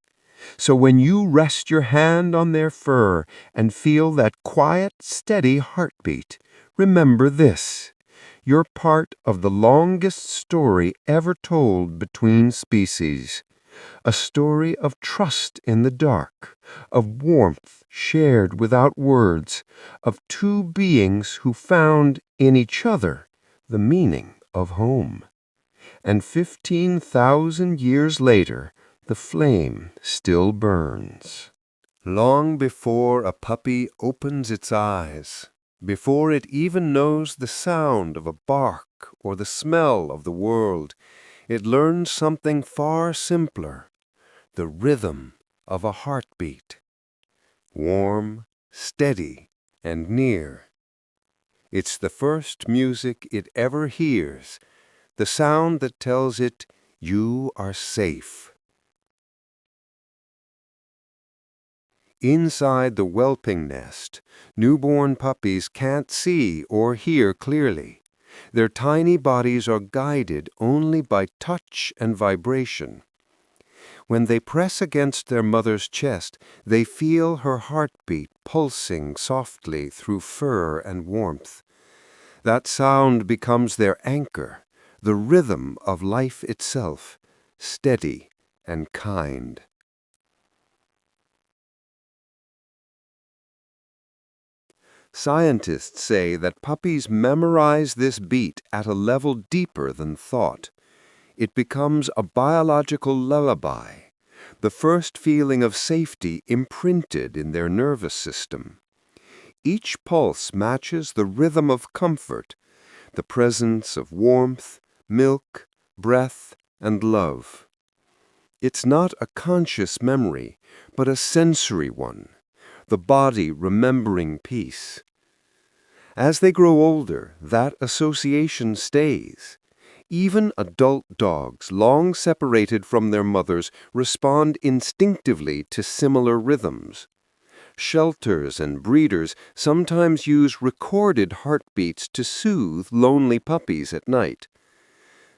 So when you rest your hand on their fur and feel that quiet, steady heartbeat, remember this: you're part of the longest story ever told between species. A story of trust in the dark, of warmth shared without words, of two beings who found in each other the meaning of home. And 15,000 years later, the flame still burns. Long before a puppy opens its eyes, before it even knows the sound of a bark or the smell of the world, it learns something far simpler: the rhythm of a heartbeat. Warm, steady, and near. It's the first music it ever hears, the sound that tells it you are safe. Inside the whelping nest, newborn puppies can't see or hear clearly. Their tiny bodies are guided only by touch and vibration. When they press against their mother's chest, they feel her heartbeat pulsing softly through fur and warmth. That sound becomes their anchor, the rhythm of life itself, steady and kind. Scientists say that puppies memorize this beat at a level deeper than thought. It becomes a biological lullaby, the first feeling of safety imprinted in their nervous system. Each pulse matches the rhythm of comfort, the presence of warmth, milk, breath, and love. It's not a conscious memory, but a sensory one, the body remembering peace. As they grow older, that association stays. Even adult dogs, long separated from their mothers, respond instinctively to similar rhythms. Shelters and breeders sometimes use recorded heartbeats to soothe lonely puppies at night.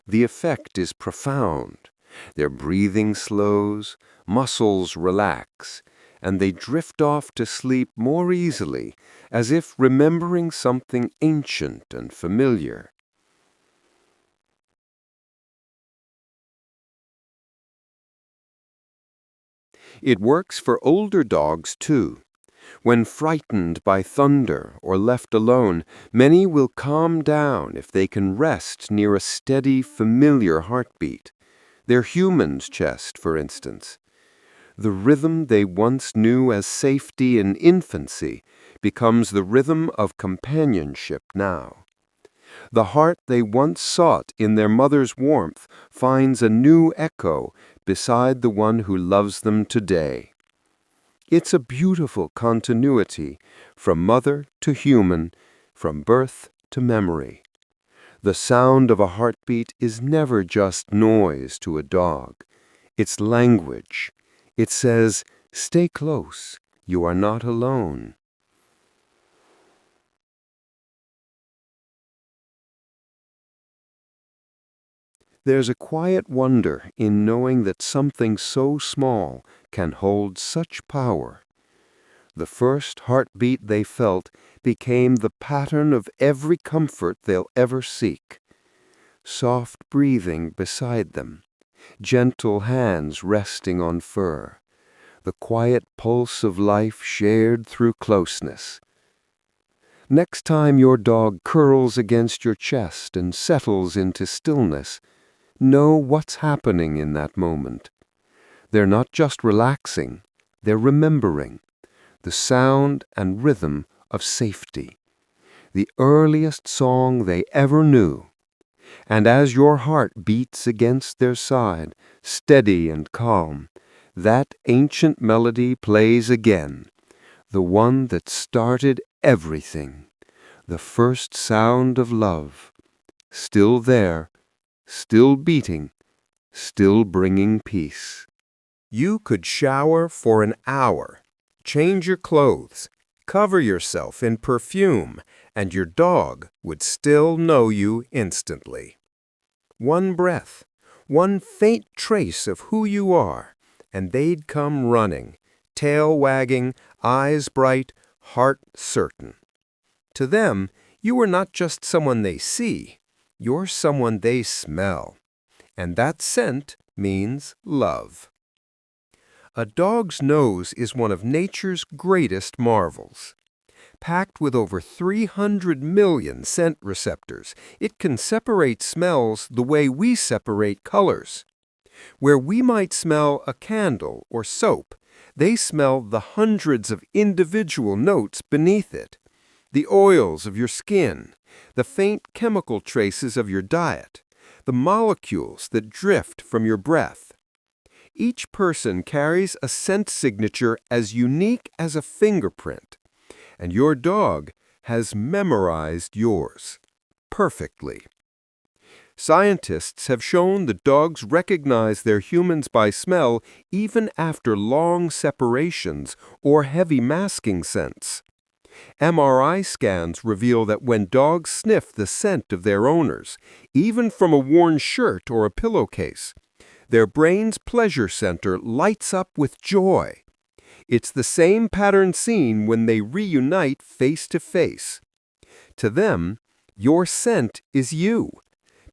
The effect is profound. Their breathing slows, muscles relax, and they drift off to sleep more easily, as if remembering something ancient and familiar. It works for older dogs, too. When frightened by thunder or left alone, many will calm down if they can rest near a steady, familiar heartbeat. Their human's chest, for instance. The rhythm they once knew as safety in infancy becomes the rhythm of companionship now. The heart they once sought in their mother's warmth finds a new echo beside the one who loves them today. It's a beautiful continuity, from mother to human, from birth to memory. The sound of a heartbeat is never just noise to a dog. It's language. It says, "Stay close. You are not alone." There's a quiet wonder in knowing that something so small can hold such power. The first heartbeat they felt became the pattern of every comfort they'll ever seek. Soft breathing beside them, gentle hands resting on fur, the quiet pulse of life shared through closeness. Next time your dog curls against your chest and settles into stillness, know what's happening in that moment. They're not just relaxing, they're remembering the sound and rhythm of safety, the earliest song they ever knew. And as your heart beats against their side, steady and calm, that ancient melody plays again, the one that started everything, the first sound of love, still there, still beating, still bringing peace. You could shower for an hour, change your clothes, cover yourself in perfume, and your dog would still know you instantly. One breath, one faint trace of who you are, and they'd come running, tail wagging, eyes bright, heart certain. To them, you are not just someone they see, you're someone they smell. And that scent means love. A dog's nose is one of nature's greatest marvels. Packed with over 300 million scent receptors, it can separate smells the way we separate colors. Where we might smell a candle or soap, they smell the hundreds of individual notes beneath it, the oils of your skin, the faint chemical traces of your diet, the molecules that drift from your breath. Each person carries a scent signature as unique as a fingerprint, and your dog has memorized yours perfectly. Scientists have shown that dogs recognize their humans by smell even after long separations or heavy masking scents. MRI scans reveal that when dogs sniff the scent of their owners, even from a worn shirt or a pillowcase, their brain's pleasure center lights up with joy. It's the same pattern seen when they reunite face to face. To them, your scent is you,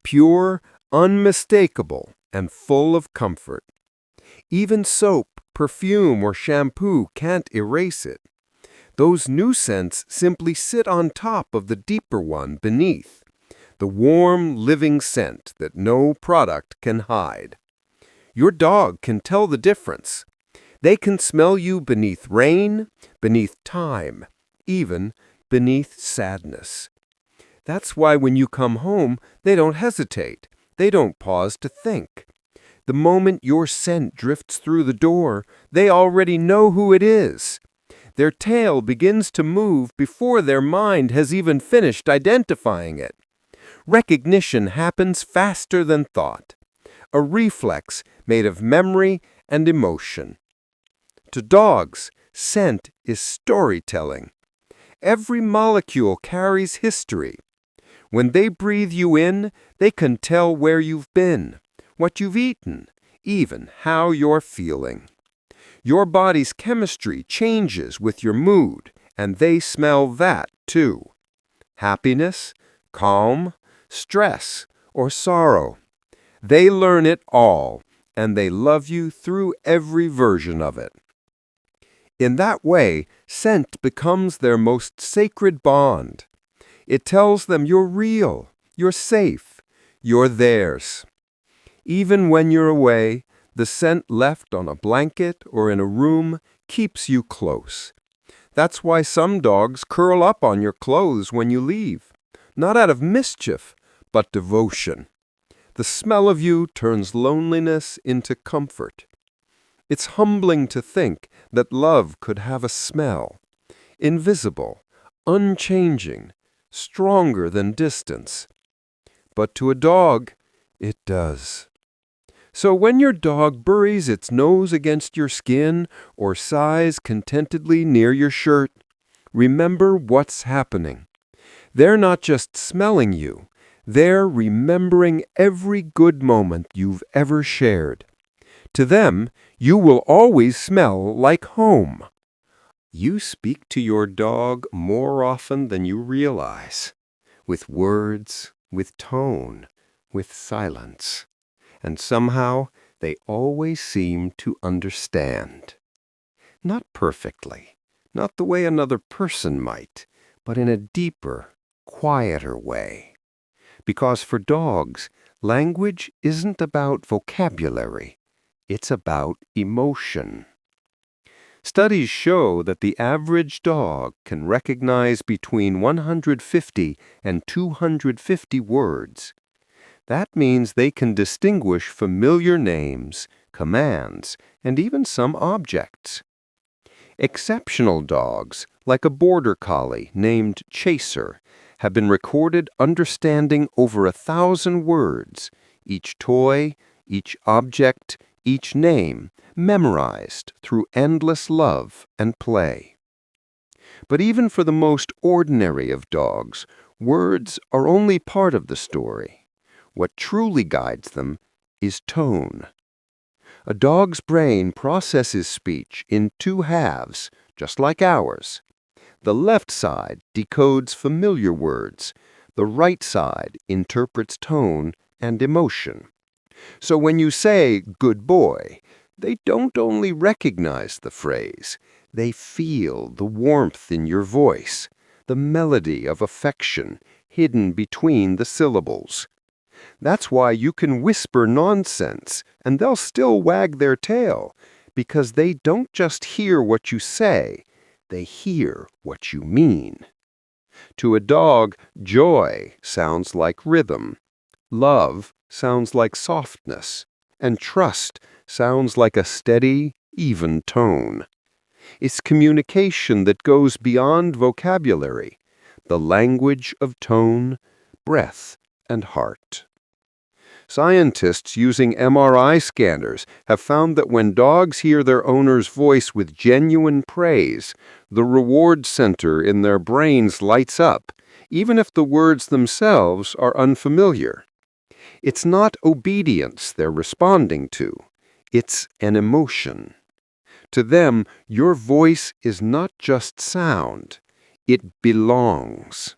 pure, unmistakable, and full of comfort. Even soap, perfume, or shampoo can't erase it. Those new scents simply sit on top of the deeper one beneath, the warm, living scent that no product can hide. Your dog can tell the difference. They can smell you beneath rain, beneath time, even beneath sadness. That's why when you come home, they don't hesitate. They don't pause to think. The moment your scent drifts through the door, they already know who it is. Their tail begins to move before their mind has even finished identifying it. Recognition happens faster than thought, a reflex made of memory and emotion. To dogs, scent is storytelling. Every molecule carries history. When they breathe you in, they can tell where you've been, what you've eaten, even how you're feeling. Your body's chemistry changes with your mood, and they smell that too. Happiness, calm, stress, or sorrow. They learn it all, and they love you through every version of it. In that way, scent becomes their most sacred bond. It tells them you're real, you're safe, you're theirs. Even when you're away, the scent left on a blanket or in a room keeps you close. That's why some dogs curl up on your clothes when you leave, not out of mischief, but devotion. The smell of you turns loneliness into comfort. It's humbling to think that love could have a smell, invisible, unchanging, stronger than distance. But to a dog, it does. So when your dog buries its nose against your skin or sighs contentedly near your shirt, remember what's happening. They're not just smelling you, They're remembering every good moment you've ever shared. To them, you will always smell like home. You speak to your dog more often than you realize, with words, with tone, with silence. And somehow, they always seem to understand. Not perfectly, not the way another person might, but in a deeper, quieter way. Because for dogs, language isn't about vocabulary, it's about emotion. Studies show that the average dog can recognize between 150 and 250 words. That means they can distinguish familiar names, commands, and even some objects. Exceptional dogs, like a border collie named Chaser, have been recorded understanding over 1,000 words, each toy, each object, each name, memorized through endless love and play. But even for the most ordinary of dogs, words are only part of the story. What truly guides them is tone. A dog's brain processes speech in two halves, just like ours. The left side decodes familiar words. The right side interprets tone and emotion. So when you say, "good boy," they don't only recognize the phrase, they feel the warmth in your voice, the melody of affection hidden between the syllables. That's why you can whisper nonsense and they'll still wag their tail, because they don't just hear what you say, they hear what you mean. To a dog, joy sounds like rhythm, love sounds like softness, and trust sounds like a steady, even tone. It's communication that goes beyond vocabulary, the language of tone, breath, and heart. Scientists using MRI scanners have found that when dogs hear their owner's voice with genuine praise, the reward center in their brains lights up, even if the words themselves are unfamiliar. It's not obedience they're responding to. It's an emotion. To them, your voice is not just sound. It belongs.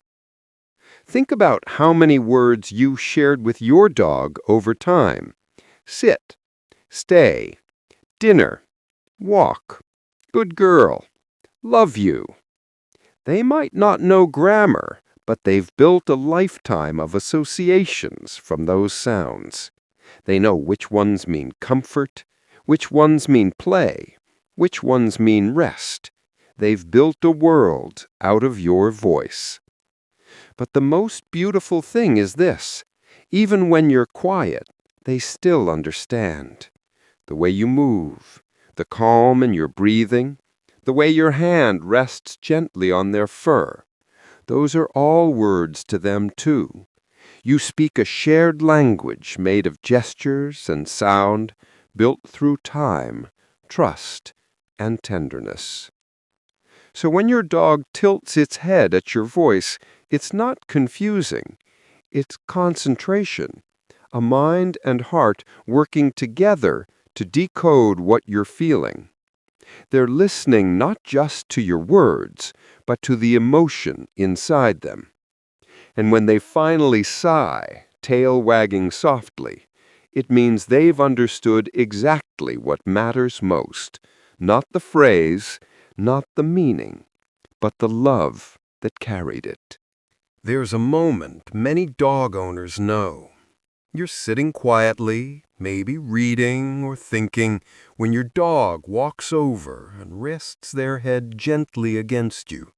Think about how many words you shared with your dog over time. Sit, stay, dinner, walk, good girl, love you. They might not know grammar, but they've built a lifetime of associations from those sounds. They know which ones mean comfort, which ones mean play, which ones mean rest. They've built a world out of your voice. But the most beautiful thing is this: even when you're quiet, they still understand. The way you move, the calm in your breathing, the way your hand rests gently on their fur. Those are all words to them too. You speak a shared language made of gestures and sound, built through time, trust, and tenderness. So when your dog tilts its head at your voice, it's not confusing. It's concentration, a mind and heart working together to decode what you're feeling. They're listening not just to your words, but to the emotion inside them. And when they finally sigh, tail wagging softly, it means they've understood exactly what matters most, not the phrase, not the meaning, but the love that carried it. There's a moment many dog owners know. You're sitting quietly, maybe reading or thinking, when your dog walks over and rests their head gently against you.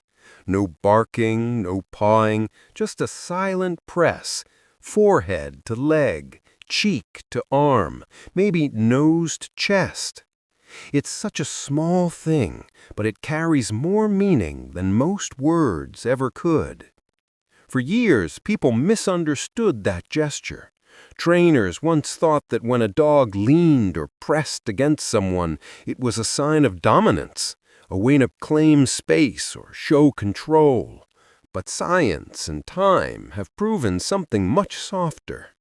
No barking, no pawing, just a silent press, forehead to leg, cheek to arm, maybe nose to chest. It's such a small thing, but it carries more meaning than most words ever could. For years, people misunderstood that gesture. Trainers once thought that when a dog leaned or pressed against someone, it was a sign of dominance, a way to claim space or show control. But science and time have proven something much softer.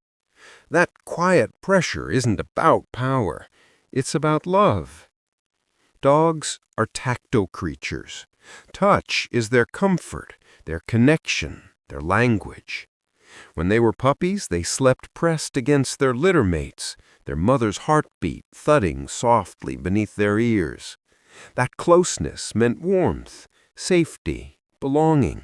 That quiet pressure isn't about power. It's about love. Dogs are tactile creatures. Touch is their comfort, their connection, their language. When they were puppies, they slept pressed against their litter mates, their mother's heartbeat thudding softly beneath their ears. That closeness meant warmth, safety, belonging.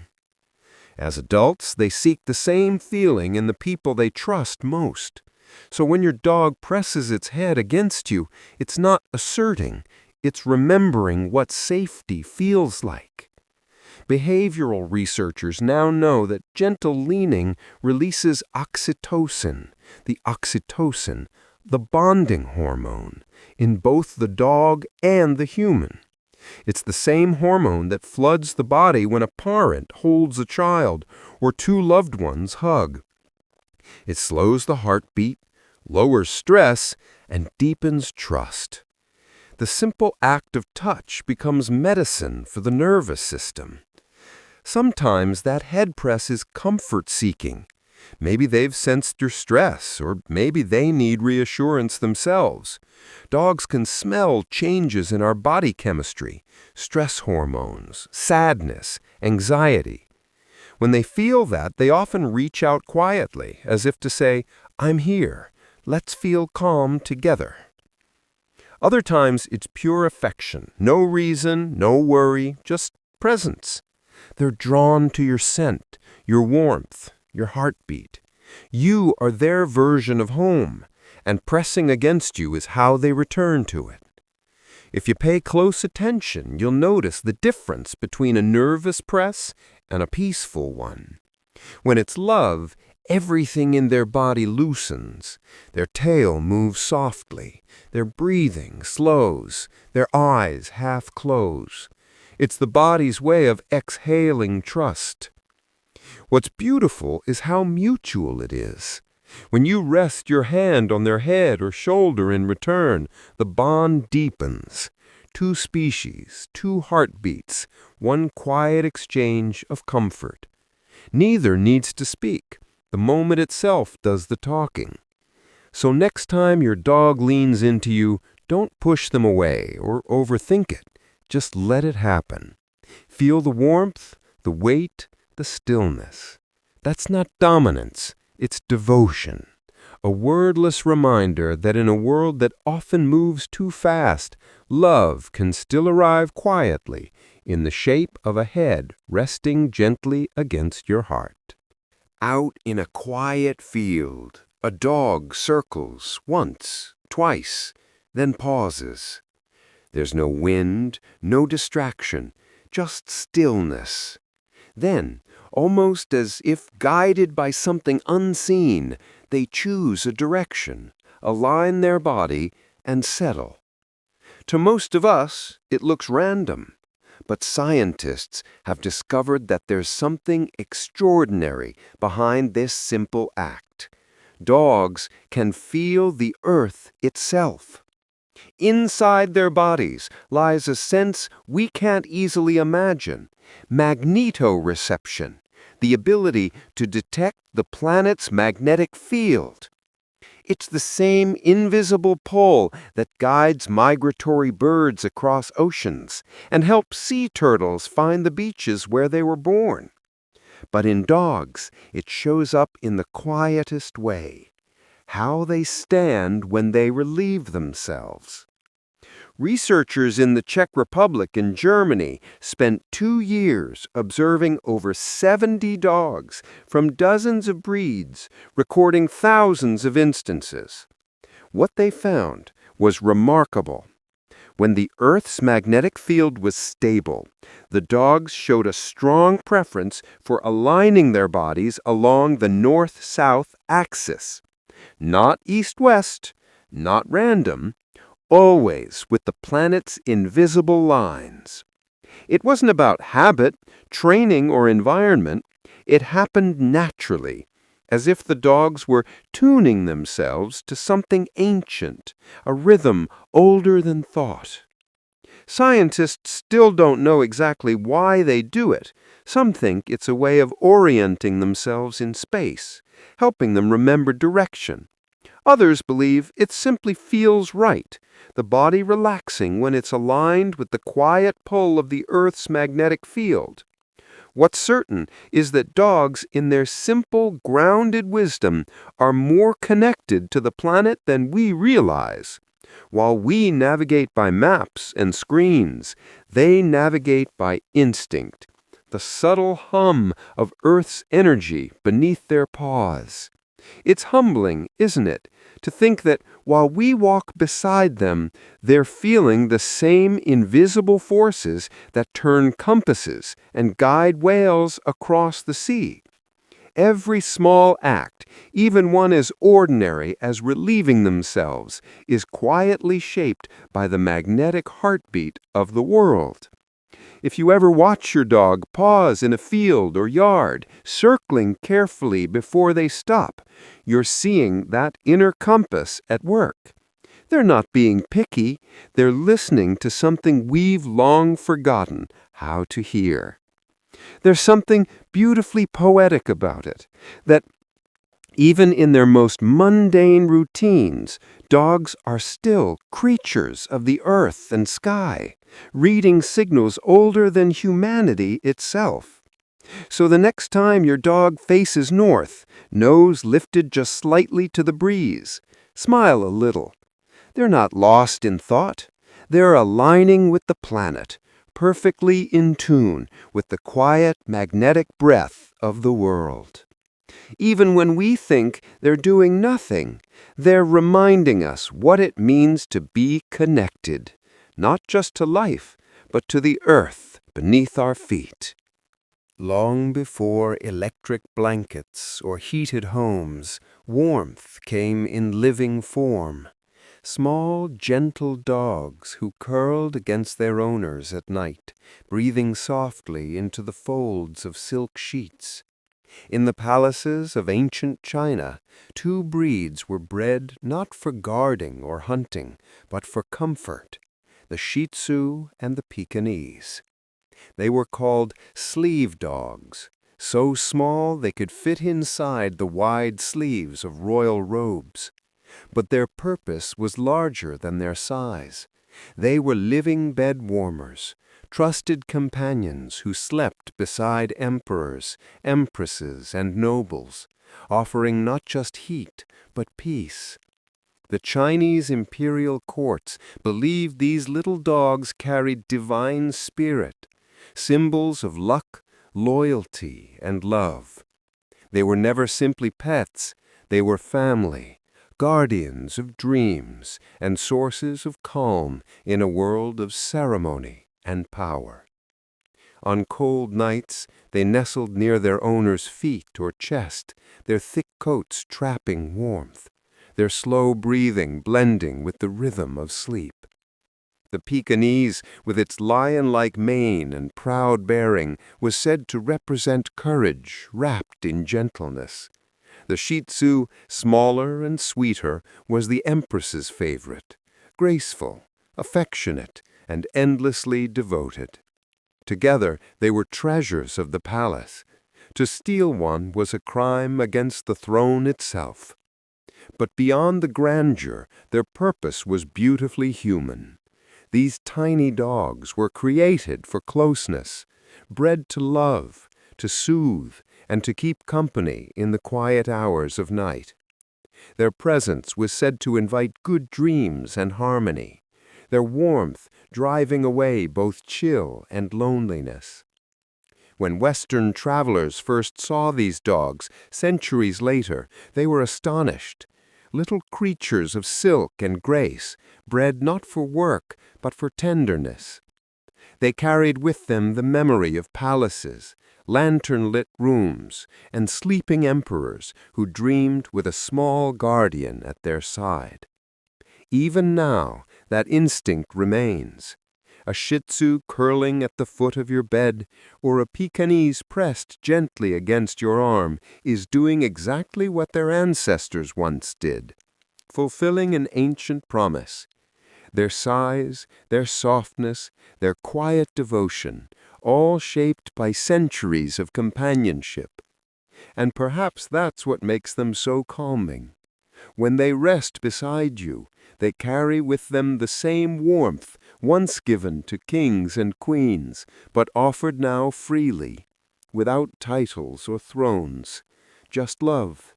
As adults, they seek the same feeling in the people they trust most. So when your dog presses its head against you, it's not asserting, it's remembering what safety feels like. Behavioral researchers now know that gentle leaning releases oxytocin, the bonding hormone, in both the dog and the human. It's the same hormone that floods the body when a parent holds a child or two loved ones hug. It slows the heartbeat, lowers stress, and deepens trust. The simple act of touch becomes medicine for the nervous system. Sometimes that head press is comfort-seeking. Maybe they've sensed your stress, or maybe they need reassurance themselves. Dogs can smell changes in our body chemistry, stress hormones, sadness, anxiety. When they feel that, they often reach out quietly, as if to say, "I'm here. Let's feel calm together." Other times, it's pure affection. No reason, no worry, just presence. They're drawn to your scent, your warmth, your heartbeat. You are their version of home, and pressing against you is how they return to it. If you pay close attention, you'll notice the difference between a nervous press and a peaceful one. When it's love, everything in their body loosens. Their tail moves softly. Their breathing slows. Their eyes half close. It's the body's way of exhaling trust. What's beautiful is how mutual it is. When you rest your hand on their head or shoulder in return, the bond deepens. Two species, two heartbeats, one quiet exchange of comfort. Neither needs to speak. The moment itself does the talking. So next time your dog leans into you, don't push them away or overthink it. Just let it happen. Feel the warmth, the weight, the stillness. That's not dominance, it's devotion. A wordless reminder that in a world that often moves too fast, love can still arrive quietly in the shape of a head resting gently against your heart. Out in a quiet field, a dog circles once, twice, then pauses. There's no wind, no distraction, just stillness. Then, almost as if guided by something unseen, they choose a direction, align their body, and settle. To most of us, it looks random, but scientists have discovered that there's something extraordinary behind this simple act. Dogs can feel the earth itself. Inside their bodies lies a sense we can't easily imagine, magnetoreception, the ability to detect the planet's magnetic field. It's the same invisible pull that guides migratory birds across oceans and helps sea turtles find the beaches where they were born. But in dogs, it shows up in the quietest way. How they stand when they relieve themselves. Researchers in the Czech Republic and Germany spent 2 years observing over 70 dogs from dozens of breeds, recording thousands of instances. What they found was remarkable. When the Earth's magnetic field was stable, the dogs showed a strong preference for aligning their bodies along the north-south axis. Not east-west, not random, always with the planet's invisible lines. It wasn't about habit, training, or environment. It happened naturally, as if the dogs were tuning themselves to something ancient, a rhythm older than thought. Scientists still don't know exactly why they do it. Some think it's a way of orienting themselves in space, helping them remember direction. Others believe it simply feels right, the body relaxing when it's aligned with the quiet pull of the Earth's magnetic field. What's certain is that dogs, in their simple, grounded wisdom, are more connected to the planet than we realize. While we navigate by maps and screens, they navigate by instinct, the subtle hum of Earth's energy beneath their paws. It's humbling, isn't it, to think that while we walk beside them, they're feeling the same invisible forces that turn compasses and guide whales across the sea. Every small act, even one as ordinary as relieving themselves, is quietly shaped by the magnetic heartbeat of the world. If you ever watch your dog pause in a field or yard, circling carefully before they stop, you're seeing that inner compass at work. They're not being picky, they're listening to something we've long forgotten how to hear. There's something beautifully poetic about it, that even in their most mundane routines, dogs are still creatures of the earth and sky, reading signals older than humanity itself. So the next time your dog faces north, nose lifted just slightly to the breeze, smile a little. They're not lost in thought. They're aligning with the planet, perfectly in tune with the quiet, magnetic breath of the world. Even when we think they're doing nothing, they're reminding us what it means to be connected, not just to life, but to the earth beneath our feet. Long before electric blankets or heated homes, warmth came in living form. Small, gentle dogs who curled against their owners at night, breathing softly into the folds of silk sheets. In the palaces of ancient China, two breeds were bred not for guarding or hunting, but for comfort, the Shih Tzu and the Pekingese. They were called sleeve dogs, so small they could fit inside the wide sleeves of royal robes. But their purpose was larger than their size. They were living bed warmers, trusted companions who slept beside emperors, empresses, and nobles, offering not just heat, but peace. The Chinese imperial courts believed these little dogs carried divine spirit, symbols of luck, loyalty, and love. They were never simply pets, they were family, guardians of dreams and sources of calm in a world of ceremony and power. On cold nights, they nestled near their owner's feet or chest, their thick coats trapping warmth, their slow breathing blending with the rhythm of sleep. The Pekingese, with its lion-like mane and proud bearing, was said to represent courage wrapped in gentleness. The Shih Tzu, smaller and sweeter, was the Empress's favorite, graceful, affectionate, and endlessly devoted. Together they were treasures of the palace. To steal one was a crime against the throne itself. But beyond the grandeur, their purpose was beautifully human. These tiny dogs were created for closeness, bred to love, to soothe, and to keep company in the quiet hours of night. Their presence was said to invite good dreams and harmony, their warmth driving away both chill and loneliness. When Western travelers first saw these dogs, centuries later, they were astonished. Little creatures of silk and grace, bred not for work, but for tenderness. They carried with them the memory of palaces, lantern-lit rooms, and sleeping emperors who dreamed with a small guardian at their side. Even now, that instinct remains. A Shih Tzu curling at the foot of your bed, or a Pekingese pressed gently against your arm, is doing exactly what their ancestors once did, fulfilling an ancient promise. Their size, their softness, their quiet devotion, all shaped by centuries of companionship. And perhaps that's what makes them so calming. When they rest beside you, they carry with them the same warmth once given to kings and queens, but offered now freely, without titles or thrones, just love.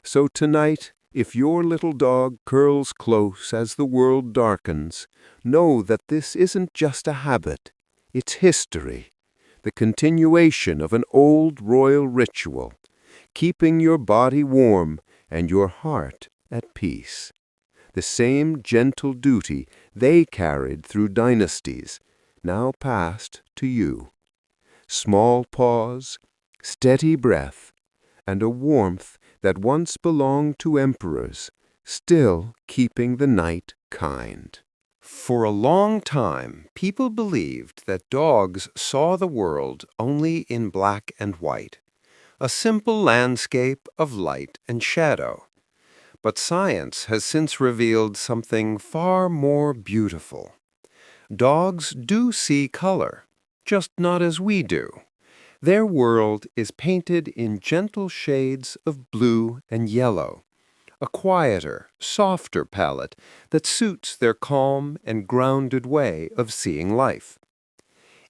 So tonight, if your little dog curls close as the world darkens, know that this isn't just a habit, it's history, the continuation of an old royal ritual, keeping your body warm and your heart at peace. The same gentle duty they carried through dynasties, now passed to you. Small pause, steady breath, and a warmth that once belonged to emperors, still keeping the night kind. For a long time, people believed that dogs saw the world only in black and white, a simple landscape of light and shadow. But science has since revealed something far more beautiful. Dogs do see color, just not as we do. Their world is painted in gentle shades of blue and yellow, a quieter, softer palette that suits their calm and grounded way of seeing life.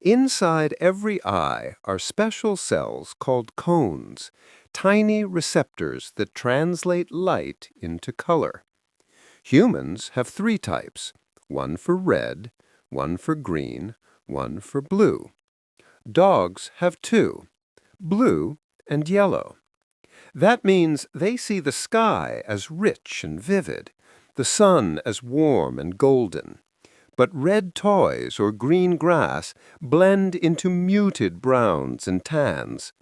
Inside every eye are special cells called cones, tiny receptors that translate light into color. Humans have 3 types, one for red, one for green, one for blue. Dogs have 2, blue and yellow. That means they see the sky as rich and vivid, the sun as warm and golden. But red toys or green grass blend into muted browns and tans.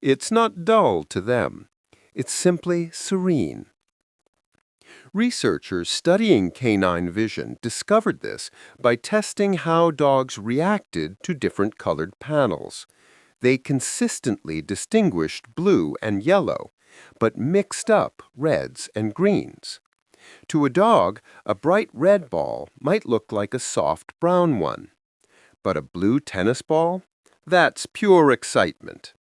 It's not dull to them. It's simply serene. Researchers studying canine vision discovered this by testing how dogs reacted to different colored panels. They consistently distinguished blue and yellow, but mixed up reds and greens. To a dog, a bright red ball might look like a soft brown one. But a blue tennis ball? That's pure excitement.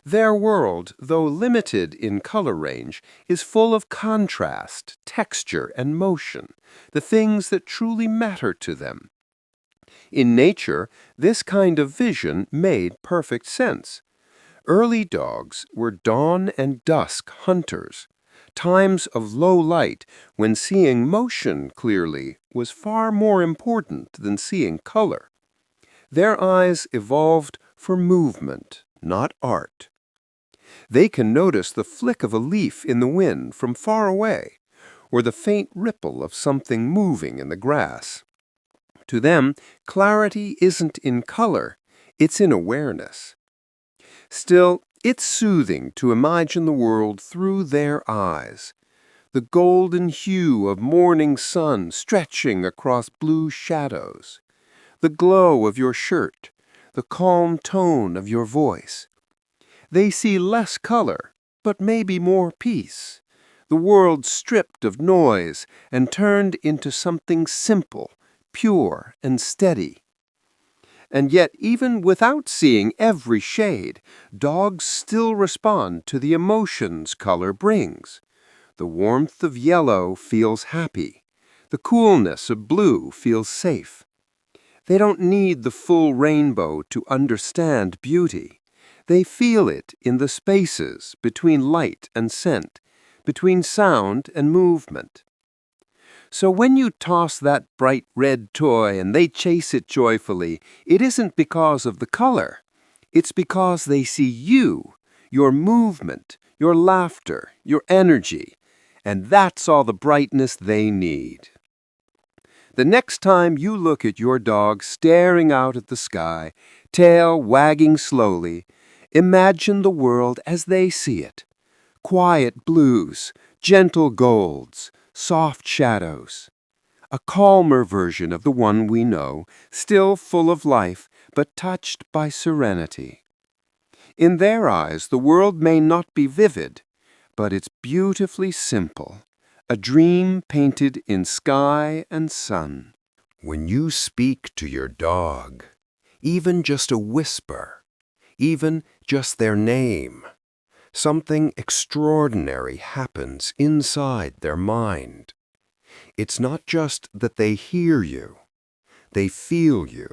Their world, though limited in color range, is full of contrast, texture, and motion, the things that truly matter to them. In nature, this kind of vision made perfect sense. Early dogs were dawn and dusk hunters, times of low light when seeing motion clearly was far more important than seeing color. Their eyes evolved for movement, not art. They can notice the flick of a leaf in the wind from far away, or the faint ripple of something moving in the grass. To them, clarity isn't in color, it's in awareness. Still, it's soothing to imagine the world through their eyes. The golden hue of morning sun stretching across blue shadows. The glow of your shirt. The calm tone of your voice. They see less color, but maybe more peace. The world stripped of noise and turned into something simple, pure, and steady. And yet, even without seeing every shade, dogs still respond to the emotions color brings. The warmth of yellow feels happy. The coolness of blue feels safe. They don't need the full rainbow to understand beauty. They feel it in the spaces between light and scent, between sound and movement. So when you toss that bright red toy and they chase it joyfully, it isn't because of the color. It's because they see you, your movement, your laughter, your energy, and that's all the brightness they need. The next time you look at your dog staring out at the sky, tail wagging slowly, imagine the world as they see it. Quiet blues, gentle golds, soft shadows. A calmer version of the one we know, still full of life, but touched by serenity. In their eyes, the world may not be vivid, but it's beautifully simple, a dream painted in sky and sun. When you speak to your dog, even just a whisper, even just their name, something extraordinary happens inside their mind. It's not just that they hear you, they feel you.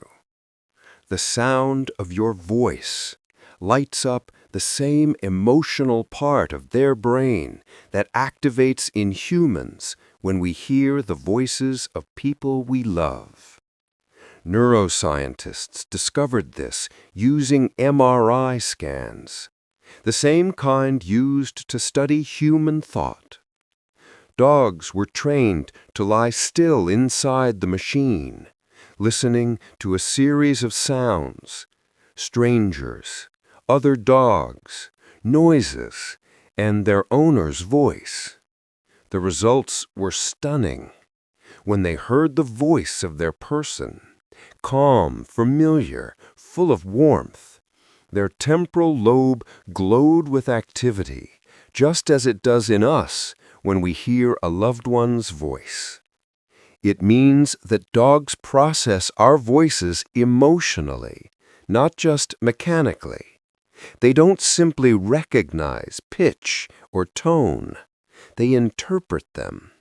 The sound of your voice lights up the same emotional part of their brain that activates in humans when we hear the voices of people we love. Neuroscientists discovered this using MRI scans, the same kind used to study human thought. Dogs were trained to lie still inside the machine, listening to a series of sounds, strangers, other dogs, noises, and their owner's voice. The results were stunning. When they heard the voice of their person, calm, familiar, full of warmth, their temporal lobe glowed with activity, just as it does in us when we hear a loved one's voice. It means that dogs process our voices emotionally, not just mechanically. They don't simply recognize pitch or tone. They interpret them.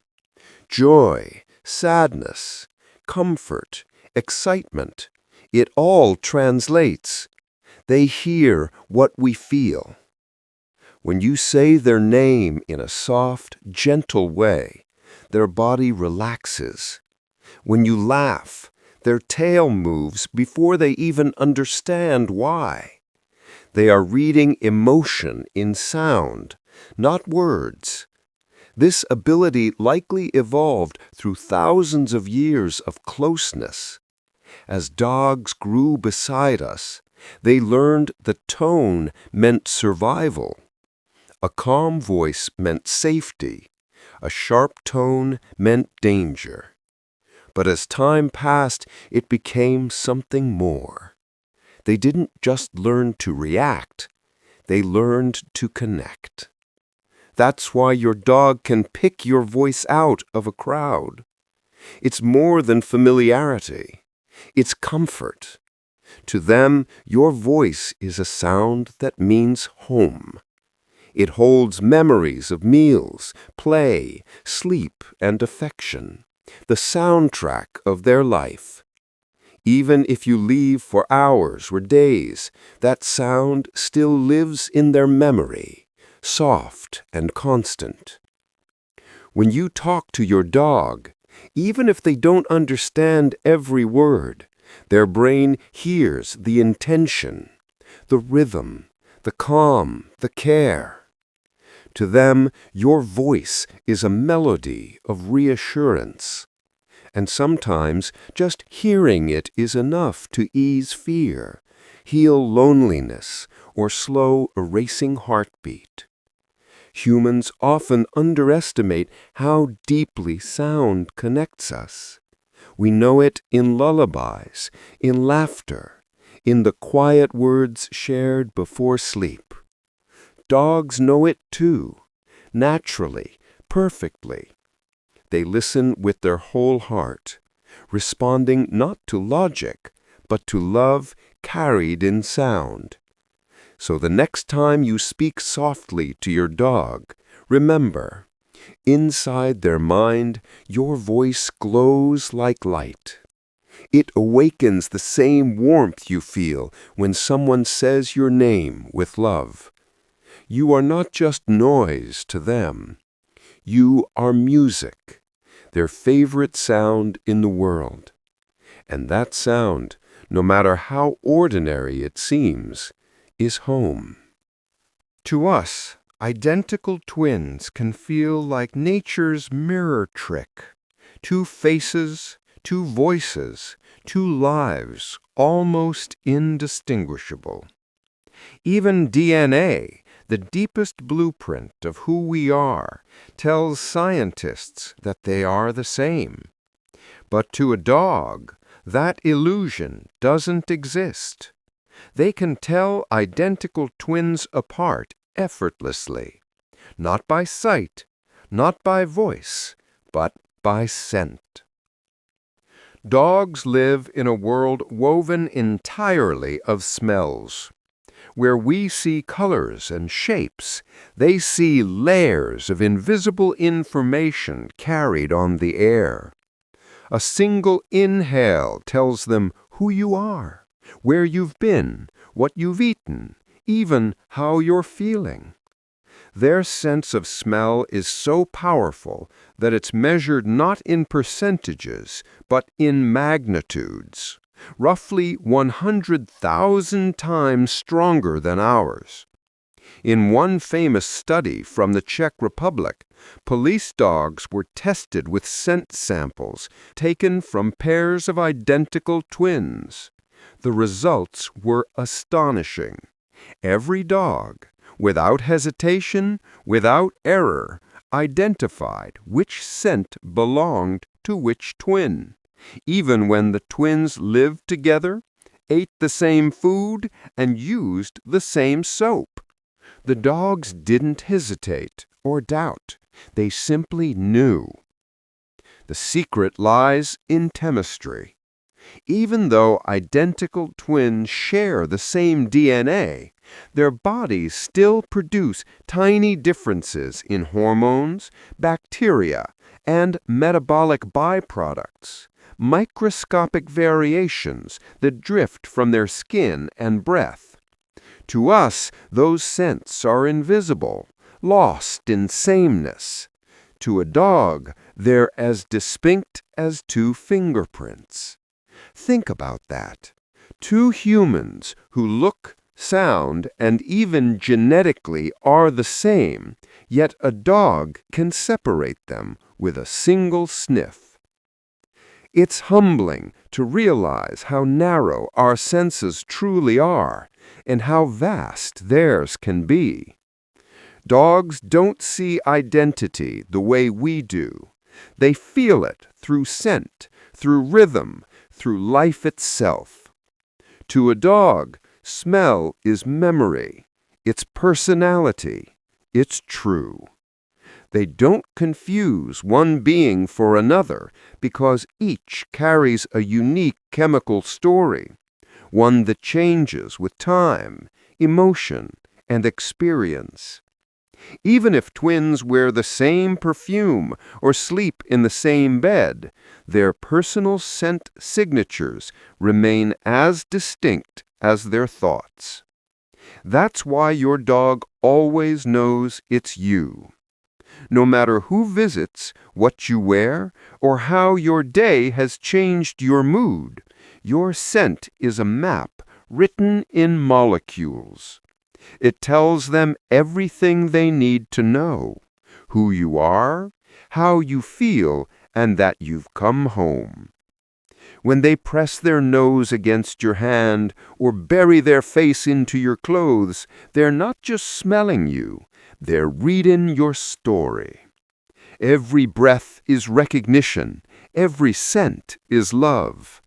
Joy, sadness, comfort, excitement, it all translates. They hear what we feel. When you say their name in a soft, gentle way, their body relaxes. When you laugh, their tail moves before they even understand why. They are reading emotion in sound, not words. This ability likely evolved through thousands of years of closeness. As dogs grew beside us, they learned that tone meant survival. A calm voice meant safety. A sharp tone meant danger. But as time passed, it became something more. They didn't just learn to react, they learned to connect. That's why your dog can pick your voice out of a crowd. It's more than familiarity. It's comfort. To them, your voice is a sound that means home. It holds memories of meals, play, sleep, and affection, the soundtrack of their life. Even if you leave for hours or days, that sound still lives in their memory, soft and constant. When you talk to your dog, even if they don't understand every word, their brain hears the intention, the rhythm, the calm, the care. To them, your voice is a melody of reassurance. And sometimes just hearing it is enough to ease fear, heal loneliness, or slow a racing heartbeat. Humans often underestimate how deeply sound connects us. We know it in lullabies, in laughter, in the quiet words shared before sleep. Dogs know it too, naturally, perfectly. They listen with their whole heart, responding not to logic, but to love carried in sound. So the next time you speak softly to your dog, remember, inside their mind, your voice glows like light. It awakens the same warmth you feel when someone says your name with love. You are not just noise to them. You are music, their favorite sound in the world. And that sound, no matter how ordinary it seems, is home. To us, identical twins can feel like nature's mirror trick. Two faces, two voices, two lives, almost indistinguishable. Even DNA, the deepest blueprint of who we are, tells scientists that they are the same. But to a dog, that illusion doesn't exist. They can tell identical twins apart effortlessly, not by sight, not by voice, but by scent. Dogs live in a world woven entirely of smells. Where we see colors and shapes, they see layers of invisible information carried on the air. A single inhale tells them who you are, where you've been, what you've eaten, even how you're feeling. Their sense of smell is so powerful that it's measured not in percentages, but in magnitudes, roughly 100,000 times stronger than ours. In one famous study from the Czech Republic, police dogs were tested with scent samples taken from pairs of identical twins. The results were astonishing. Every dog, without hesitation, without error, identified which scent belonged to which twin, even when the twins lived together, ate the same food, and used the same soap. The dogs didn't hesitate or doubt. They simply knew. The secret lies in chemistry. Even though identical twins share the same DNA, their bodies still produce tiny differences in hormones, bacteria, and metabolic byproducts, microscopic variations that drift from their skin and breath. To us, those scents are invisible, lost in sameness. To a dog, they're as distinct as two fingerprints. Think about that. Two humans who look, sound, and even genetically are the same, yet a dog can separate them with a single sniff. It's humbling to realize how narrow our senses truly are, and how vast theirs can be. Dogs don't see identity the way we do. They feel it through scent, through rhythm, through life itself. To a dog, smell is memory, it's personality, it's true. They don't confuse one being for another because each carries a unique chemical story, one that changes with time, emotion, and experience. Even if twins wear the same perfume or sleep in the same bed, their personal scent signatures remain as distinct as their thoughts. That's why your dog always knows it's you. No matter who visits, what you wear, or how your day has changed your mood, your scent is a map written in molecules. It tells them everything they need to know, who you are, how you feel, and that you've come home. When they press their nose against your hand or bury their face into your clothes, they're not just smelling you, they're reading your story. Every breath is recognition, every scent is love.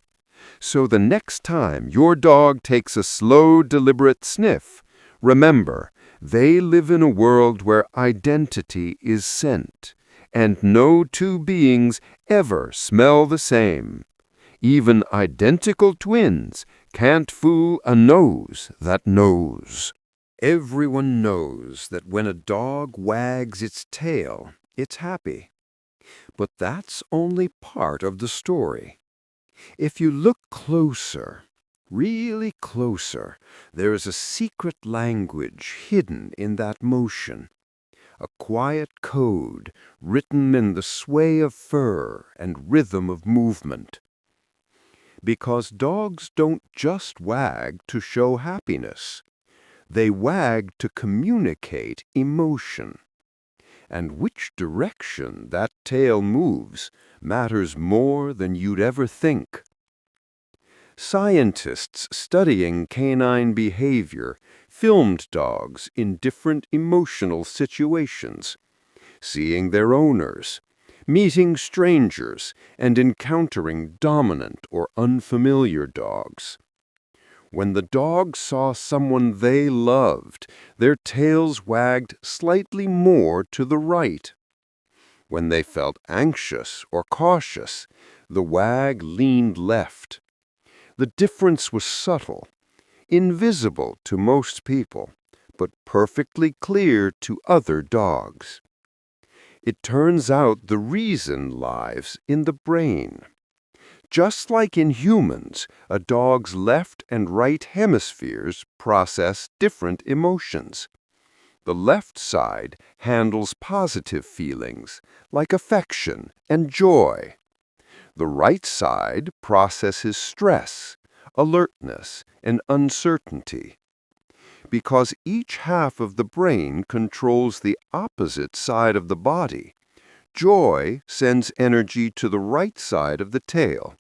So the next time your dog takes a slow, deliberate sniff, remember, they live in a world where identity is scent, and no two beings ever smell the same. Even identical twins can't fool a nose that knows. Everyone knows that when a dog wags its tail, it's happy. But that's only part of the story. If you look closer, really closer, there is a secret language hidden in that motion, a quiet code written in the sway of fur and rhythm of movement. Because dogs don't just wag to show happiness. They wag to communicate emotion. And which direction that tail moves matters more than you'd ever think. Scientists studying canine behavior filmed dogs in different emotional situations, seeing their owners, meeting strangers, and encountering dominant or unfamiliar dogs. When the dogs saw someone they loved, their tails wagged slightly more to the right. When they felt anxious or cautious, the wag leaned left. The difference was subtle, invisible to most people, but perfectly clear to other dogs. It turns out the reason lies in the brain. Just like in humans, a dog's left and right hemispheres process different emotions. The left side handles positive feelings, like affection and joy. The right side processes stress, alertness, and uncertainty. Because each half of the brain controls the opposite side of the body, joy sends energy to the right side of the tail,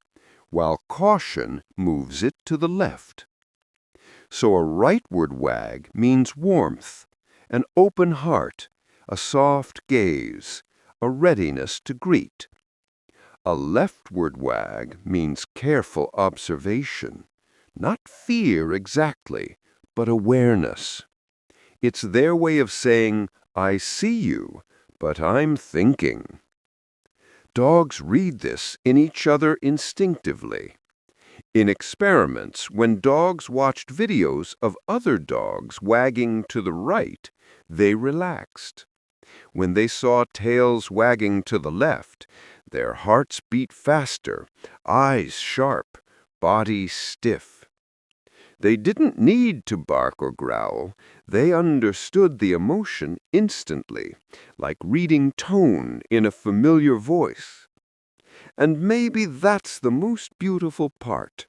while caution moves it to the left. So a rightward wag means warmth, an open heart, a soft gaze, a readiness to greet. A leftward wag means careful observation, not fear exactly, but awareness. It's their way of saying, I see you, but I'm thinking. Dogs read this in each other instinctively. In experiments, when dogs watched videos of other dogs wagging to the right, they relaxed. When they saw tails wagging to the left, their hearts beat faster, eyes sharp, bodies stiff. They didn't need to bark or growl. They understood the emotion instantly, like reading tone in a familiar voice. And maybe that's the most beautiful part.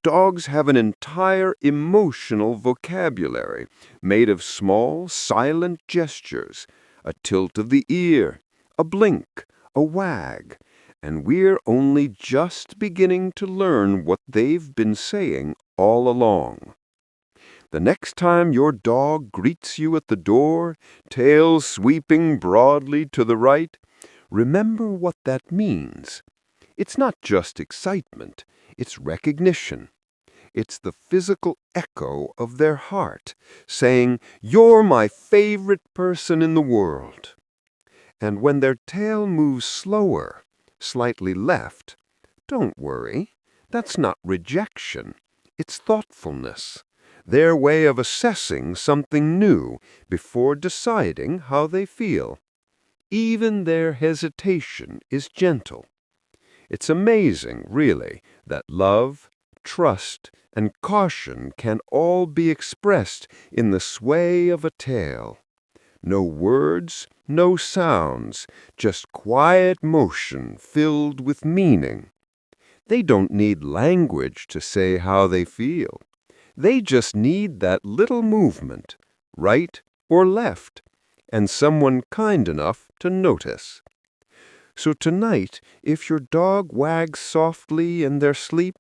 Dogs have an entire emotional vocabulary made of small, silent gestures, a tilt of the ear, a blink, a wag, and we're only just beginning to learn what they've been saying all along. The next time your dog greets you at the door, tail sweeping broadly to the right, remember what that means. It's not just excitement, it's recognition. It's the physical echo of their heart, saying, "You're my favorite person in the world." And when their tail moves slower, slightly left, don't worry. That's not rejection. It's thoughtfulness. Their way of assessing something new before deciding how they feel. Even their hesitation is gentle. It's amazing, really, that love, trust, and caution can all be expressed in the sway of a tail. No words, no sounds, just quiet motion filled with meaning. They don't need language to say how they feel. They just need that little movement, right or left, and someone kind enough to notice. So tonight, if your dog wags softly in their sleep,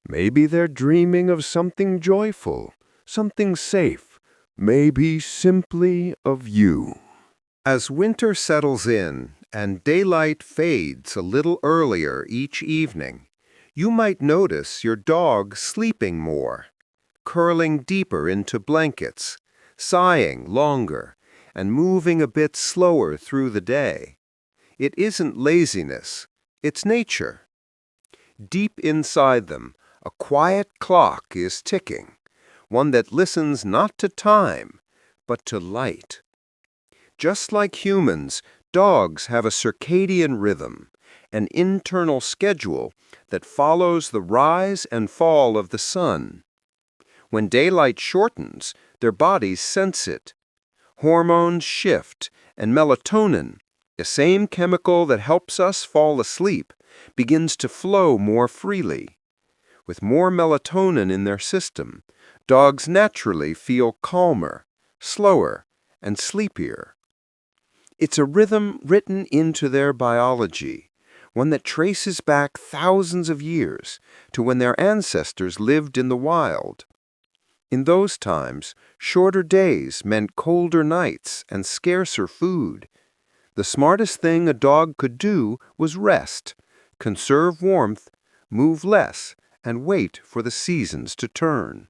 maybe they're dreaming of something joyful, something safe, maybe simply of you. As winter settles in and daylight fades a little earlier each evening, you might notice your dog sleeping more, curling deeper into blankets, sighing longer, and moving a bit slower through the day. It isn't laziness, it's nature. Deep inside them, a quiet clock is ticking, one that listens not to time, but to light. Just like humans, dogs have a circadian rhythm, an internal schedule that follows the rise and fall of the sun. When daylight shortens, their bodies sense it. Hormones shift, and melatonin, the same chemical that helps us fall asleep, begins to flow more freely. With more melatonin in their system, dogs naturally feel calmer, slower, and sleepier. It's a rhythm written into their biology, one that traces back thousands of years to when their ancestors lived in the wild. In those times, shorter days meant colder nights and scarcer food. The smartest thing a dog could do was rest, conserve warmth, move less, and wait for the seasons to turn.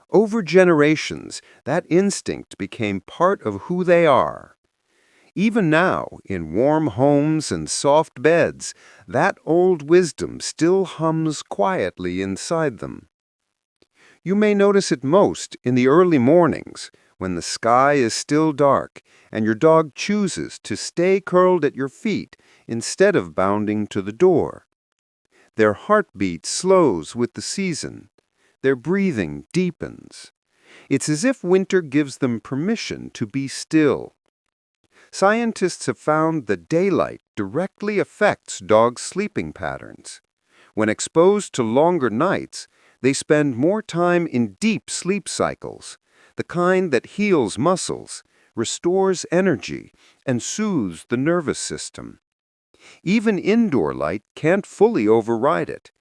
Over generations, that instinct became part of who they are. Even now, in warm homes and soft beds, that old wisdom still hums quietly inside them. You may notice it most in the early mornings, when the sky is still dark and your dog chooses to stay curled at your feet instead of bounding to the door. Their heartbeat slows with the season. Their breathing deepens. It's as if winter gives them permission to be still. Scientists have found that daylight directly affects dogs' sleeping patterns. When exposed to longer nights, they spend more time in deep sleep cycles, the kind that heals muscles, restores energy, and soothes the nervous system. Even indoor light can't fully override it.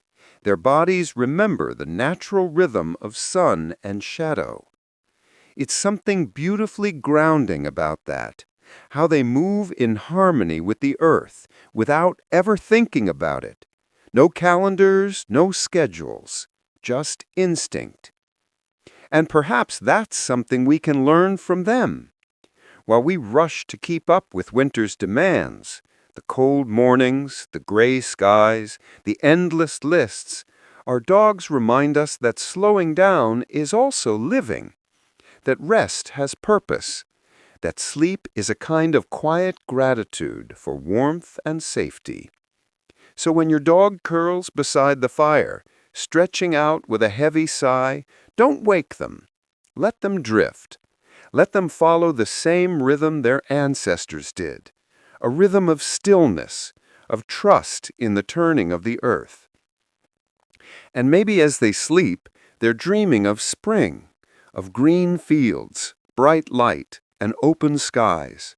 Their bodies remember the natural rhythm of sun and shadow. It's something beautifully grounding about that, how they move in harmony with the earth without ever thinking about it. No calendars, no schedules, just instinct. And perhaps that's something we can learn from them. While we rush to keep up with winter's demands, the cold mornings, the gray skies, the endless lists, our dogs remind us that slowing down is also living, that rest has purpose, that sleep is a kind of quiet gratitude for warmth and safety. So when your dog curls beside the fire, stretching out with a heavy sigh, don't wake them. Let them drift. Let them follow the same rhythm their ancestors did, a rhythm of stillness, of trust in the turning of the earth. And maybe as they sleep, they're dreaming of spring, of green fields, bright light, and open skies.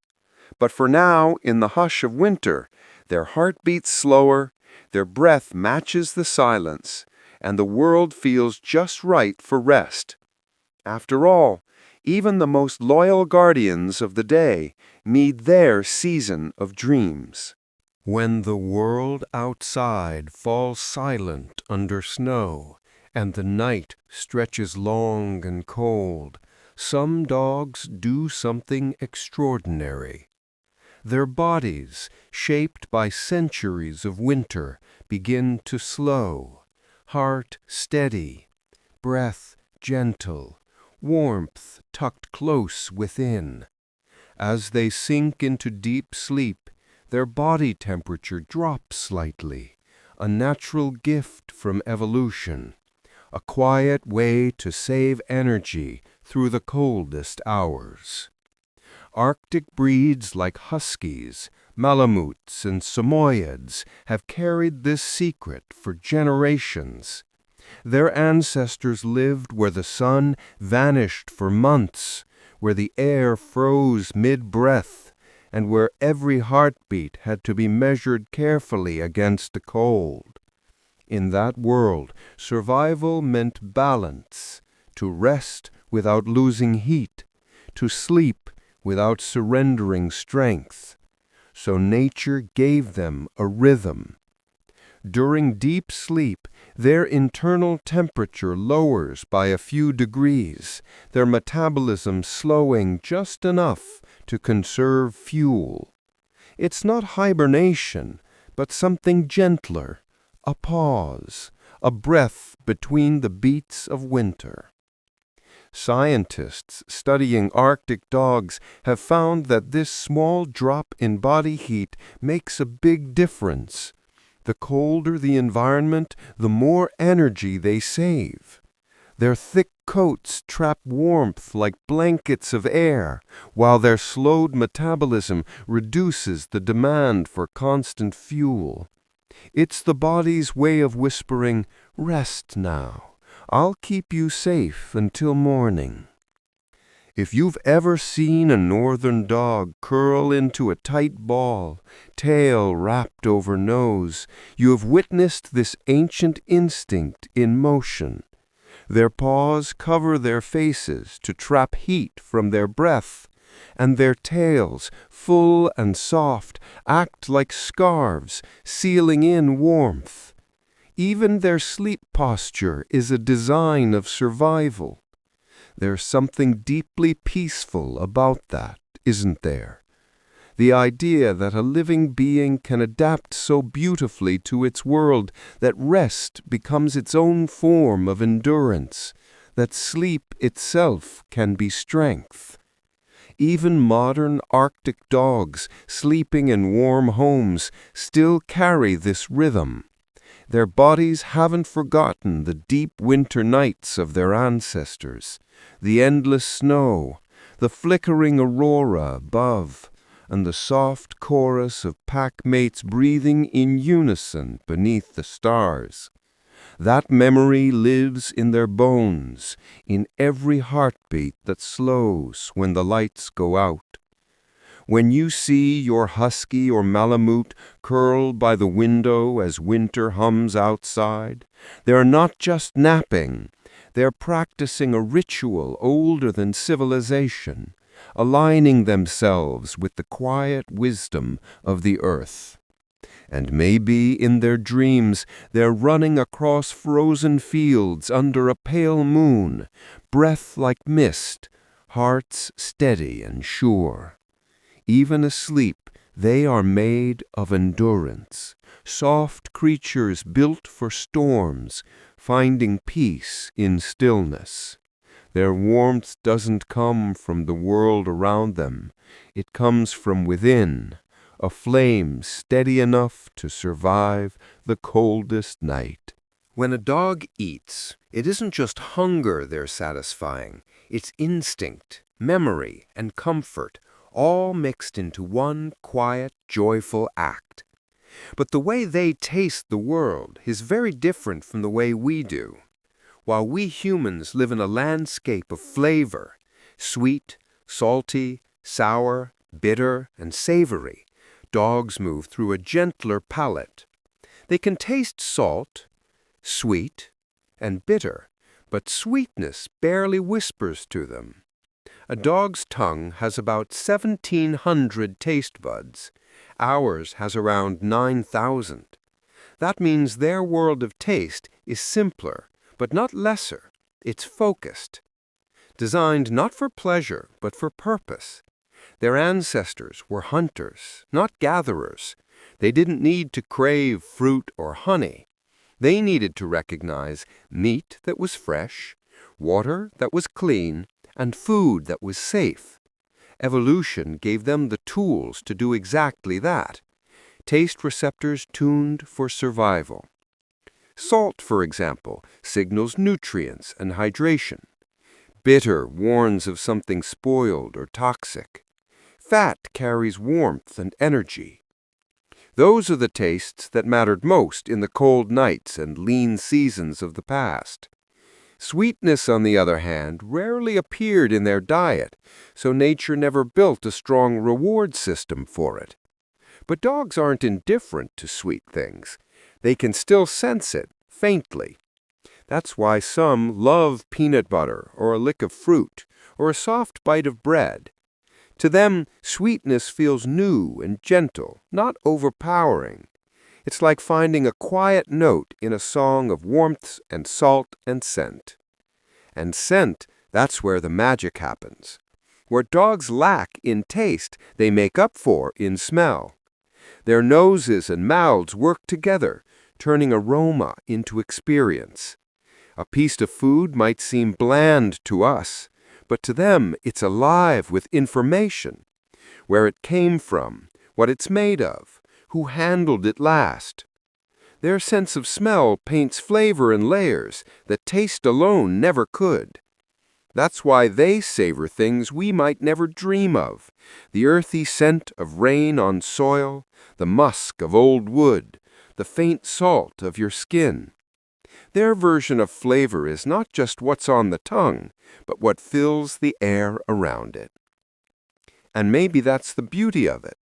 But for now, in the hush of winter, their heart beats slower, their breath matches the silence, and the world feels just right for rest. After all, even the most loyal guardians of the day need their season of dreams. When the world outside falls silent under snow, and the night stretches long and cold, some dogs do something extraordinary. Their bodies, shaped by centuries of winter, begin to slow, heart steady, breath gentle, warmth tucked close within. As they sink into deep sleep, their body temperature drops slightly, a natural gift from evolution, a quiet way to save energy through the coldest hours. Arctic breeds like huskies, malamutes, and samoyeds have carried this secret for generations. Their ancestors lived where the sun vanished for months, where the air froze mid-breath, and where every heartbeat had to be measured carefully against the cold. In that world, survival meant balance, to rest without losing heat, to sleep without surrendering strength. So nature gave them a rhythm. During deep sleep, their internal temperature lowers by a few degrees, their metabolism slowing just enough to conserve fuel. It's not hibernation, but something gentler, a pause, a breath between the beats of winter. Scientists studying Arctic dogs have found that this small drop in body heat makes a big difference. The colder the environment, the more energy they save. Their thick coats trap warmth like blankets of air, while their slowed metabolism reduces the demand for constant fuel. It's the body's way of whispering, "Rest now. I'll keep you safe until morning." If you've ever seen a northern dog curl into a tight ball, tail wrapped over nose, you have witnessed this ancient instinct in motion. Their paws cover their faces to trap heat from their breath, and their tails, full and soft, act like scarves, sealing in warmth. Even their sleep posture is a design of survival. There's something deeply peaceful about that, isn't there? The idea that a living being can adapt so beautifully to its world that rest becomes its own form of endurance, that sleep itself can be strength. Even modern Arctic dogs, sleeping in warm homes, still carry this rhythm. Their bodies haven't forgotten the deep winter nights of their ancestors, the endless snow, the flickering aurora above, and the soft chorus of pack mates breathing in unison beneath the stars. That memory lives in their bones, in every heartbeat that slows when the lights go out. When you see your husky or malamute curled by the window as winter hums outside, they're not just napping, they're practicing a ritual older than civilization, aligning themselves with the quiet wisdom of the earth. And maybe in their dreams they're running across frozen fields under a pale moon, breath like mist, hearts steady and sure. Even asleep, they are made of endurance, soft creatures built for storms, finding peace in stillness. Their warmth doesn't come from the world around them. It comes from within, a flame steady enough to survive the coldest night. When a dog eats, it isn't just hunger they're satisfying. It's instinct, memory, and comfort, all mixed into one quiet, joyful act. But the way they taste the world is very different from the way we do. While we humans live in a landscape of flavor, sweet, salty, sour, bitter, and savory, dogs move through a gentler palate. They can taste salt, sweet, and bitter, but sweetness barely whispers to them. A dog's tongue has about 1,700 taste buds. Ours has around 9,000. That means their world of taste is simpler, but not lesser. It's focused. Designed not for pleasure, but for purpose. Their ancestors were hunters, not gatherers. They didn't need to crave fruit or honey. They needed to recognize meat that was fresh, water that was clean, and food that was safe. Evolution gave them the tools to do exactly that. Taste receptors tuned for survival. Salt, for example, signals nutrients and hydration. Bitter warns of something spoiled or toxic. Fat carries warmth and energy. Those are the tastes that mattered most in the cold nights and lean seasons of the past. Sweetness, on the other hand, rarely appeared in their diet, so nature never built a strong reward system for it. But dogs aren't indifferent to sweet things. They can still sense it, faintly. That's why some love peanut butter or a lick of fruit or a soft bite of bread. To them, sweetness feels new and gentle, not overpowering. It's like finding a quiet note in a song of warmth and salt and scent. And scent, that's where the magic happens. Where dogs lack in taste, they make up for in smell. Their noses and mouths work together, turning aroma into experience. A piece of food might seem bland to us, but to them it's alive with information. Where it came from, what it's made of, who handled it last. Their sense of smell paints flavor in layers that taste alone never could. That's why they savor things we might never dream of. The earthy scent of rain on soil, the musk of old wood, the faint salt of your skin. Their version of flavor is not just what's on the tongue, but what fills the air around it. And maybe that's the beauty of it.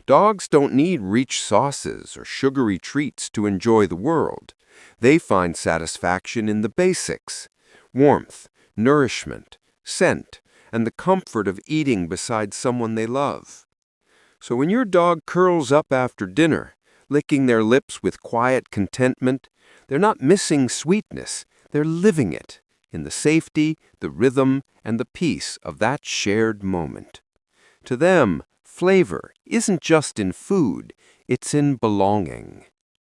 Dogs don't need rich sauces or sugary treats to enjoy the world. They find satisfaction in the basics: warmth, nourishment, scent, and the comfort of eating beside someone they love. So when your dog curls up after dinner, licking their lips with quiet contentment, they're not missing sweetness, they're living it, in the safety, the rhythm, and the peace of that shared moment. To them, Flavor isn't just in food, it's in belonging.